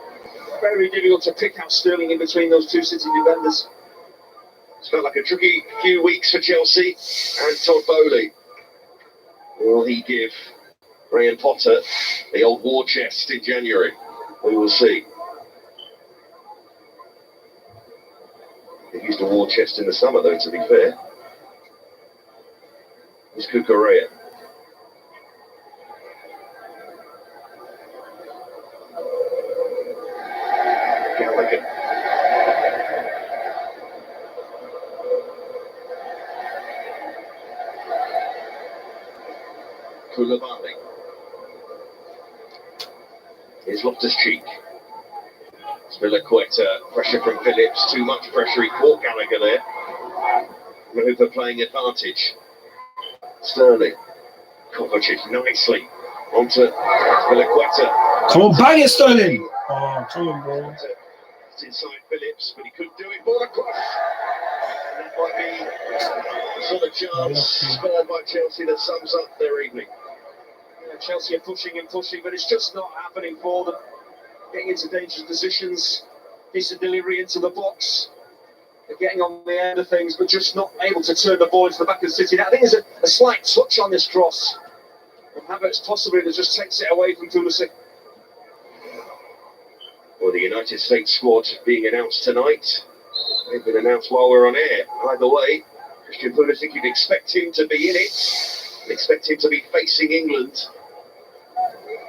very difficult to pick out Sterling in between those 2 City defenders. It's felt like a tricky few weeks for Chelsea. And Todd Bowley. Will he give Graham Potter the old war chest in January? We will see. He used a war chest in the summer, though, to be fair. It's Cucurella. Gallagher. Koulibaly. Here's Loftus-Cheek. Spilicueta, pressure from Phillips, too much pressure, he caught Gallagher there. Maneuver playing advantage. Sterling, Kovacic nicely, onto Spilicueta. Come on, bang it, Sterling! Oh, come on, bro. It's inside Phillips, but he couldn't do it. Ball across. And that might be the sort of chance spurred by Chelsea that sums up their evening. Yeah, Chelsea are pushing and pushing, but it's just not happening for them. Getting into dangerous positions, decent delivery into the box. They're getting on the end of things, but just not able to turn the ball into the back of the City. Now, I think there's a slight touch on this cross. And Havertz possibly that just takes it away from Pulisic. Well, the United States squad being announced tonight. They've been announced while we're on air. Either way, Christian Pulisic, you'd expect him to be in it. You'd expect him to be facing England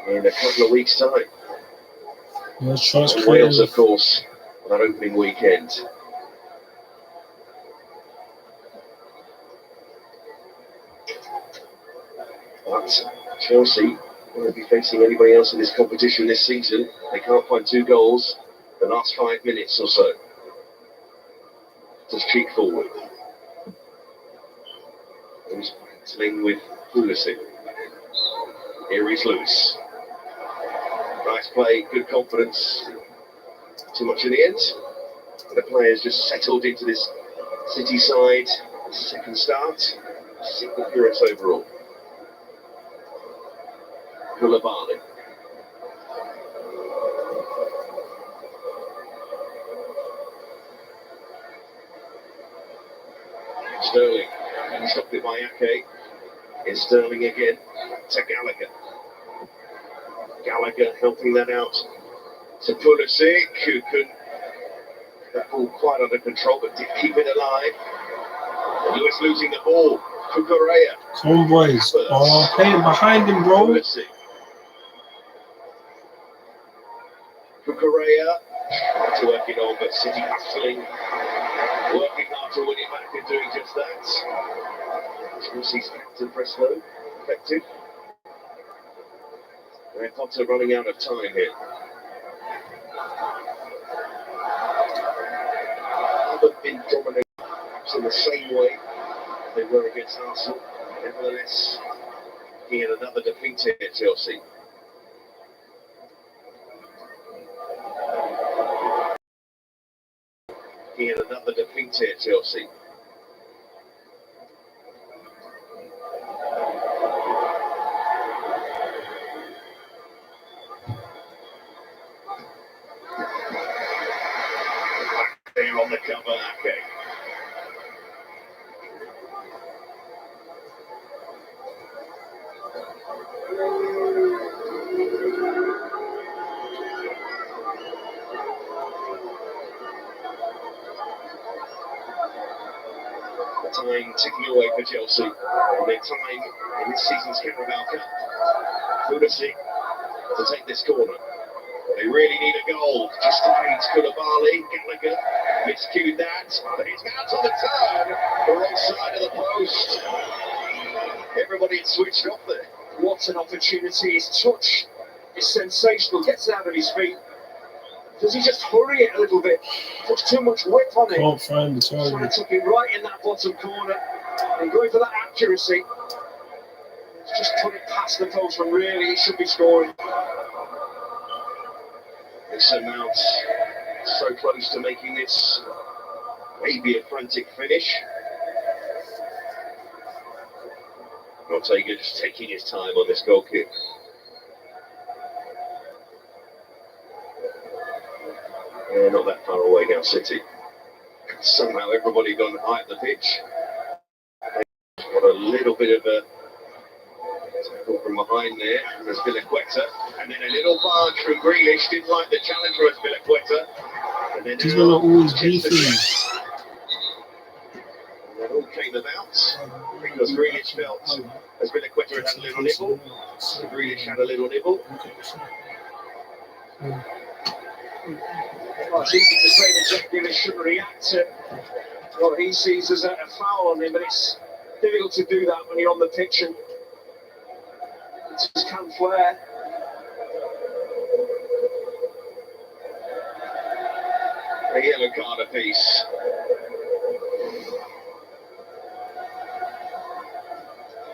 in a couple of weeks' time. Let's try And Wales, of course, on that opening weekend. But Chelsea won't be facing anybody else in this competition this season. They can't find 2 goals in the last 5 minutes or so. Just cheek forward. He's battling with Pulisic. Here he's loose. Nice play, good confidence. Too much in the end. The players just settled into this City side. Second start. Second appearance overall. Koulibaly. Sterling. Stopped it by Ake. Here's Sterling again. To Gallagher. Gallagher helping that out to Pulisic, who couldn't get that ball quite under control, but did keep it alive. Lewis losing the ball. Cucurella. Come on, boys. Oh, play it behind him, bro. Pulisic. Cucurella. Hard to work it on, but City hustling. Working hard to win it back and doing just that. Chelsea's captain Presto. Effective. Red Potter running out of time here. Haven't been dominated perhaps in the same way they were against Arsenal. Nevertheless, he had another defeat here at Chelsea. He had another defeat here at Chelsea. There on the cover, Ake. Time ticking away for Chelsea. And their time in this season's Carabao Cup. Pulisic to take this corner. They really need a goal. Just behind Koulibaly, Gallagher miscued that, but it's out on the turn, the wrong side of the post. Everybody had switched off there. What an opportunity. His touch is sensational. Gets out of his feet. Does he just hurry it a little bit? Puts too much whip on it. Can't find the So he target. took it right in that bottom corner. And going for that accuracy. He's just put it past the post when really he should be scoring. Mason Mount so close to making this maybe a frantic finish. Ortega just taking his time on this goal kick. Yeah, not that far away now, City. Somehow everybody gone high at the pitch. Got a little bit of a tackle from behind there. There's Spilicueta. And then a little barge from Grealish. Didn't like the challenge from Spilicueta. And then These men are always beefing. And that all came about because Grealish felt as Spilicueta had a little nibble. So Grealish had a little nibble. Well, it's easy to say that Jack Grealish shouldn't react to what he sees as a foul on him, but it's difficult to do that when you're on the pitch and Just can flare. A yellow card apiece.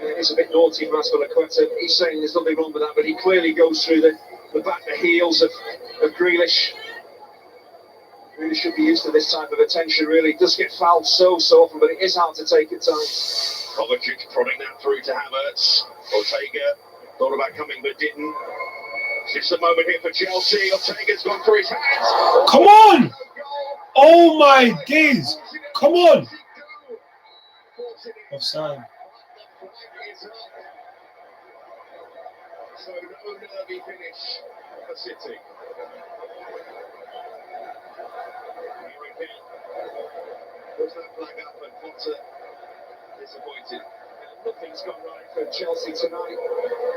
It's a bit naughty from Azpilicueta. He's saying there's nothing wrong with that, but he clearly goes through the back, the heels of Grealish. Really should be used to this type of attention, really. It does get fouled so often, but it is hard to take at times. Kovacic prodding that through to Havertz. Ortega thought about coming but didn't. It's the moment here for Chelsea. Ortega's gone through his hands. Come on! Oh my days! Come on! Offside. So no nervy finish for City. Puts that flag up and Potter disappointed. Nothing's gone right for Chelsea tonight.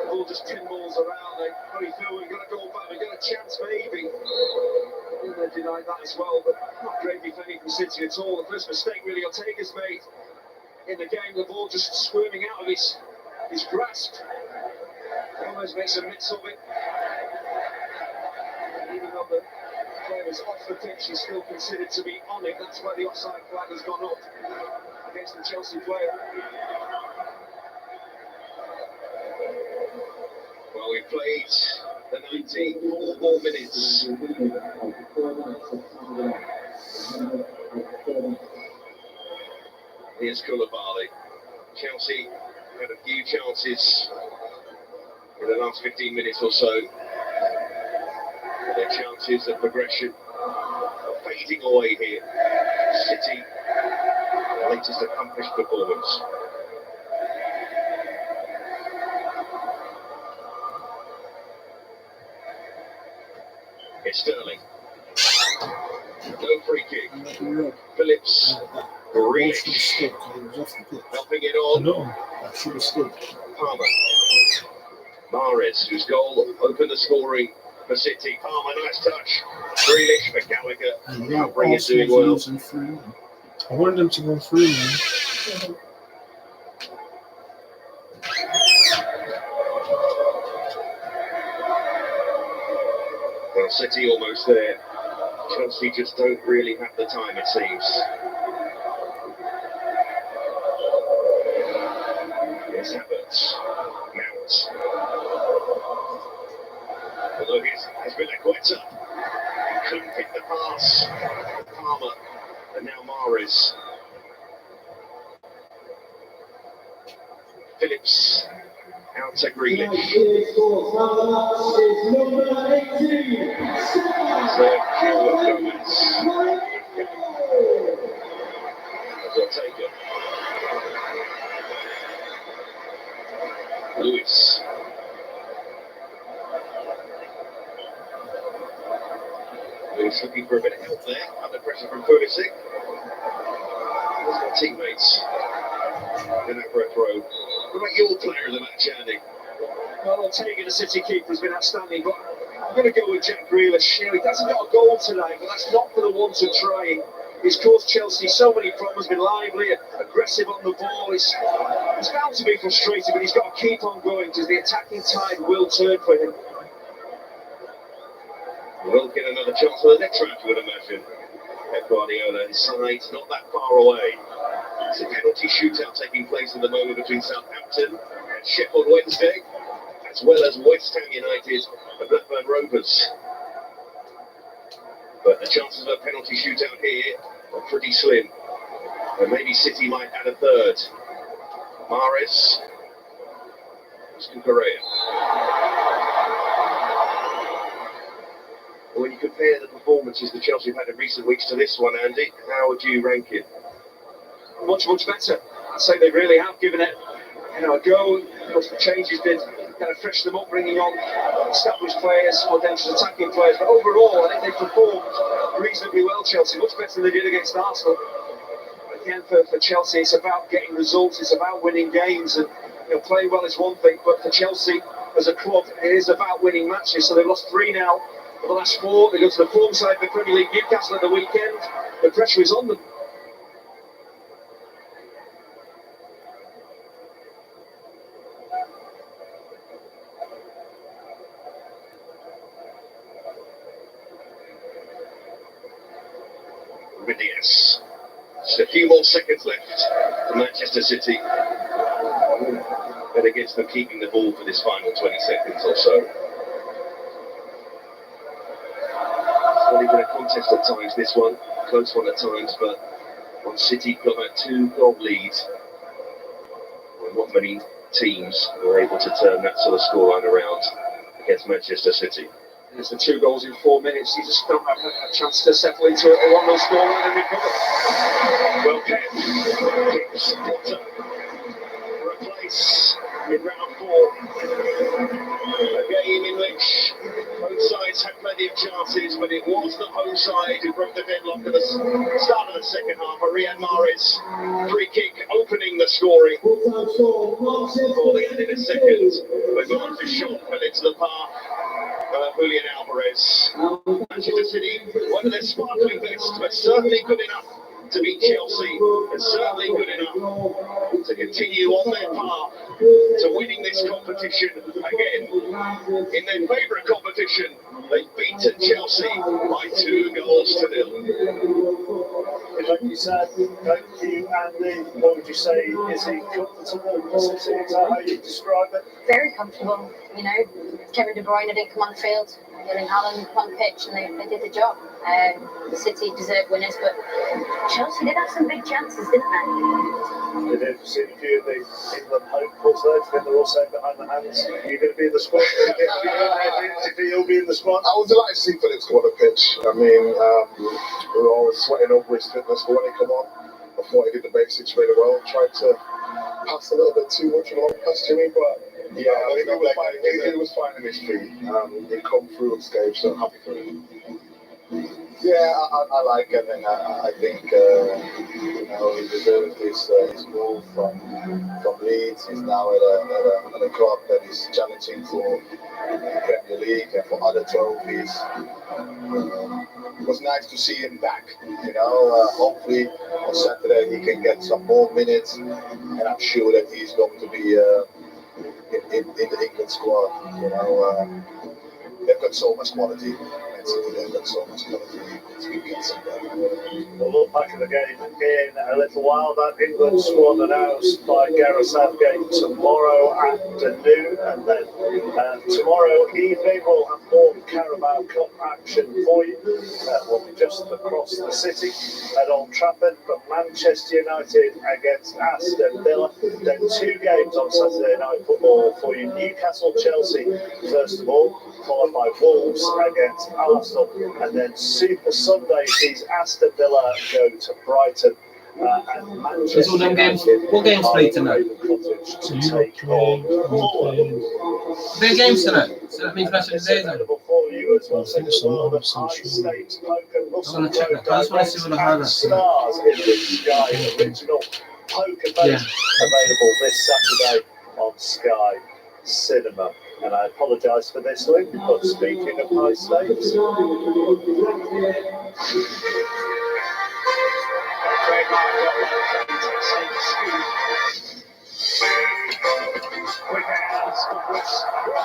All just pinballs around. They probably feel we've got to go back. We've got a chance, maybe. They denied that as well, but not great defending from City at all. The first mistake really Ortega's made in the game. The ball just squirming out of his grasp. Almost makes a miss of it. Even though the player is off the pitch, he's still considered to be on it. That's why the offside flag has gone up against the Chelsea player. Well, we've played the 94 more minutes. Here's Koulibaly. Chelsea had a few chances in the last 15 minutes or so. Their chances of progression are fading away here. City, their latest accomplished performance. It's Sterling. No free kick. Phillips. Grealish. Helping it on. Palmer. Mahrez, whose goal opened the scoring for City. Palmer, nice touch. Grealish for Gallagher. Covering is doing well. I wanted them to go through, man. Well, City almost there. Chelsea just don't really have the time, it seems. Here's Havertz. Mount. Although he's been a quitter. Couldn't pick the pass. Palmer. And now Mahrez. Phillips. Out to Grealish. Sergio Gomez. Ortega. Lewis. Lewis looking for a bit of help there. Under pressure from Pulisic. There's my teammates. Going out for a throw. What about your player of the match, Andy? Well, Ortega, the City keeper, has been outstanding, but I'm going to go with Jack Grealish. He hasn't got a goal tonight, but that's not for the want of trying. He's caused Chelsea so many problems, been lively, aggressive on the ball. He's bound to be frustrated, but he's got to keep on going because the attacking tide will turn for him. We'll get another chance for the next round, you would imagine. Pep Guardiola, his side's not that far away. It's a penalty shootout taking place at the moment between Southampton and Sheffield Wednesday, as well as West Ham United and Blackburn Rovers. But the chances of a penalty shootout here are pretty slim. And maybe City might add a third. Mahrez. Correa. When you compare the performances that Chelsea have had in recent weeks to this one, Andy, how would you rank it? Much better. I'd say they really have given it a go. Of course, the changes did kind of fresh them up, bringing on established players, more dangerous attacking players. But overall, I think they performed reasonably well, Chelsea, much better than they did against Arsenal. Again, for Chelsea, it's about getting results, it's about winning games, and playing well is one thing, but for Chelsea as a club, it is about winning matches. So they've lost 3 now of the last 4. They go to the form side of the Premier League, Newcastle at the weekend. The pressure is on them. Rubidius. Just a few more seconds left for Manchester City. Bet against them keeping the ball for this final 20 seconds or so. It's not even a contest at times, this one. Close one at times, but when City got that 2-goal lead, well, not many teams were able to turn that sort of scoreline around against Manchester City. There's the 2 goals in 4 minutes. You just don't have a chance to settle into a 1-0 scoreline and recover. Well, Kicks Potter for a place in round 4. A game in which both sides had plenty of chances, but it was the home side who broke the deadlock at the start of the second half. A Riyad Mahrez free kick opening the scoring. Before they added a second, but gone for shot fell into the path. Julian Alvarez. Manchester City, one of their sparkling best, but certainly good enough to beat Chelsea, and certainly good enough to continue on their path to winning this competition again. In their favourite competition, they've beaten Chelsea by 2-0. Like you said, thank you, Andy. What would you say? Is he comfortable? Is that how you describe it? Very comfortable. You know, Kevin De Bruyne didn't come on the field. Erling Haaland on the pitch, and they did the job. The City deserved winners, but Chelsea did have some big chances, didn't they? They did. We've seen a few of the England hopefuls there. I think they're all saying behind the hands. Are you going to be in the squad? If he'll be in the squad? I was delighted to see Phillips go on the pitch. I mean, we were always sweating over his fitness, but when he came on, I thought he did the basics really well. Tried to pass a little bit too much along past Jimmy, but yeah, I think he was finding his feet. He come through unscathed, so I'm happy for him. Yeah, I like him, and I think you know, he deserves his move from Leeds. He's now at a club that is challenging for Premier League and for other trophies. It was nice to see him back. You know, hopefully on Saturday he can get some more minutes, and I'm sure that he's going to be in the England squad. You know, they've got so much quality. They've got so much quality. We'll look back at the game in a little while. That England squad announced by Gareth Southgate tomorrow afternoon, and then tomorrow evening we'll have more Carabao Cup action for you. We'll be just across the city at Old Trafford, but Manchester United against Aston Villa. Then 2 games on Saturday night football for you. Newcastle, Chelsea, first of all, followed by Wolves against Arsenal, and then Super Sunday sees Aston Villa go to Brighton and Manchester all them games. United. What games played tonight? To take on Fulham. Big games tonight. So that means match of the day then. For you as well. So the world of high stakes poker. I'm gonna check that. I just want to see what I have. Stars in the Sky original poker base available this Saturday on Sky Cinema. And I apologise for this link, but speaking of high stakes.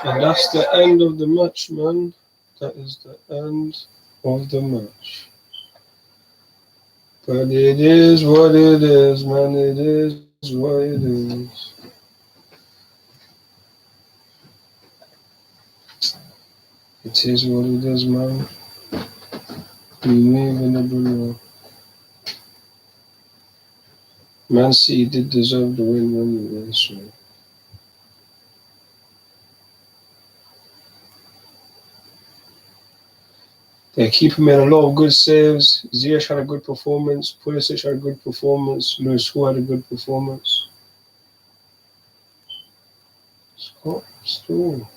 And that's the end of the match, man. That is the end of the match. But it is what it is, man. It is what it is. It is what it is, man. We live in the below. Man City did deserve the win anyway, so. Their keeper made a lot of good saves. Ziyech had a good performance. Pulisic had a good performance. Lewis Hall had a good performance. Scott Storm.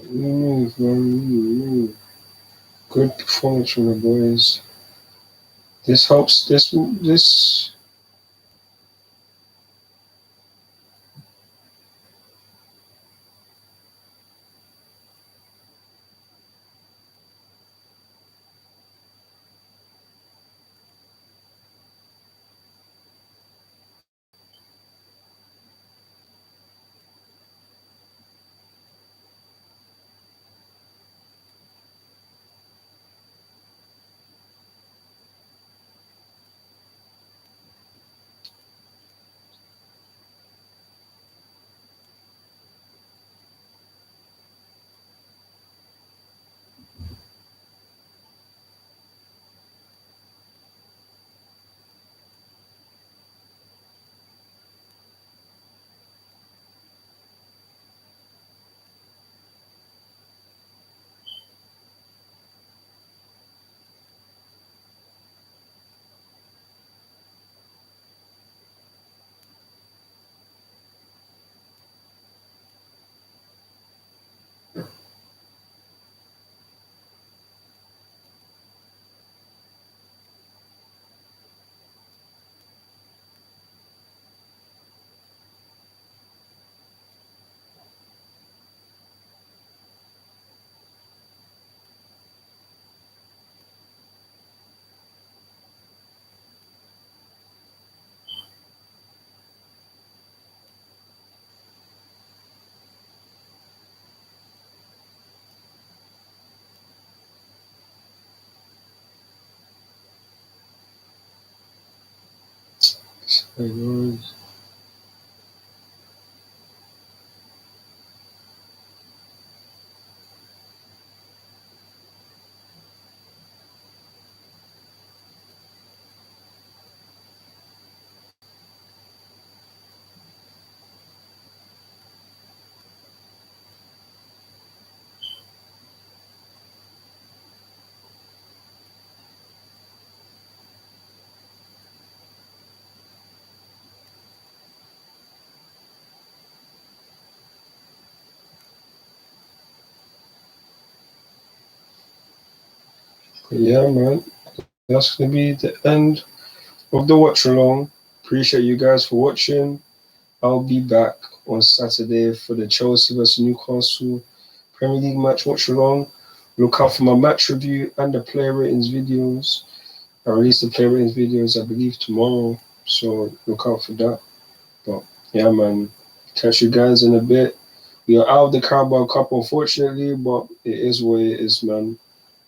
Move, man. Move. Good performance from the boys. This helps. This. Yeah, man. That's gonna be the end of the watch along. Appreciate you guys for watching. I'll be back on Saturday for the Chelsea vs Newcastle Premier League match watch along. Look out for my match review and the player ratings videos. I release the player ratings videos, I believe, tomorrow, so look out for that. But yeah, man, catch you guys in a bit. We are out of the Carabao Cup, unfortunately, but it is what it is, man.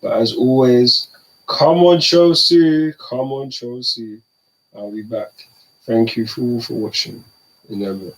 But as always, come on, Chelsea. Come on, Chelsea. I'll be back. Thank you for watching. In a bit.